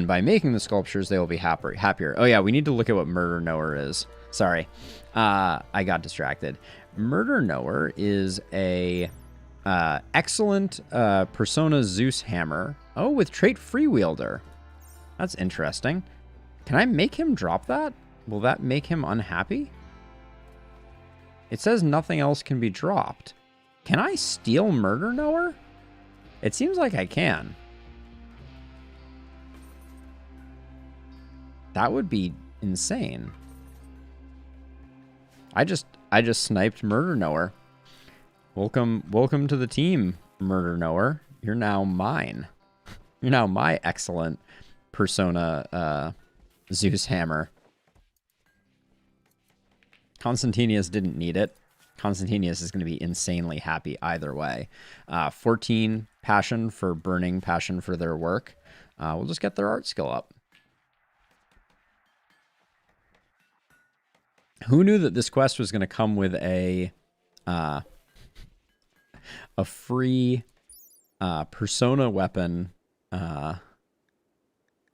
by making the sculptures, they will be happier. Oh yeah, we need to look at what Murder Knower is. Sorry. I got distracted. Murder Knower is a excellent Persona Zeus hammer. Oh, with trait Freewielder. That's interesting. Can I make him drop that? Will that make him unhappy? It says nothing else can be dropped. Can I steal Murder Knower? It seems like I can. That would be insane. I just sniped Murder Knower. Welcome to the team, Murder Knower. You're now mine. You're now my excellent Persona Zeus hammer. Constantinius didn't need it. Constantinius is going to be insanely happy either way. 14 passion for burning passion for their work. We'll just get their art skill up. Who knew that this quest was going to come with a a free persona weapon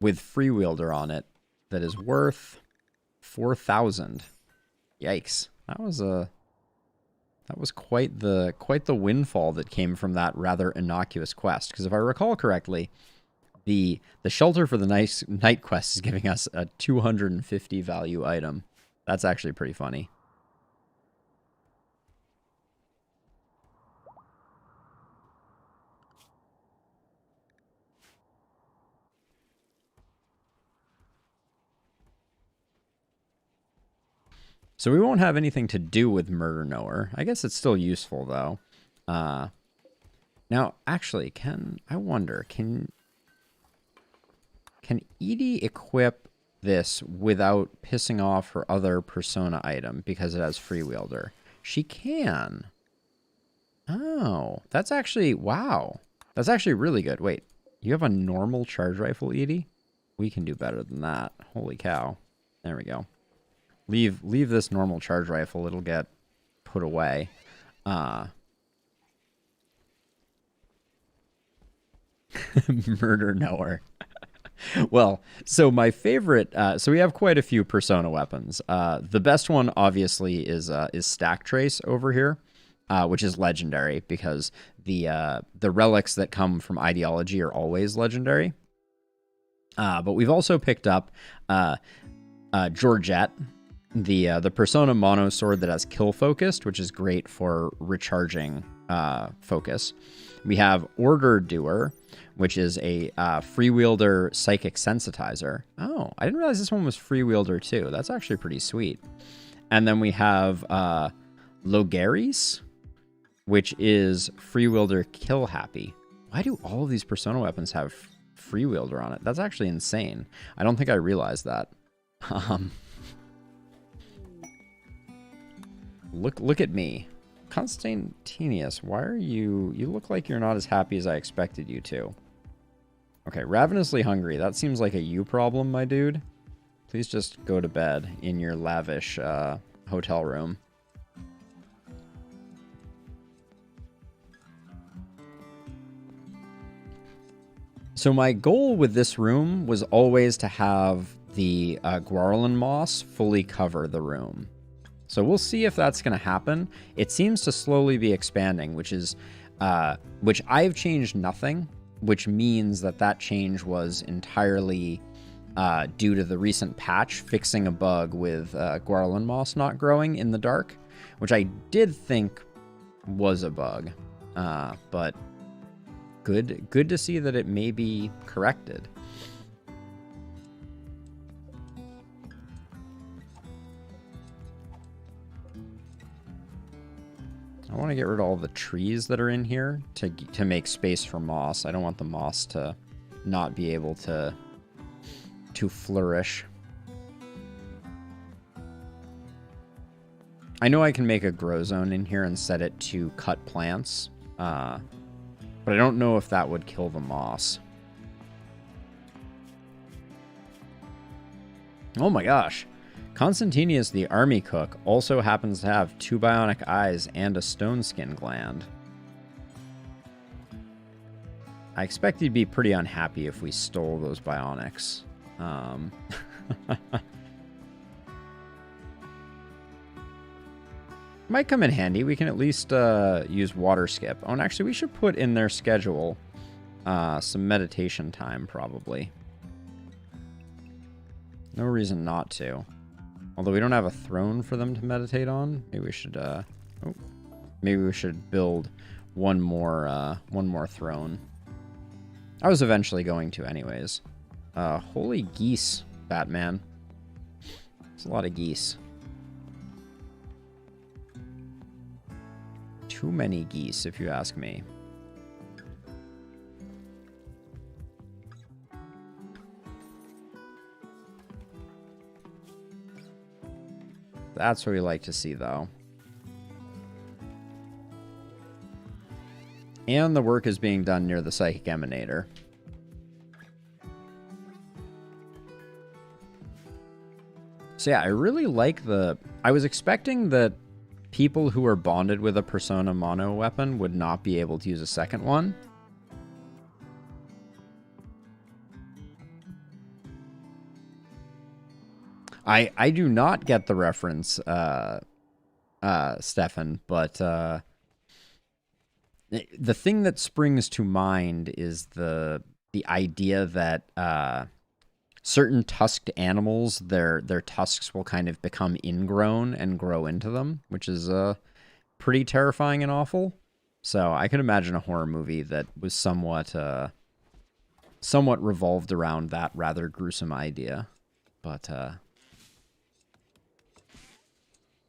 with free wielder on it that is worth 4,000. Yikes! That was quite the windfall that came from that rather innocuous quest. Because if I recall correctly, the shelter for the night quest is giving us a 250 value item. That's actually pretty funny. So we won't have anything to do with Murder Knower. I guess it's still useful, though. Now, actually, I wonder, can Edie equip this without pissing off her other persona item because it has free wielder? She can. Oh, that's actually, wow. That's actually really good. Wait, you have a normal charge rifle, Edie? We can do better than that. Holy cow. There we go. Leave this normal charge rifle. It'll get put away. Murder Knower. Well, so my favorite. So we have quite a few persona weapons. The best one, obviously, is Stack Trace over here, which is legendary because the relics that come from Ideology are always legendary. But we've also picked up Georgette. The Persona Mono Sword that has kill focused, which is great for recharging focus. We have Order Doer, which is a free wielder psychic sensitizer. Oh, I didn't realize this one was free wielder too. That's actually pretty sweet. And then we have Logaris, which is free wielder kill happy. Why do all of these Persona weapons have free wielder on it? That's actually insane. I don't think I realized that. Look at me. Constantinius, why are you look like you're not as happy as I expected you to. Okay, ravenously hungry. That seems like a you problem, my dude. Please just go to bed in your lavish hotel room. So my goal with this room was always to have the Guarlan moss fully cover the room. So we'll see if that's going to happen. It seems to slowly be expanding, which I've changed nothing, which means that change was entirely due to the recent patch fixing a bug with Guarlan moss not growing in the dark, which I did think was a bug, but good to see that it may be corrected. I want to get rid of all the trees that are in here to make space for moss. I don't want the moss to not be able to flourish. I know I can make a grow zone in here and set it to cut plants, but I don't know if that would kill the moss. Oh my gosh. Constantinius, the army cook, also happens to have 2 bionic eyes and a stone skin gland. I expect he'd be pretty unhappy if we stole those bionics. Might come in handy. We can at least use water skip. Oh, and actually, we should put in their schedule some meditation time, probably. No reason not to. Although we don't have a throne for them to meditate on, maybe we should. Maybe we should build one more throne. I was eventually going to, anyways. Holy geese, Batman. There's a lot of geese. Too many geese, if you ask me. That's what we like to see, though. And the work is being done near the Psychic Emanator. So yeah, I really like I was expecting that people who are bonded with a Persona mono weapon would not be able to use a second one. I do not get the reference, Stefan, but the thing that springs to mind is the idea that certain tusked animals, their tusks will kind of become ingrown and grow into them, which is pretty terrifying and awful. So I could imagine a horror movie that was somewhat revolved around that rather gruesome idea. But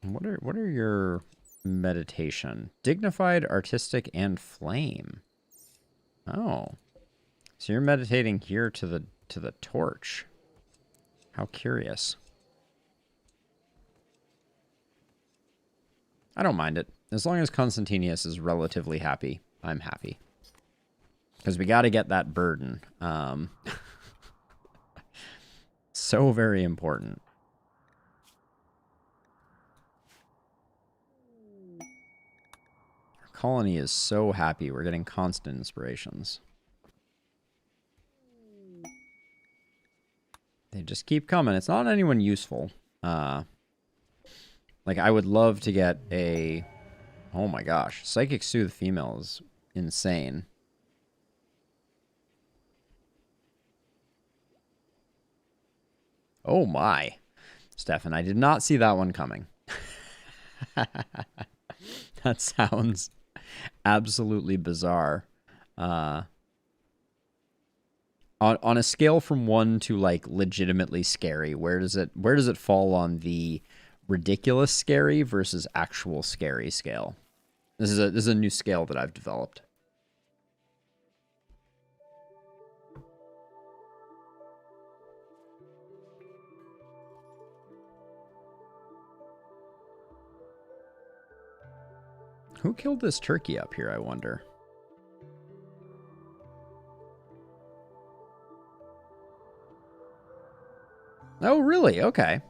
what are your meditation? Dignified, artistic, and flame. Oh. So you're meditating here to the torch. How curious. I don't mind it. As long as Constantinius is relatively happy, I'm happy. Because we got to get that burden. So very important. Our colony is so happy. We're getting constant inspirations. They just keep coming. It's not anyone useful. Like, I would love to get a... Oh my gosh. Psychic Soothe female is insane. Oh my. Stefan, I did not see that one coming. That sounds absolutely bizarre. On a scale from 1 to, like, legitimately scary, where does it fall on the ridiculous scary versus actual scary scale? This is a new scale that I've developed. Who killed this turkey up here, I wonder? Oh, really? Okay.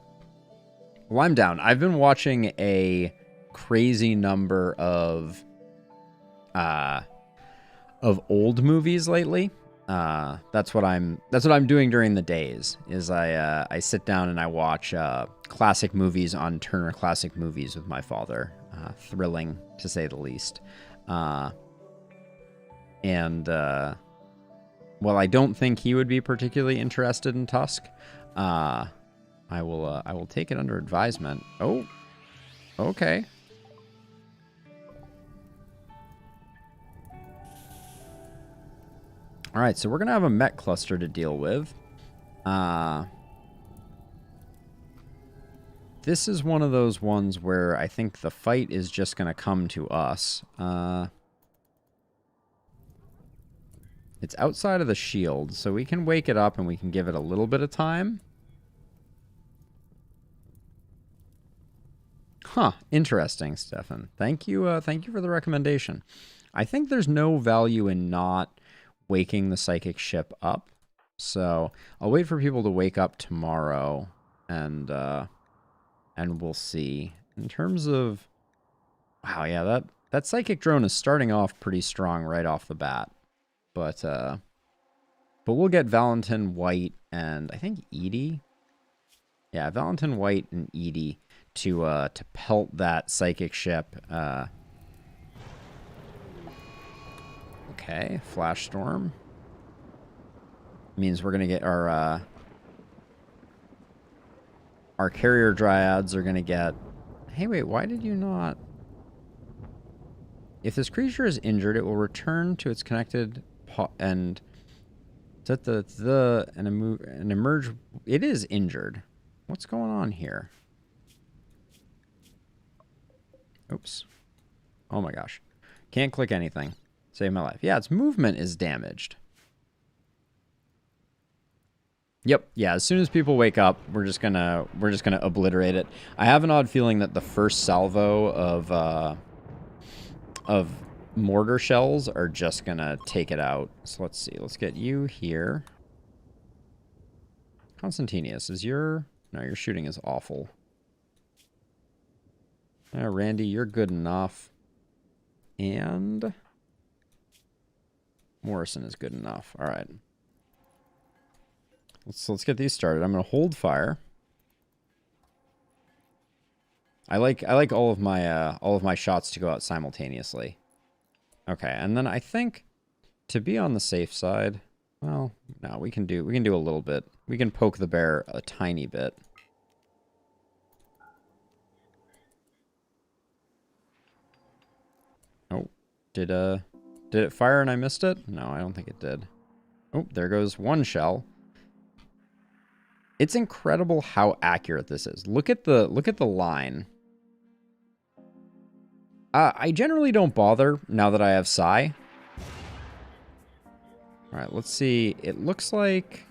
Well, I'm down. I've been watching a crazy number of old movies lately. That's what I'm doing during the days. Is I sit down and I watch classic movies on Turner Classic Movies with my father. Thrilling to say the least. And while I don't think he would be particularly interested in Tusk, I will take it under advisement. Oh, okay. All right, so we're gonna have a mech cluster to deal with. This is one of those ones where I think the fight is just gonna come to us. It's outside of the shield, so we can wake it up and we can give it a little bit of time. Huh, interesting, Stefan. Thank you for the recommendation. I think there's no value in not waking the psychic ship up. So I'll wait for people to wake up tomorrow and we'll see. In terms of... Wow, yeah, that psychic drone is starting off pretty strong right off the bat. But we'll get Valentin, White, and I think Edie. Yeah, Valentin, White, and Edie to pelt that psychic ship. Okay, Flash Storm. Means we're gonna get our carrier dryads are gonna get... Hey, wait, why did you not... If this creature is injured, it will return to its connected and emerge. It is injured. What's going on here? Oops. Oh my gosh. Can't click anything. Save my life. Yeah, its movement is damaged. Yep. Yeah, as soon as people wake up, we're just gonna obliterate it. I have an odd feeling that the first salvo of mortar shells are just gonna take it out. So let's see. Let's get you here. Constantinius, is your... No, your shooting is awful. Randy, you're good enough. And Morrison is good enough. All right. Let's get these started. I'm going to hold fire. I like all of my shots to go out simultaneously. Okay, and then I think to be on the safe side, well, no, we can do a little bit. We can poke the bear a tiny bit. Oh, did it fire and I missed it? No, I don't think it did. Oh, there goes one shell. It's incredible how accurate this is. Look at the line. I generally don't bother now that I have Psi. All right, let's see. It looks like...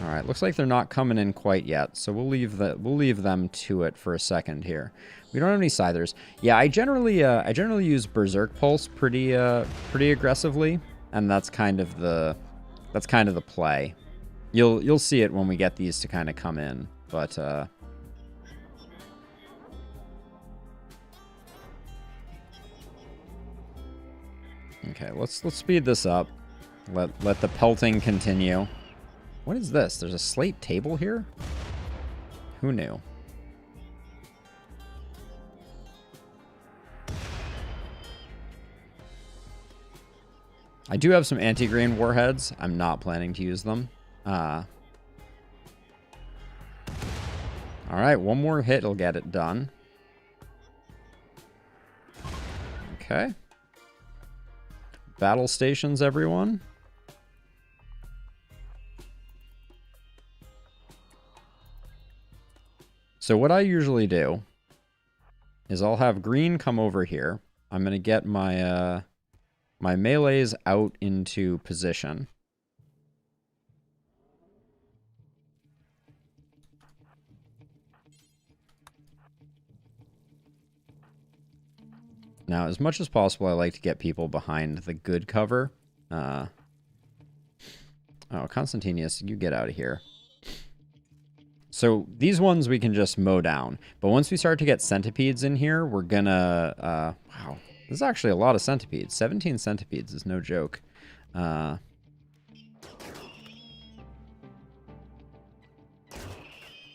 All right, looks like they're not coming in quite yet, so we'll leave them to it for a second here. We don't have any Scythers. Yeah, I generally use Berserk Pulse pretty aggressively, and that's kind of the play. You'll see it when we get these to kind of come in, but okay, let's speed this up. Let the pelting continue. What is this? There's a slate table here? Who knew? I do have some anti-grain warheads. I'm not planning to use them. All right, one more hit will get it done. Okay. Battle stations, everyone. So what I usually do is I'll have green come over here. I'm going to get my my melees out into position. Now, as much as possible, I like to get people behind the good cover. Oh, Constantinius, you get out of here. So these ones we can just mow down. But once we start to get centipedes in here, we're gonna... wow, this is actually a lot of centipedes. 17 centipedes is no joke.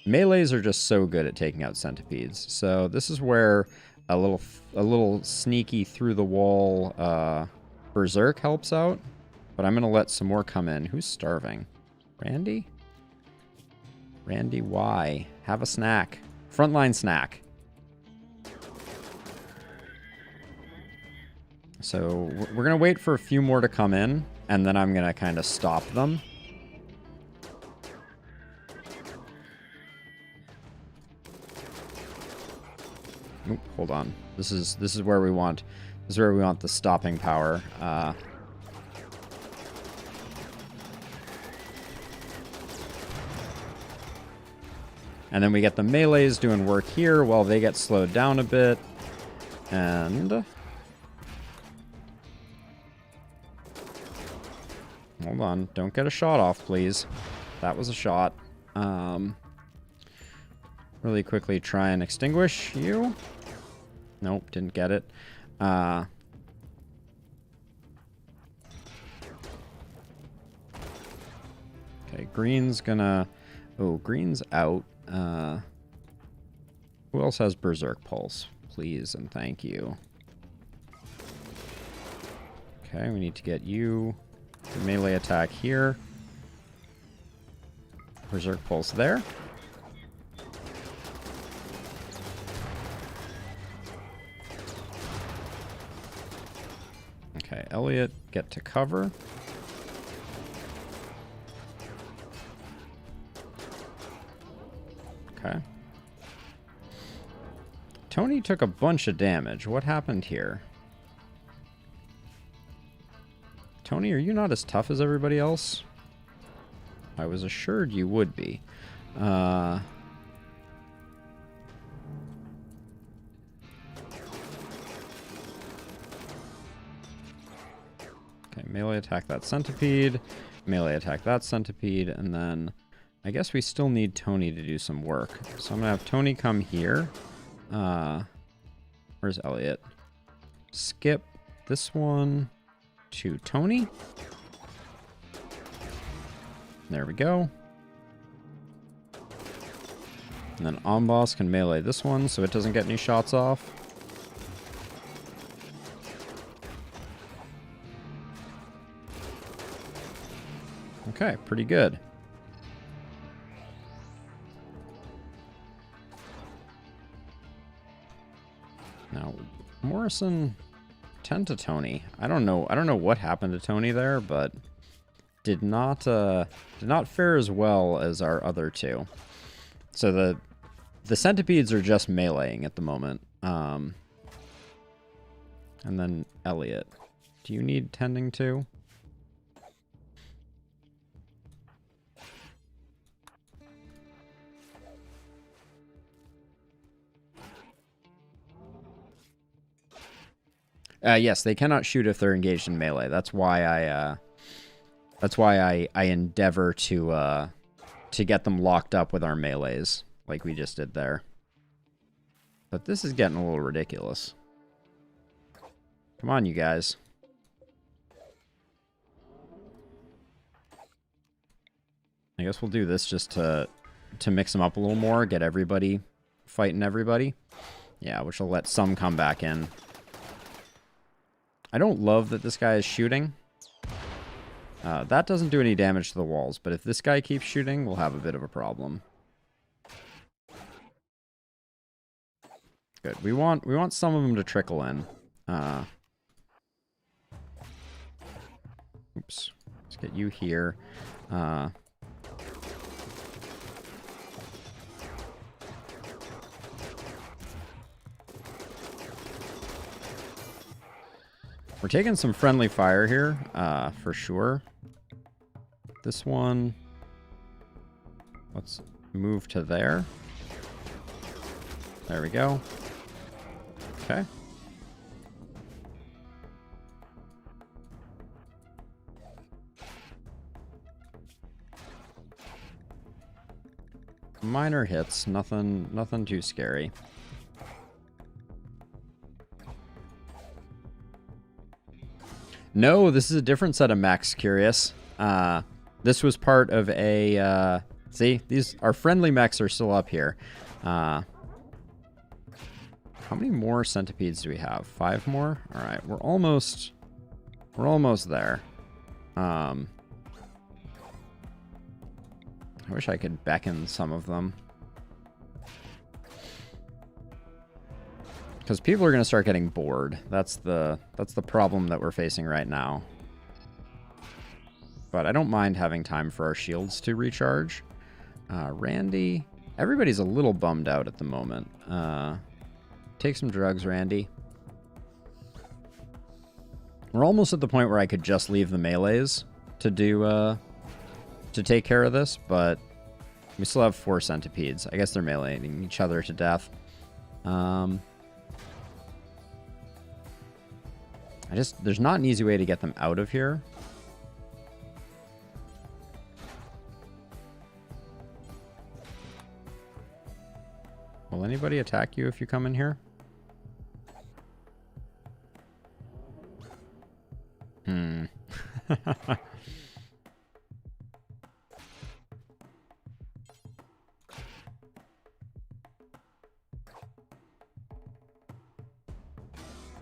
Melees are just so good at taking out centipedes. So this is where a little sneaky through the wall Berserk helps out. But I'm gonna let some more come in. Who's starving? Randy? Randy, why? Have a snack. Frontline snack. So we're gonna wait for a few more to come in, and then I'm gonna kind of stop them. Oop, hold on. This is where we want the stopping power. And then we get the melees doing work here while they get slowed down a bit. And hold on, don't get a shot off, please. That was a shot. Really quickly try and extinguish you. Nope, didn't get it. Okay, green's gonna... Oh, green's out. Who else has Berserk Pulse? Please and thank you. Okay, we need to get you. The melee attack here. Berserk Pulse there. Okay, Elliot, get to cover. Okay. Tony took a bunch of damage. What happened here? Tony, are you not as tough as everybody else? I was assured you would be. Okay, melee attack that centipede. Melee attack that centipede. And then I guess we still need Tony to do some work. So I'm going to have Tony come here. Where's Elliot? Skip this one to Tony. There we go. And then Omboss can melee this one so it doesn't get any shots off. Okay, pretty good. Now, Morrison 10 to Tony. I don't know what happened to Tony there, but did not fare as well as our other two. So the Centipedes are just meleeing at the moment. And then Elliot. Do you need tending to? Yes, they cannot shoot if they're engaged in melee. That's why I endeavor to get them locked up with our melees, like we just did there. But this is getting a little ridiculous. Come on, you guys. I guess we'll do this just to mix them up a little more, get everybody fighting everybody. Yeah, which will let some come back in. I don't love that this guy is shooting. That doesn't do any damage to the walls, but if this guy keeps shooting, we'll have a bit of a problem. Good. We want some of them to trickle in. Oops. Let's get you here. We're taking some friendly fire here, for sure. This one, let's move to there. There we go. Okay. Minor hits, nothing too scary. No, this is a different set of mechs, Curious. This was part of a, see, our friendly mechs are still up here. How many more centipedes do we have? 5 more? All right, we're almost there. I wish I could beckon some of them. Because people are going to start getting bored. That's the problem that we're facing right now. But I don't mind having time for our shields to recharge. Randy, everybody's a little bummed out at the moment. Take some drugs, Randy. We're almost at the point where I could just leave the melees to do to take care of this, but we still have 4 centipedes. I guess they're meleeing each other to death. There's not an easy way to get them out of here. Will anybody attack you if you come in here?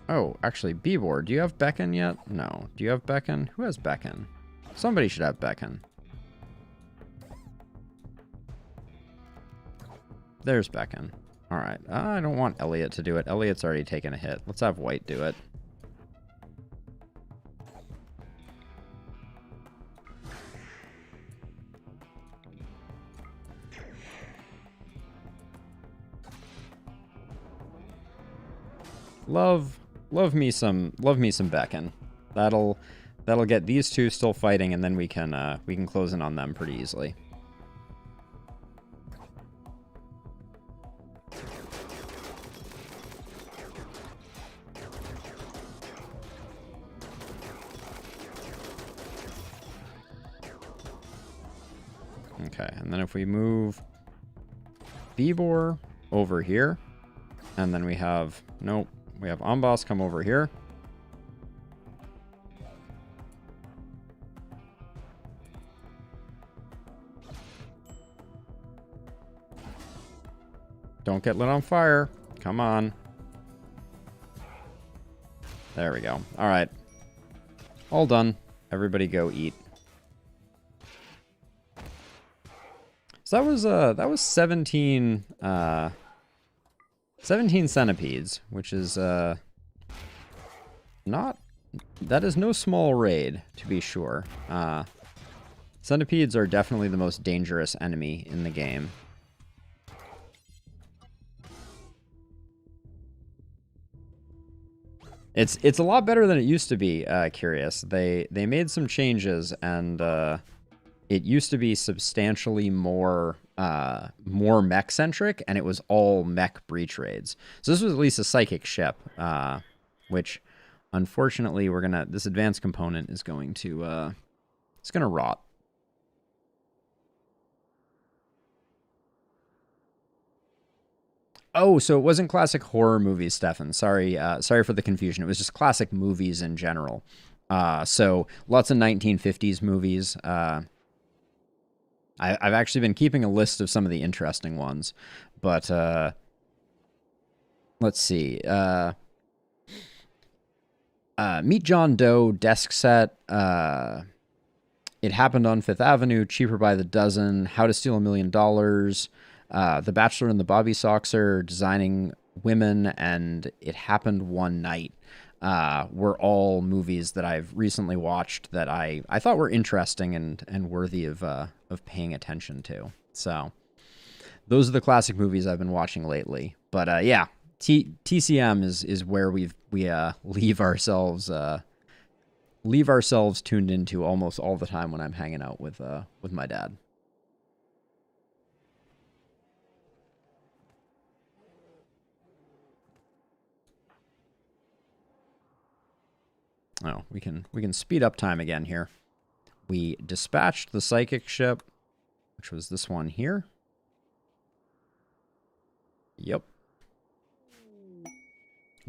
Oh, actually, Beebor, do you have Beacon yet? No. Do you have Beacon? Who has Beacon? Somebody should have Beacon. There's Beacon. Alright, I don't want Elliot to do it. Elliot's already taken a hit. Let's have White do it. Love me some Beacon. That'll get these two still fighting, and then we can close in on them pretty easily. Okay, and then if we move Vibor over here, and then we have, nope, we have Amboss come over here. Don't get lit on fire. Come on. There we go. All right. All done. Everybody go eat. So that was 17 17 centipedes, which is not, that is no small raid, to be sure. Centipedes are definitely the most dangerous enemy in the game. It's a lot better than it used to be, Curious. They made some changes, and it used to be substantially more mech-centric, and it was all mech breach raids. So this was at least a psychic ship, which, unfortunately, this advanced component is going to, it's gonna rot. Oh, so it wasn't classic horror movies, Stefan. Sorry for the confusion. It was just classic movies in general. So lots of 1950s movies. I've actually been keeping a list of some of the interesting ones, but let's see. Meet John Doe desk set. It Happened on Fifth Avenue. Cheaper by the Dozen. How to Steal $1 Million. The Bachelor and the Bobby Soxer, Designing Women, and It Happened One Night were all movies that I've recently watched that I thought were interesting and worthy of paying attention to. So those are the classic movies I've been watching lately. But yeah, TCM is where we leave ourselves tuned into almost all the time when I'm hanging out with my dad. Oh, we can speed up time again here. We dispatched the psychic ship, which was this one here. Yep.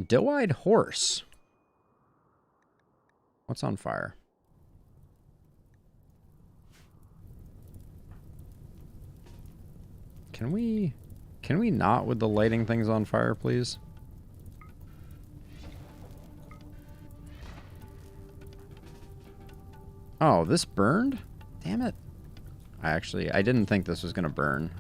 Doe-eyed horse. What's on fire? Can we not with the lighting things on fire, please? Oh, this burned? Damn it. I didn't think this was going to burn.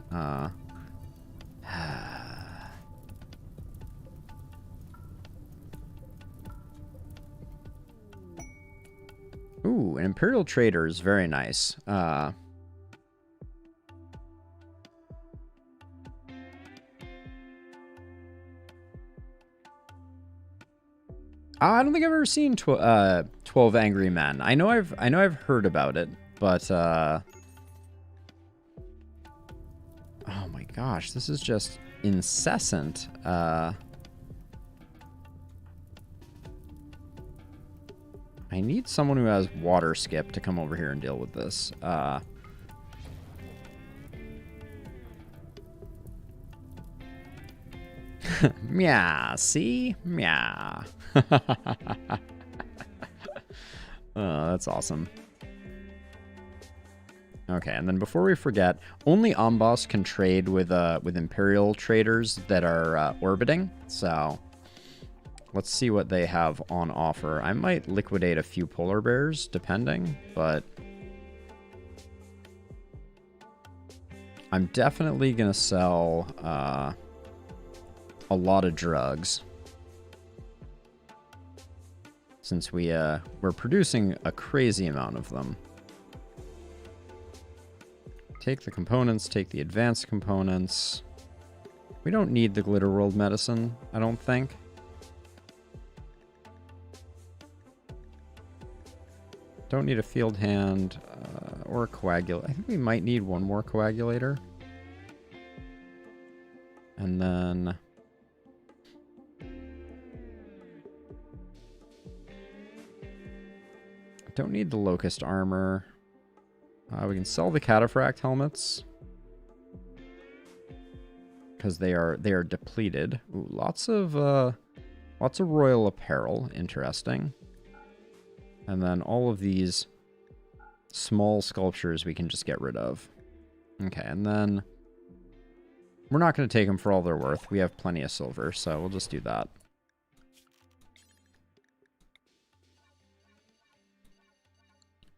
Ooh, an Imperial Trader is very nice. I don't think I've ever seen 12 Angry Men. I know I've heard about it, but oh my gosh, this is just incessant. I need someone who has water skip to come over here and deal with this. Meow, see? Meow. Oh, that's awesome. Okay, and then before we forget, only Amboss can trade with Imperial traders that are orbiting, so let's see what they have on offer. I might liquidate a few polar bears, depending, but I'm definitely going to sell a lot of drugs, since we're producing a crazy amount of them. Take the components, take the advanced components. We don't need the Glitter World medicine, I don't think. Don't need a field hand or a coagulator. I think we might need one more coagulator. And then don't need the locust armor. We can sell the cataphract helmets because they are depleted. Ooh, lots of royal apparel, interesting. And then all of these small sculptures we can just get rid of. Okay, and then we're not going to take them for all they're worth. We have plenty of silver, so we'll just do that.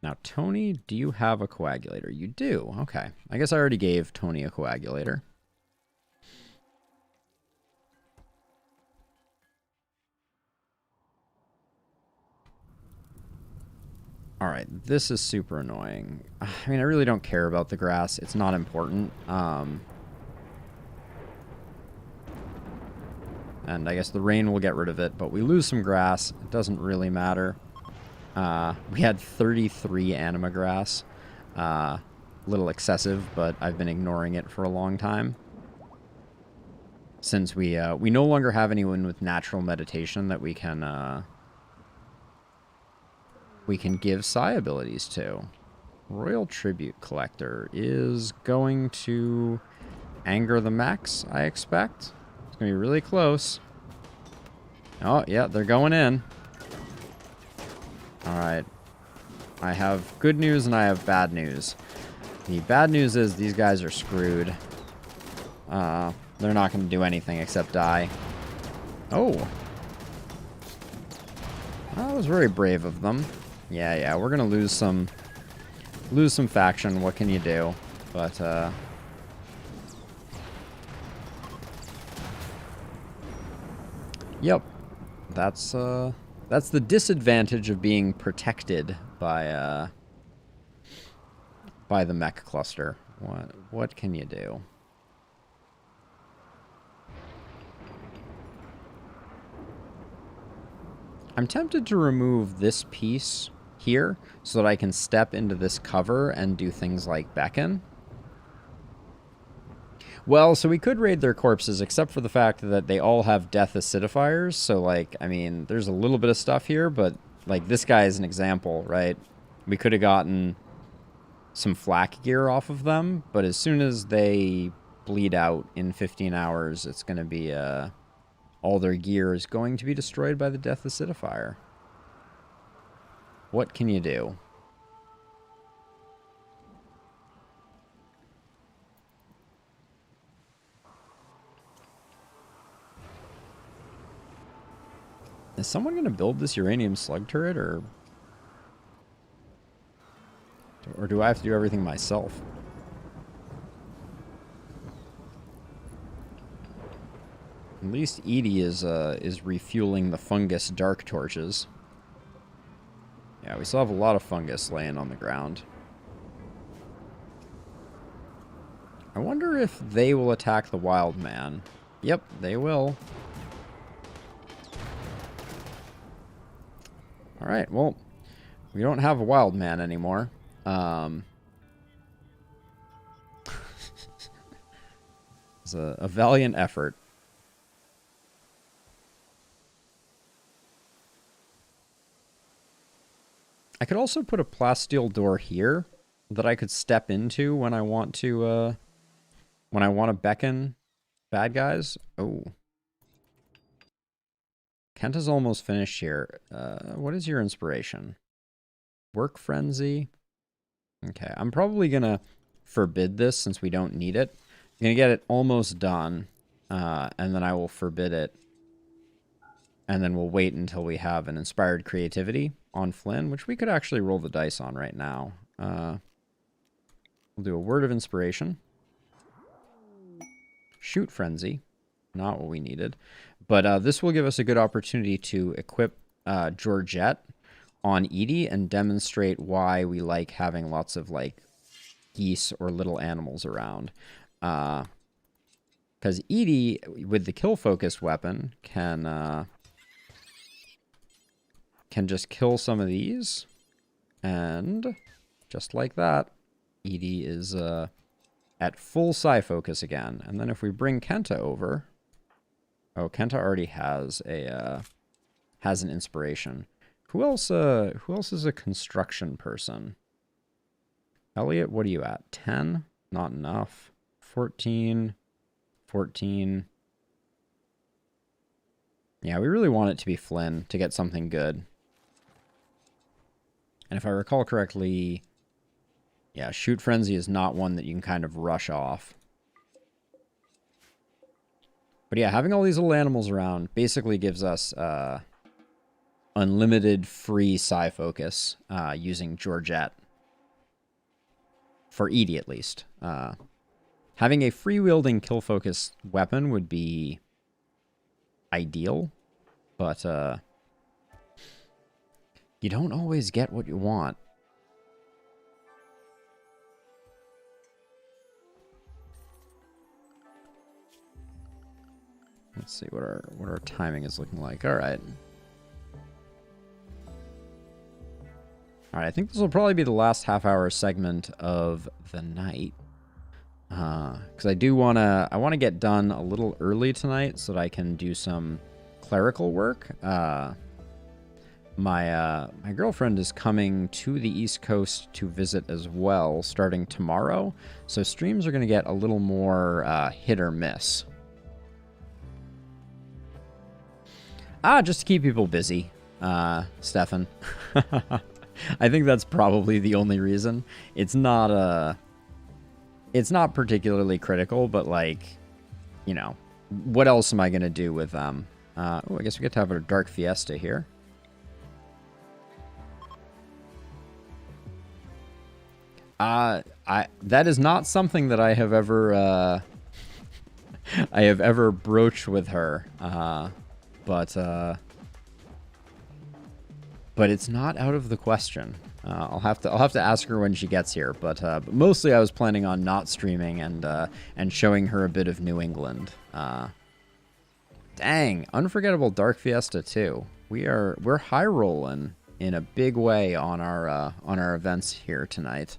Now, Tony, do you have a coagulator? You do. Okay. I guess I already gave Tony a coagulator. All right, this is super annoying. I mean, I really don't care about the grass. It's not important. And I guess the rain will get rid of it, but we lose some grass. It doesn't really matter. We had 33 anima grass. A little excessive, but I've been ignoring it for a long time. Since we no longer have anyone with natural meditation that we can give psi abilities to. Royal Tribute Collector is going to anger the mechs, I expect. It's going to be really close. Oh, yeah, they're going in. Alright. I have good news and I have bad news. The bad news is these guys are screwed. They're not going to do anything except die. Oh. That was very brave of them. Yeah, we're going to lose some faction. What can you do? But, yep. That's the disadvantage of being protected by the mech cluster. What can you do? I'm tempted to remove this piece here so that I can step into this cover and do things like beckon. Well, so we could raid their corpses, except for the fact that they all have death acidifiers. So, like, I mean, there's a little bit of stuff here, but, like, this guy is an example, right? We could have gotten some flak gear off of them, but as soon as they bleed out in 15 hours, it's going to be, all their gear is going to be destroyed by the death acidifier. What can you do? Is someone going to build this uranium slug turret, or do I have to do everything myself? At least Edie is refueling the fungus dark torches. Yeah, we still have a lot of fungus laying on the ground. I wonder if they will attack the wild man. Yep, they will. Alright, well, we don't have a wild man anymore. It's a valiant effort. I could also put a plasteel door here that I could step into when I want to beckon bad guys. Oh. Kenta's almost finished here. What is your inspiration? Work frenzy. Okay, I'm probably gonna forbid this since we don't need it. I'm gonna get it almost done, and then I will forbid it. And then we'll wait until we have an inspired creativity on Flynn, which we could actually roll the dice on right now. We'll do a word of inspiration. Shoot frenzy. Not what we needed. But this will give us a good opportunity to equip Georgette on Edie and demonstrate why we like having lots of, like, geese or little animals around. Because Edie, with the kill-focused weapon, can just kill some of these. And just like that, Edie is at full psi focus again. And then if we bring Kenta over... Oh, Kenta already has an inspiration. Who else is a construction person? Elliot, what are you at? 10? Not enough. 14. 14. Yeah, we really want it to be Flynn to get something good. And if I recall correctly, yeah, Shoot Frenzy is not one that you can kind of rush off. But yeah, having all these little animals around basically gives us unlimited free psi focus using Georgette. For Edie, at least. Having a free-wielding kill focus weapon would be ideal, but you don't always get what you want. Let's see what our timing is looking like. All right. All right, I think this will probably be the last half-hour segment of the night. Because I want to get done a little early tonight so that I can do some clerical work. My girlfriend is coming to the East Coast to visit as well, starting tomorrow. So streams are going to get a little more hit or miss. Just to keep people busy, Stefan. I think that's probably the only reason. It's not particularly critical, but like, you know, what else am I going to do with them? Oh, I guess we get to have a Dark Fiesta here. That is not something that I have ever broached with her. But it's not out of the question. I'll have to ask her when she gets here. But mostly I was planning on not streaming and showing her a bit of New England. Dang, Unforgettable Dark Fiesta 2. We're high rolling in a big way on our events here tonight.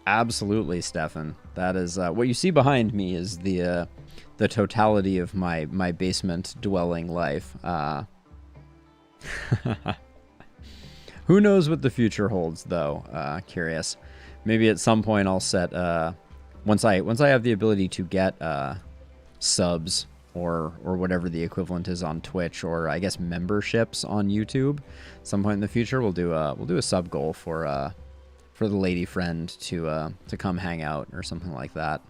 Absolutely, Stefan. That is what you see behind me is the totality of my basement dwelling life. Who knows what the future holds, though? Curious. Maybe at some point I'll set once I have the ability to get subs or whatever the equivalent is on Twitch, or I guess memberships on YouTube. Some point in the future we'll do a sub goal for the lady friend to come hang out or something like that.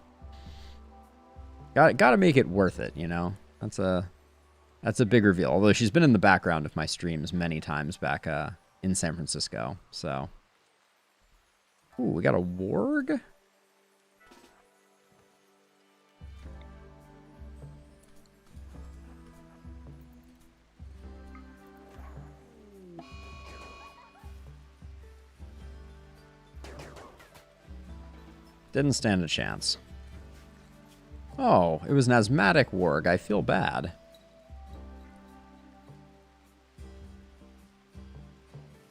Got to make it worth it, you know. That's a big reveal. Although she's been in the background of my streams many times back in San Francisco. So, ooh, we got a warg. Didn't stand a chance. Oh, it was an asthmatic warg. I feel bad.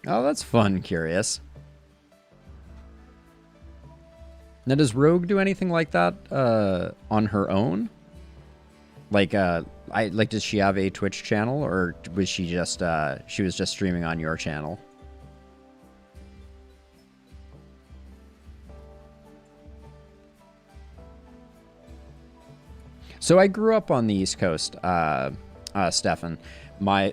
Oh, that's fun, Curious. Now, does Rogue do anything like that on her own? Like, does she have a Twitch channel, or was she just streaming on your channel? So I grew up on the East Coast, Stefan.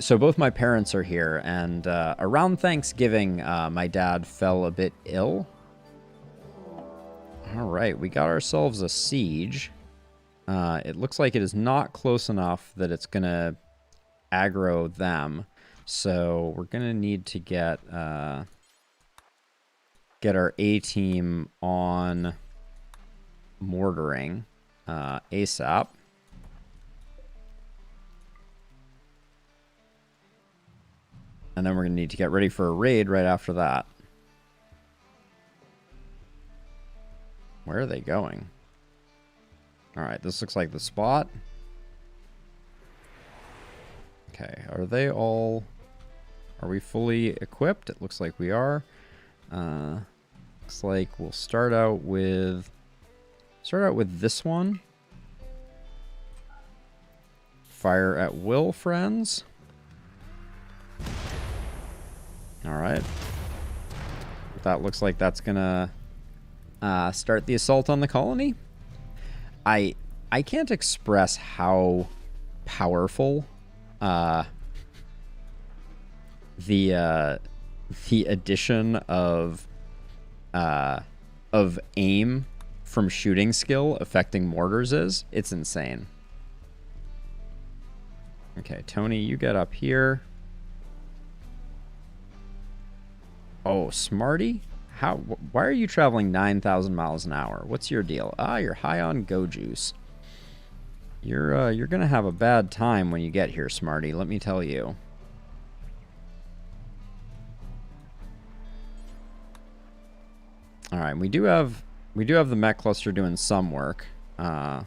So both my parents are here, and around Thanksgiving, my dad fell a bit ill. All right, we got ourselves a siege. It looks like it is not close enough that it's going to aggro them. So we're going to need to get our A-team on mortaring ASAP. And then we're going to need to get ready for a raid right after that. Where are they going? All right, this looks like the spot. Okay, are we fully equipped? It looks like we are. Looks like we'll start out with this one. Fire at will, friends. All right. That looks like that's gonna start the assault on the colony. I can't express how powerful the addition of aim from shooting skill affecting mortars is. It's insane. Okay, Tony, you get up here. Oh, Smarty? Why are you traveling 9,000 miles an hour? What's your deal? Ah, you're high on go juice. You're gonna have a bad time when you get here, Smarty, let me tell you. All right, we do have the mech cluster doing some work. Yeah,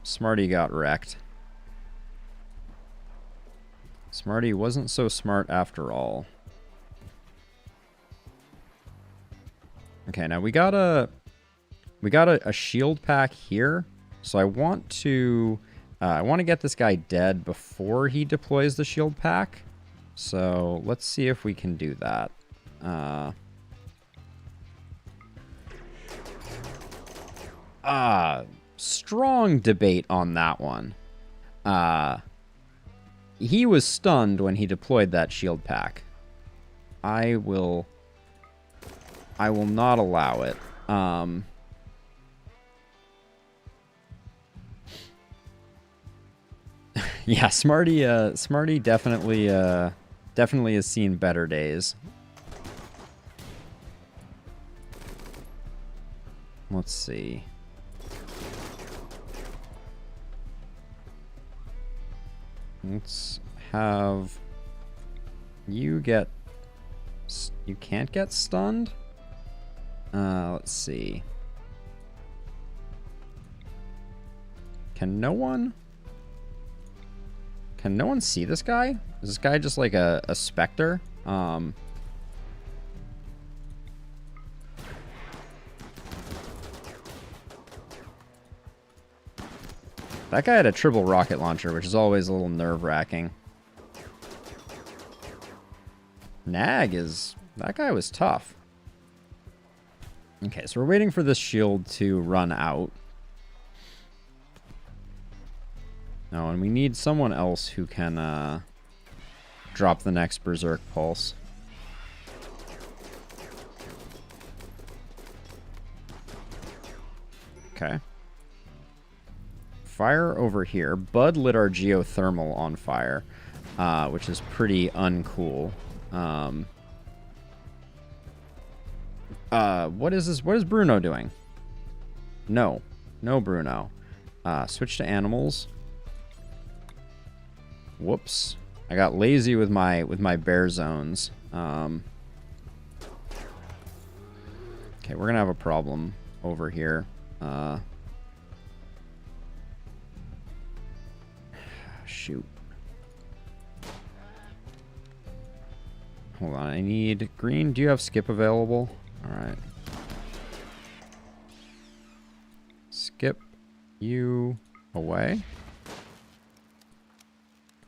Smarty got wrecked. Smarty wasn't so smart after all. Okay, now we got a shield pack here, so I want to get this guy dead before he deploys the shield pack. So let's see if we can do that. Strong debate on that one. He was stunned when he deployed that shield pack. I will not allow it. Yeah, Smarty definitely has seen better days. Let's see. Let's have you get... You can't get stunned? Let's see. Can no one see this guy? Is this guy just like a specter? That guy had a triple rocket launcher, which is always a little nerve-wracking. That guy was tough. Okay, so we're waiting for this shield to run out. Oh, and we need someone else who can drop the next Berserk Pulse. Okay. Fire over here. Bud lit our geothermal on fire, which is pretty uncool. What is this? What is Bruno doing? No, Bruno. Switch to animals. Whoops. I got lazy with my bear zones. Okay, we're gonna have a problem over here. Shoot. Hold on, I need green. Do you have skip available? All right. Skip you away.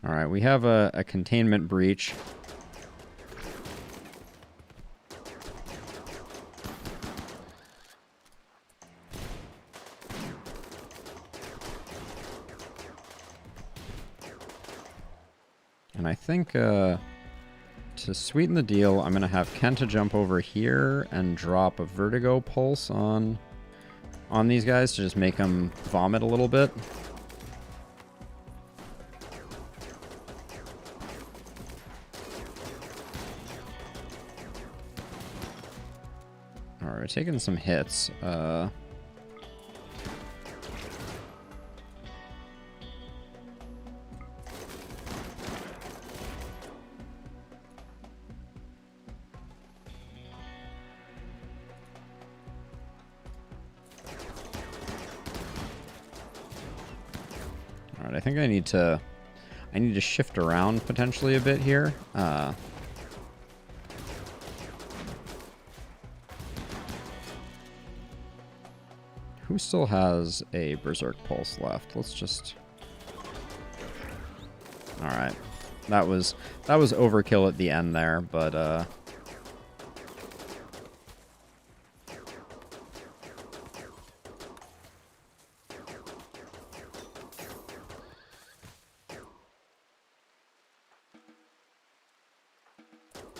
All right, we have a containment breach. And I think to sweeten the deal, I'm going to have Kenta jump over here and drop a vertigo pulse on these guys to just make them vomit a little bit. All right, we're taking some hits. I think I need to shift around potentially a bit here. Who still has a Berserk Pulse left? Let's just Alright. That was overkill at the end there, but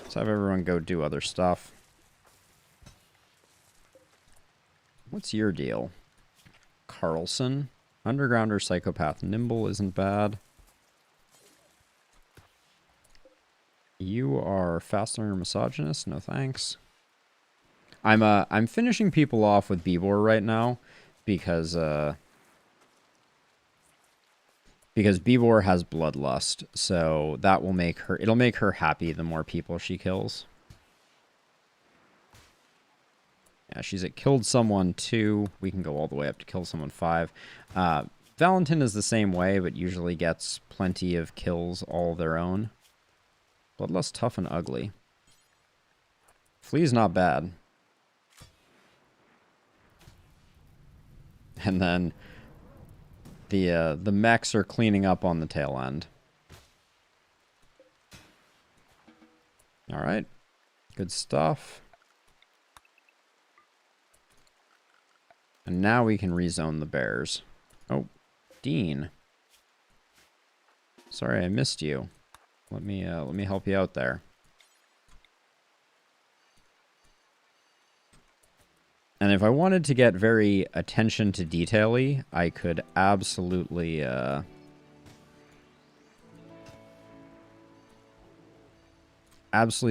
let's have everyone go do other stuff. What's your deal? Carlson? Undergrounder, psychopath. Nimble isn't bad. You are fast learner, misogynist. No thanks. I'm finishing people off with Bebor right now because Bebor has bloodlust, so that will make her, it'll make her happy the more people she kills. Yeah, she's at killed someone 2. We can go all the way up to kill someone 5. Valentin is the same way, but usually gets plenty of kills all their own. Bloodlust, tough, and ugly. Flea's not bad. And then the mechs are cleaning up on the tail end. All right, good stuff. And now we can rezone the bears. Oh, Dean. Sorry, I missed you. Let me help you out there. And if I wanted to get very attention to detail-y, I could absolutely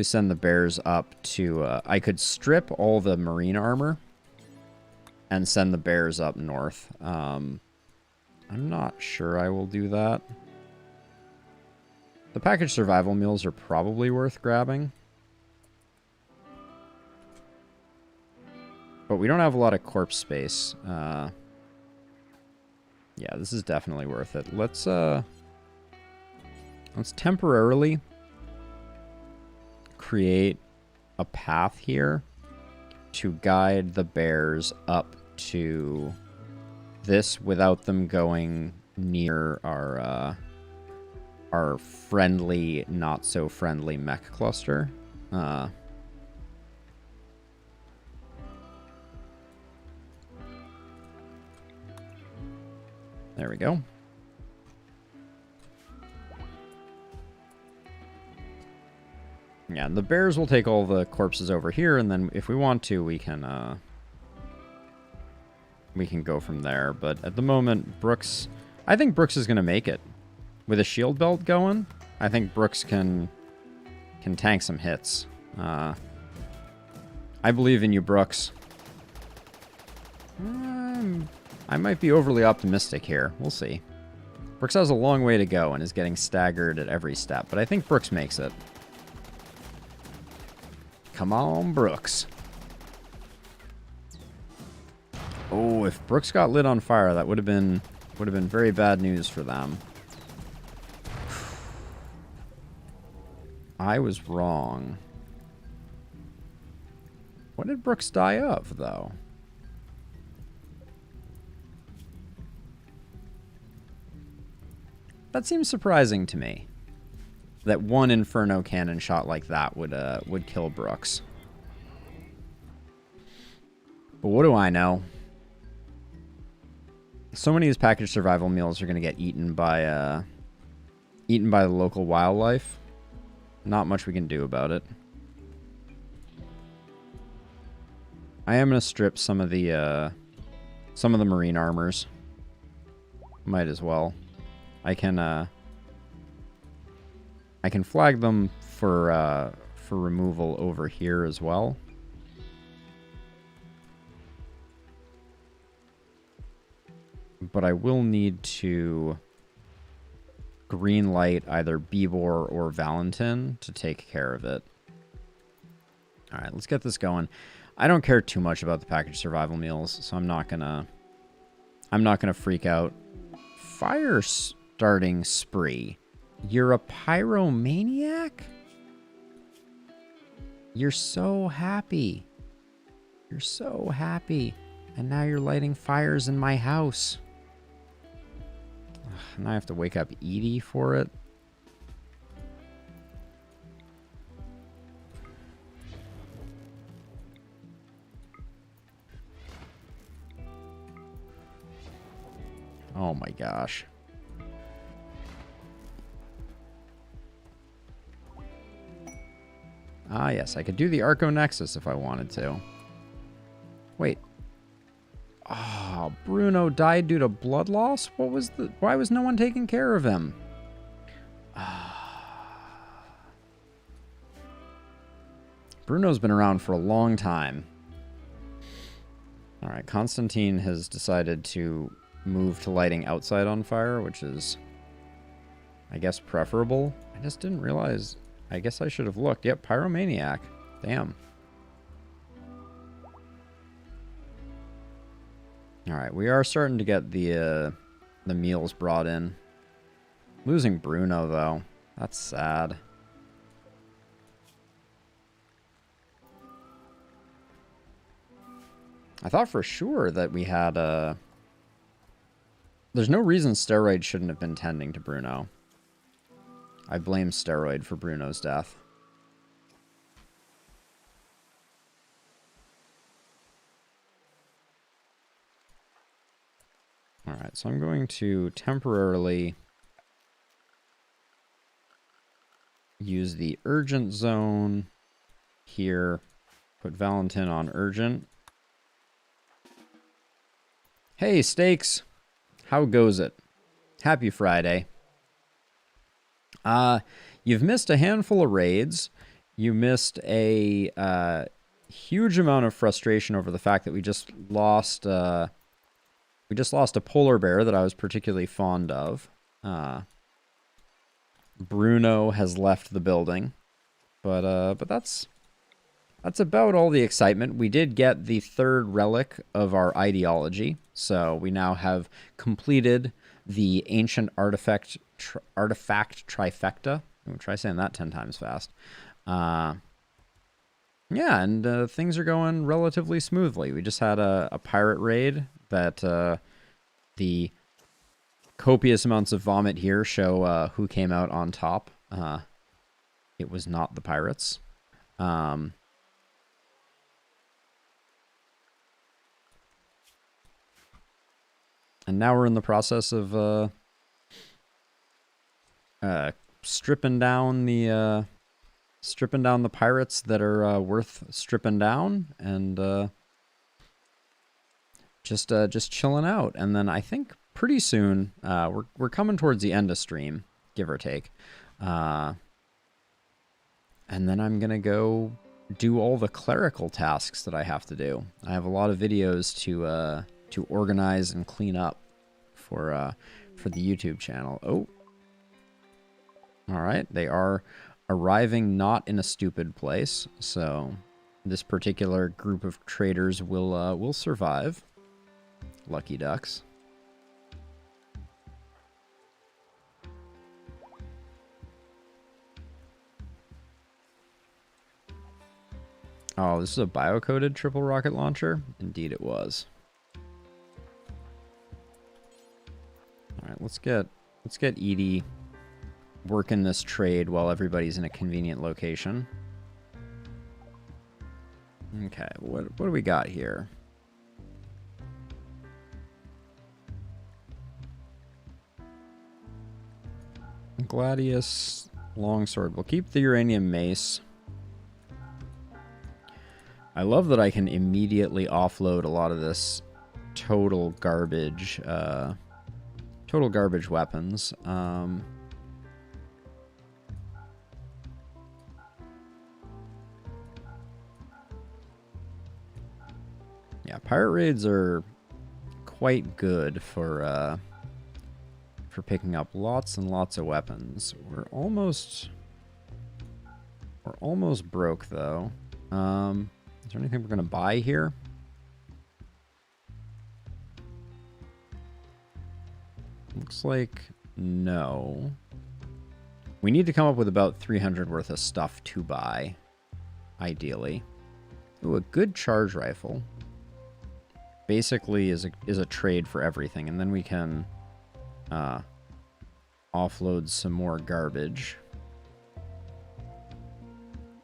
send the bears up to I could strip all the marine armor and send the bears up north. I'm not sure I will do that. The packaged survival meals are probably worth grabbing. But we don't have a lot of corpse space. Yeah, this is definitely worth it. Let's temporarily create a path here to guide the bears up to this without them going near our friendly, not so friendly mech cluster. There we go. Yeah, the bears will take all the corpses over here, and then if we want to, we can go from there. But at the moment, Brooks, I think Brooks is going to make it. With a shield belt going, I think Brooks can tank some hits. I believe in you, Brooks. I might be overly optimistic here. We'll see. Brooks has a long way to go and is getting staggered at every step, but I think Brooks makes it. Come on, Brooks. Oh, if Brooks got lit on fire, that would have been very bad news for them. I was wrong. What did Brooks die of, though? That seems surprising to me. That one Inferno cannon shot like that would kill Brooks. But what do I know? So many of these packaged survival meals are going to get eaten by the local wildlife. Not much we can do about it. I am going to strip some of the marine armors. Might as well. I can flag them for removal over here as well. But I will need to green light either Bebor or Valentin to take care of it. All right, let's get this going. I don't care too much about the packaged survival meals, so I'm not gonna freak out. Fire starting spree. You're a pyromaniac? You're so happy. You're so happy. And now you're lighting fires in my house. Ugh, now I have to wake up Edie for it. Oh my gosh. Ah, yes, I could do the Arco Nexus if I wanted to. Wait. Oh, Bruno died due to blood loss? What was the... Why was no one taking care of him? Bruno's been around for a long time. Alright, Constantine has decided to move to lighting outside on fire, which is, I guess, preferable. I just didn't realize... I guess I should have looked. Yep, Pyromaniac. Damn. Alright, we are starting to get the meals brought in. Losing Bruno, though. That's sad. I thought for sure that we had There's no reason Steroid shouldn't have been tending to Bruno. I blame Steroid for Bruno's death. Alright, so I'm going to temporarily use the urgent zone here. Put Valentin on urgent. Hey, Steaks! How goes it? Happy Friday. You've missed a handful of raids. You missed a huge amount of frustration over the fact that we just lost a polar bear that I was particularly fond of. Bruno has left the building, but that's about all the excitement. We did get the third relic of our ideology, so we now have completed the ancient artifact trifecta. I'm gonna try saying that 10 times fast. Yeah, and things are going relatively smoothly. We just had a pirate raid that the copious amounts of vomit here show who came out on top. It was not the pirates. And now we're in the process of stripping down the pirates that are worth stripping down, and just chilling out. And then I think pretty soon we're coming towards the end of stream, give or take. And then I'm gonna go do all the clerical tasks that I have to do. I have a lot of videos to organize and clean up for the YouTube channel. Oh, all right. They are arriving not in a stupid place, so this particular group of traders will survive. Lucky ducks. Oh, this is a bio-coded triple rocket launcher? Indeed it was. Alright, let's get Edie working this trade while everybody's in a convenient location. Okay, what do we got here? Gladius longsword. We'll keep the uranium mace. I love that I can immediately offload a lot of this total garbage weapons. Yeah, pirate raids are quite good for picking up lots and lots of weapons. We're almost broke though. Is there anything we're gonna buy here? Looks like no. We need to come up with about 300 worth of stuff to buy, ideally. Ooh, a good charge rifle. Basically is a trade for everything, and then we can offload some more garbage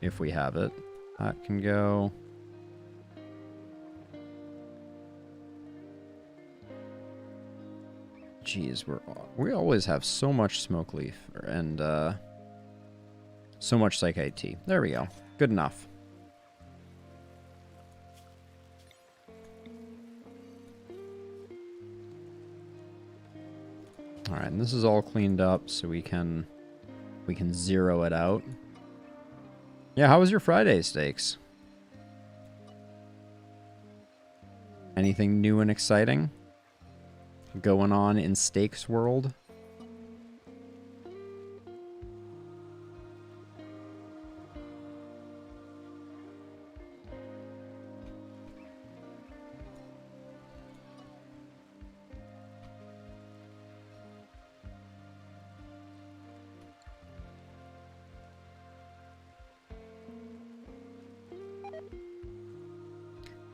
if we have it. That can go. Jeez, we always have so much smoke leaf and so much psych IT. There we go. Good enough. All right, and this is all cleaned up, so we can zero it out. Yeah, how was your Friday, Steaks? Anything new and exciting going on in Steaks world?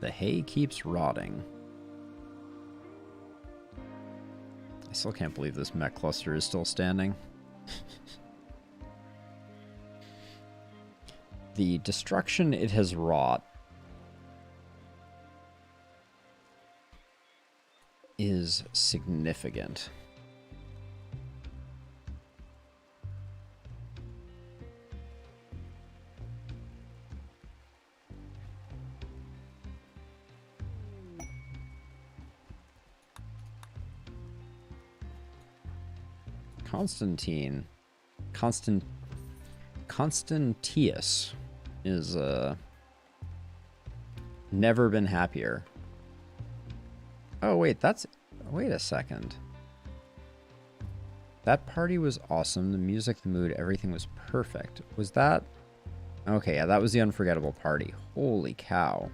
The hay keeps rotting. I still can't believe this mech cluster is still standing. The destruction it has wrought is significant. Constantius is never been happier. Oh wait, wait a second. That party was awesome. The music, the mood, everything was perfect. Was that? Okay, yeah, that was the unforgettable party. Holy cow.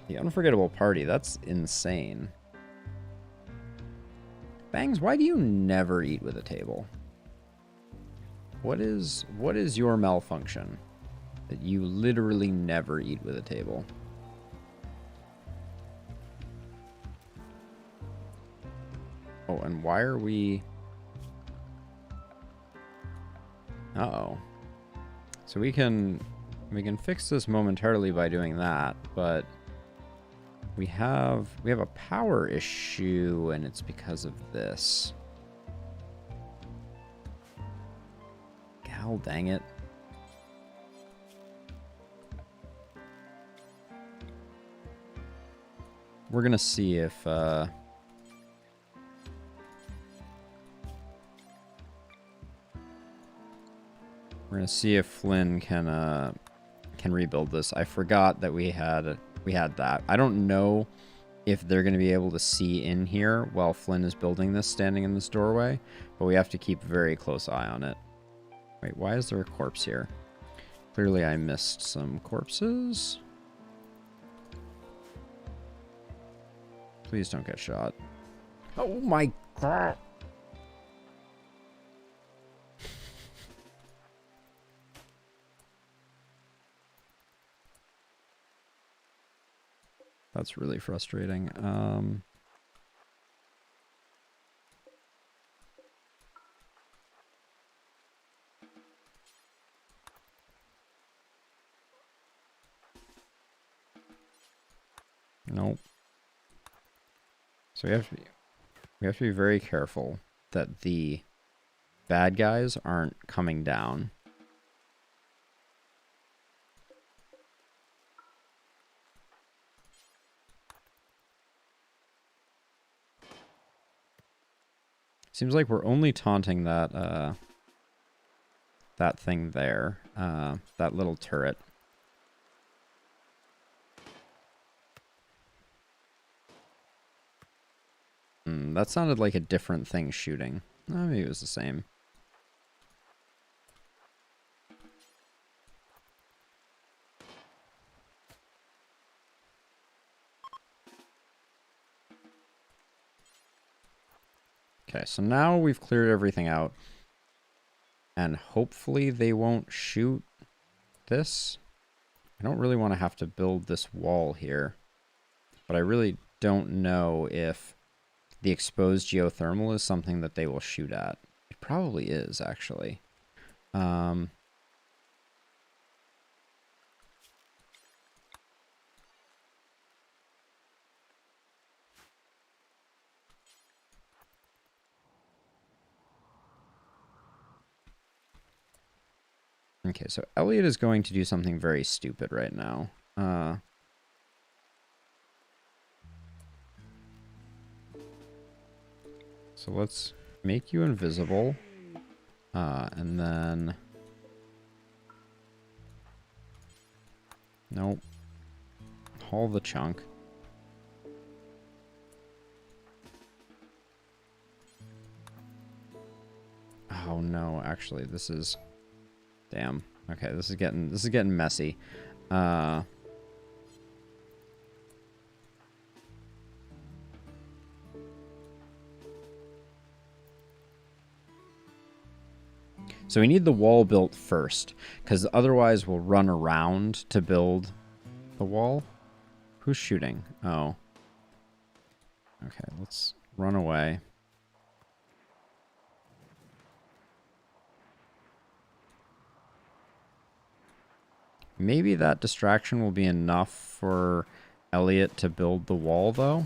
The unforgettable party, that's insane. Bangs, why do you never eat with a table? What is your malfunction that you literally never eat with a table? Oh, and why are we... Uh-oh. So we can fix this momentarily by doing that, but we have a power issue, and it's because of this. Gal, dang it. We're gonna see if we're gonna see if Flynn can rebuild this. I forgot that we had that. I don't know if they're going to be able to see in here while Flynn is building this, standing in this doorway, but we have to keep a very close eye on it. Wait, why is there a corpse here? Clearly I missed some corpses. Please don't get shot. Oh my god. That's really frustrating. Nope. So we have to be very careful that the bad guys aren't coming down. Seems like we're only taunting that that thing there, that little turret. That sounded like a different thing shooting. Maybe it was the same. Okay, so now we've cleared everything out. And hopefully they won't shoot this. I don't really want to have to build this wall here. But I really don't know if the exposed geothermal is something that they will shoot at. It probably is, actually. Okay, so Elliot is going to do something very stupid right now. So let's make you invisible. And then... Nope. Haul the chunk. Oh no, actually this is... Damn. Okay, this is getting messy. So we need the wall built first, because otherwise we'll run around to build the wall. Who's shooting? Oh. Okay, let's run away. Maybe that distraction will be enough for Elliot to build the wall, though.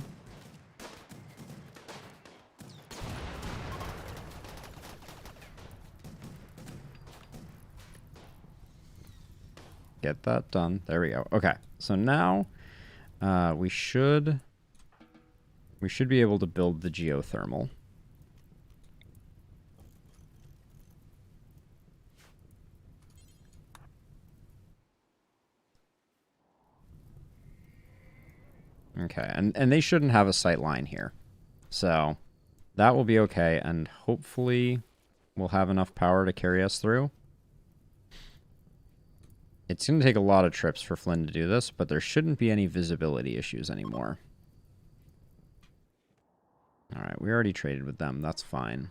Get that done. There we go. Okay, so now we should be able to build the geothermal. Okay, and they shouldn't have a sight line here. So that will be okay, and hopefully we'll have enough power to carry us through. It's going to take a lot of trips for Flynn to do this, but there shouldn't be any visibility issues anymore. Alright, we already traded with them. That's fine.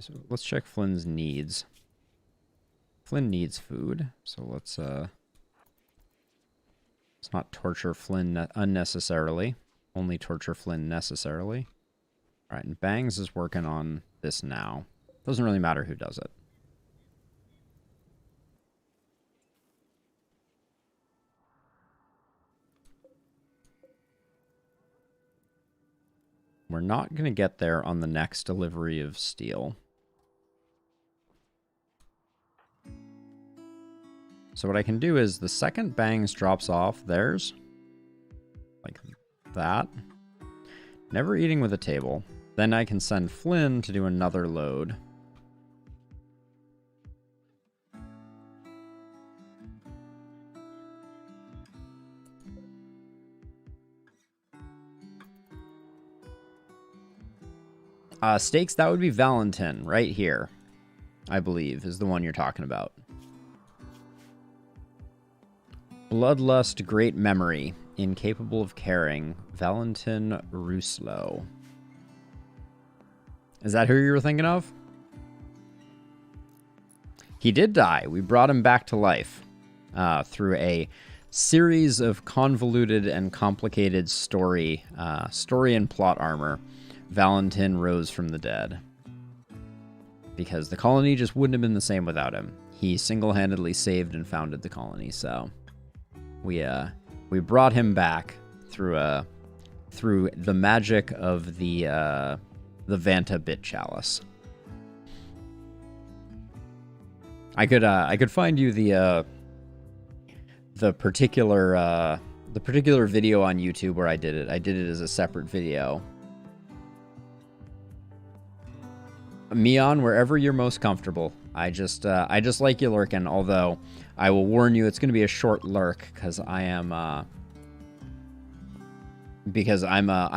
So let's check Flynn's needs. Flynn needs food, so let's not torture Flynn unnecessarily. Only torture Flynn necessarily. Alright, and Bangs is working on this now. Doesn't really matter who does it. We're not going to get there on the next delivery of steel. So what I can do is the second Bangs drops off theirs, like that, never eating with a table, then I can send Flynn to do another load. Steaks, that would be Valentin right here, I believe, is the one you're talking about. Bloodlust, great memory, incapable of caring, Valentin Rousselot. Is that who you were thinking of? He did die. We brought him back to life through a series of convoluted and complicated story and plot armor. Valentin rose from the dead. Because the colony just wouldn't have been the same without him. He single-handedly saved and founded the colony, so... We brought him back through the magic of the Vanta Bit Chalice. I could find you the particular video on YouTube where I did it. I did it as a separate video. Mion, wherever you're most comfortable. I just like you lurking, although I will warn you it's going to be a short lurk because I'm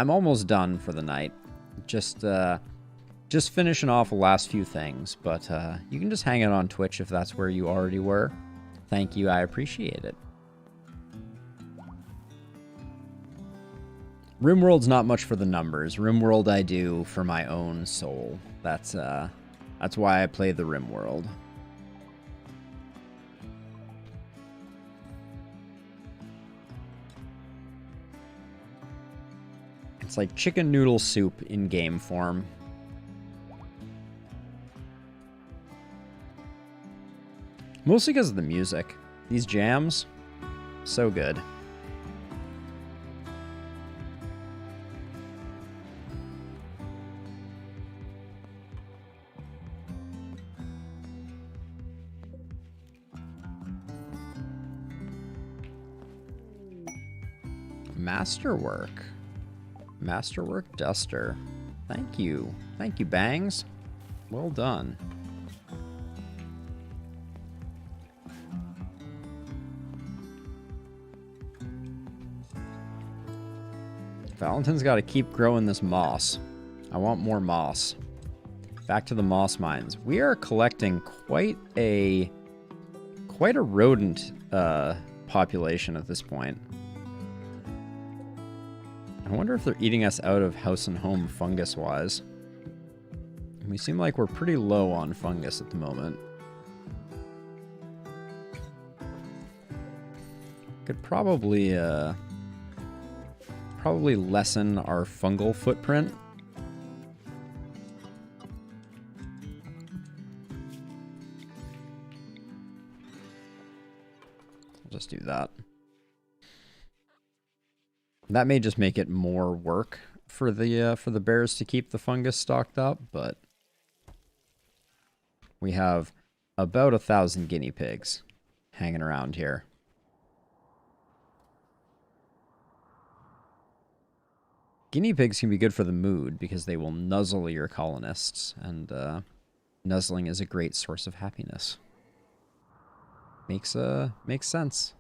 almost done for the night. Just finishing off the last few things, but you can just hang out on Twitch if that's where you already were. Thank you, I appreciate it. RimWorld's not much for the numbers. RimWorld I do for my own soul. That's why I play the RimWorld. It's like chicken noodle soup in game form. Mostly because of the music. These jams, so good. Masterwork. Masterwork Duster. Thank you. Thank you, Bangs. Well done. Valentin's got to keep growing this moss. I want more moss. Back to the moss mines. We are collecting quite a rodent population at this point. I wonder if they're eating us out of house and home fungus-wise. We seem like we're pretty low on fungus at the moment. Could probably lessen our fungal footprint. I'll just do that. That may just make it more work for the bears to keep the fungus stocked up, but we have about 1,000 guinea pigs hanging around here. Guinea pigs can be good for the mood because they will nuzzle your colonists, and nuzzling is a great source of happiness. Makes sense.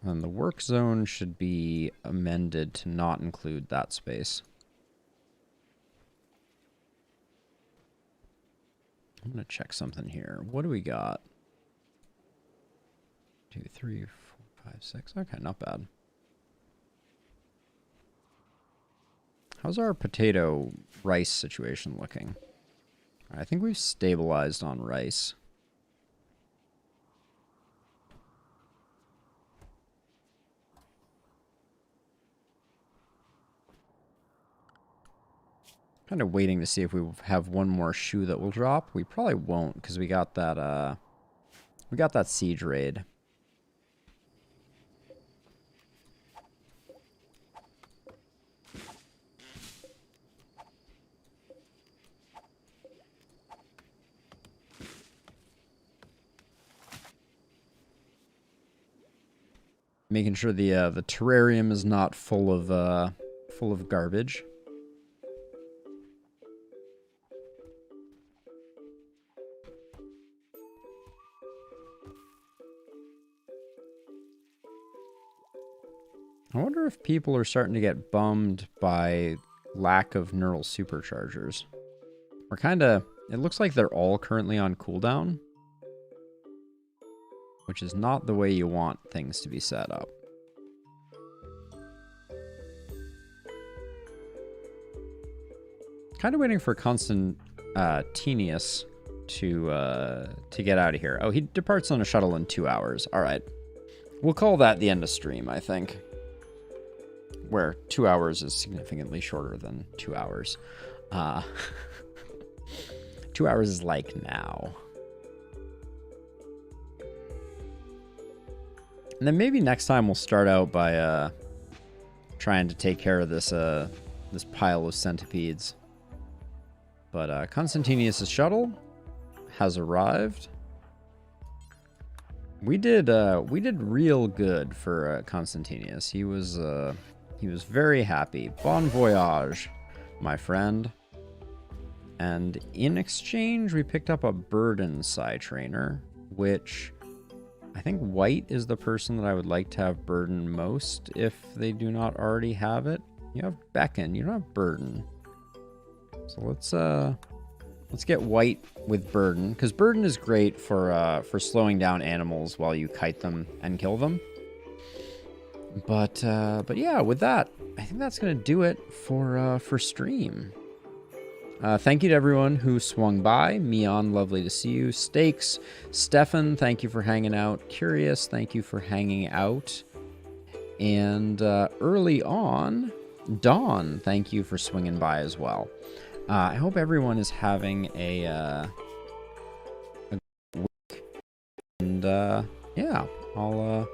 And the work zone should be amended to not include that space. I'm going to check something here. What do we got? 2, 3, 4, 5, 6. Okay, not bad. How's our potato rice situation looking? I think we've stabilized on rice. Kind of waiting to see if we have one more shoe that will drop. We probably won't because we got that siege raid. Making sure the terrarium is not full of garbage. I wonder if people are starting to get bummed by lack of neural superchargers. We're it looks like they're all currently on cooldown, which is not the way you want things to be set up. Kind of waiting for Constantinius to get out of here. Oh, he departs on a shuttle in 2 hours. All right. We'll call that the end of stream, I think. Where 2 hours is significantly shorter than 2 hours. 2 hours is like now. And then maybe next time we'll start out by trying to take care of this this pile of centipedes. But Constantinius' shuttle has arrived. We did real good for Constantinius. He was very happy. Bon voyage, my friend. And in exchange, we picked up a burden psi trainer, which I think White is the person that I would like to have burden most if they do not already have it. You have Beckon, you don't have burden. So let's get White with burden, because burden is great for slowing down animals while you kite them and kill them. But yeah, with that, I think that's gonna do it for stream. Thank you to everyone who swung by. Mion, lovely to see you. Stakes, Stefan, thank you for hanging out. Curious, thank you for hanging out. And early on, Dawn, thank you for swinging by as well. I hope everyone is having a week, and yeah, I'll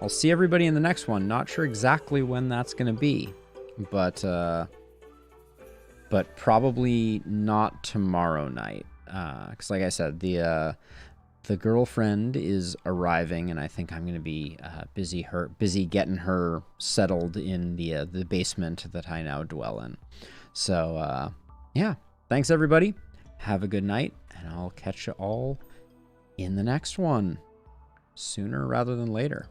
see everybody in the next one. Not sure exactly when that's gonna be, but probably not tomorrow night. Because like I said, the girlfriend is arriving, and I think I'm gonna be busy getting her settled in the basement that I now dwell in. So yeah, thanks everybody. Have a good night, and I'll catch you all in the next one sooner rather than later.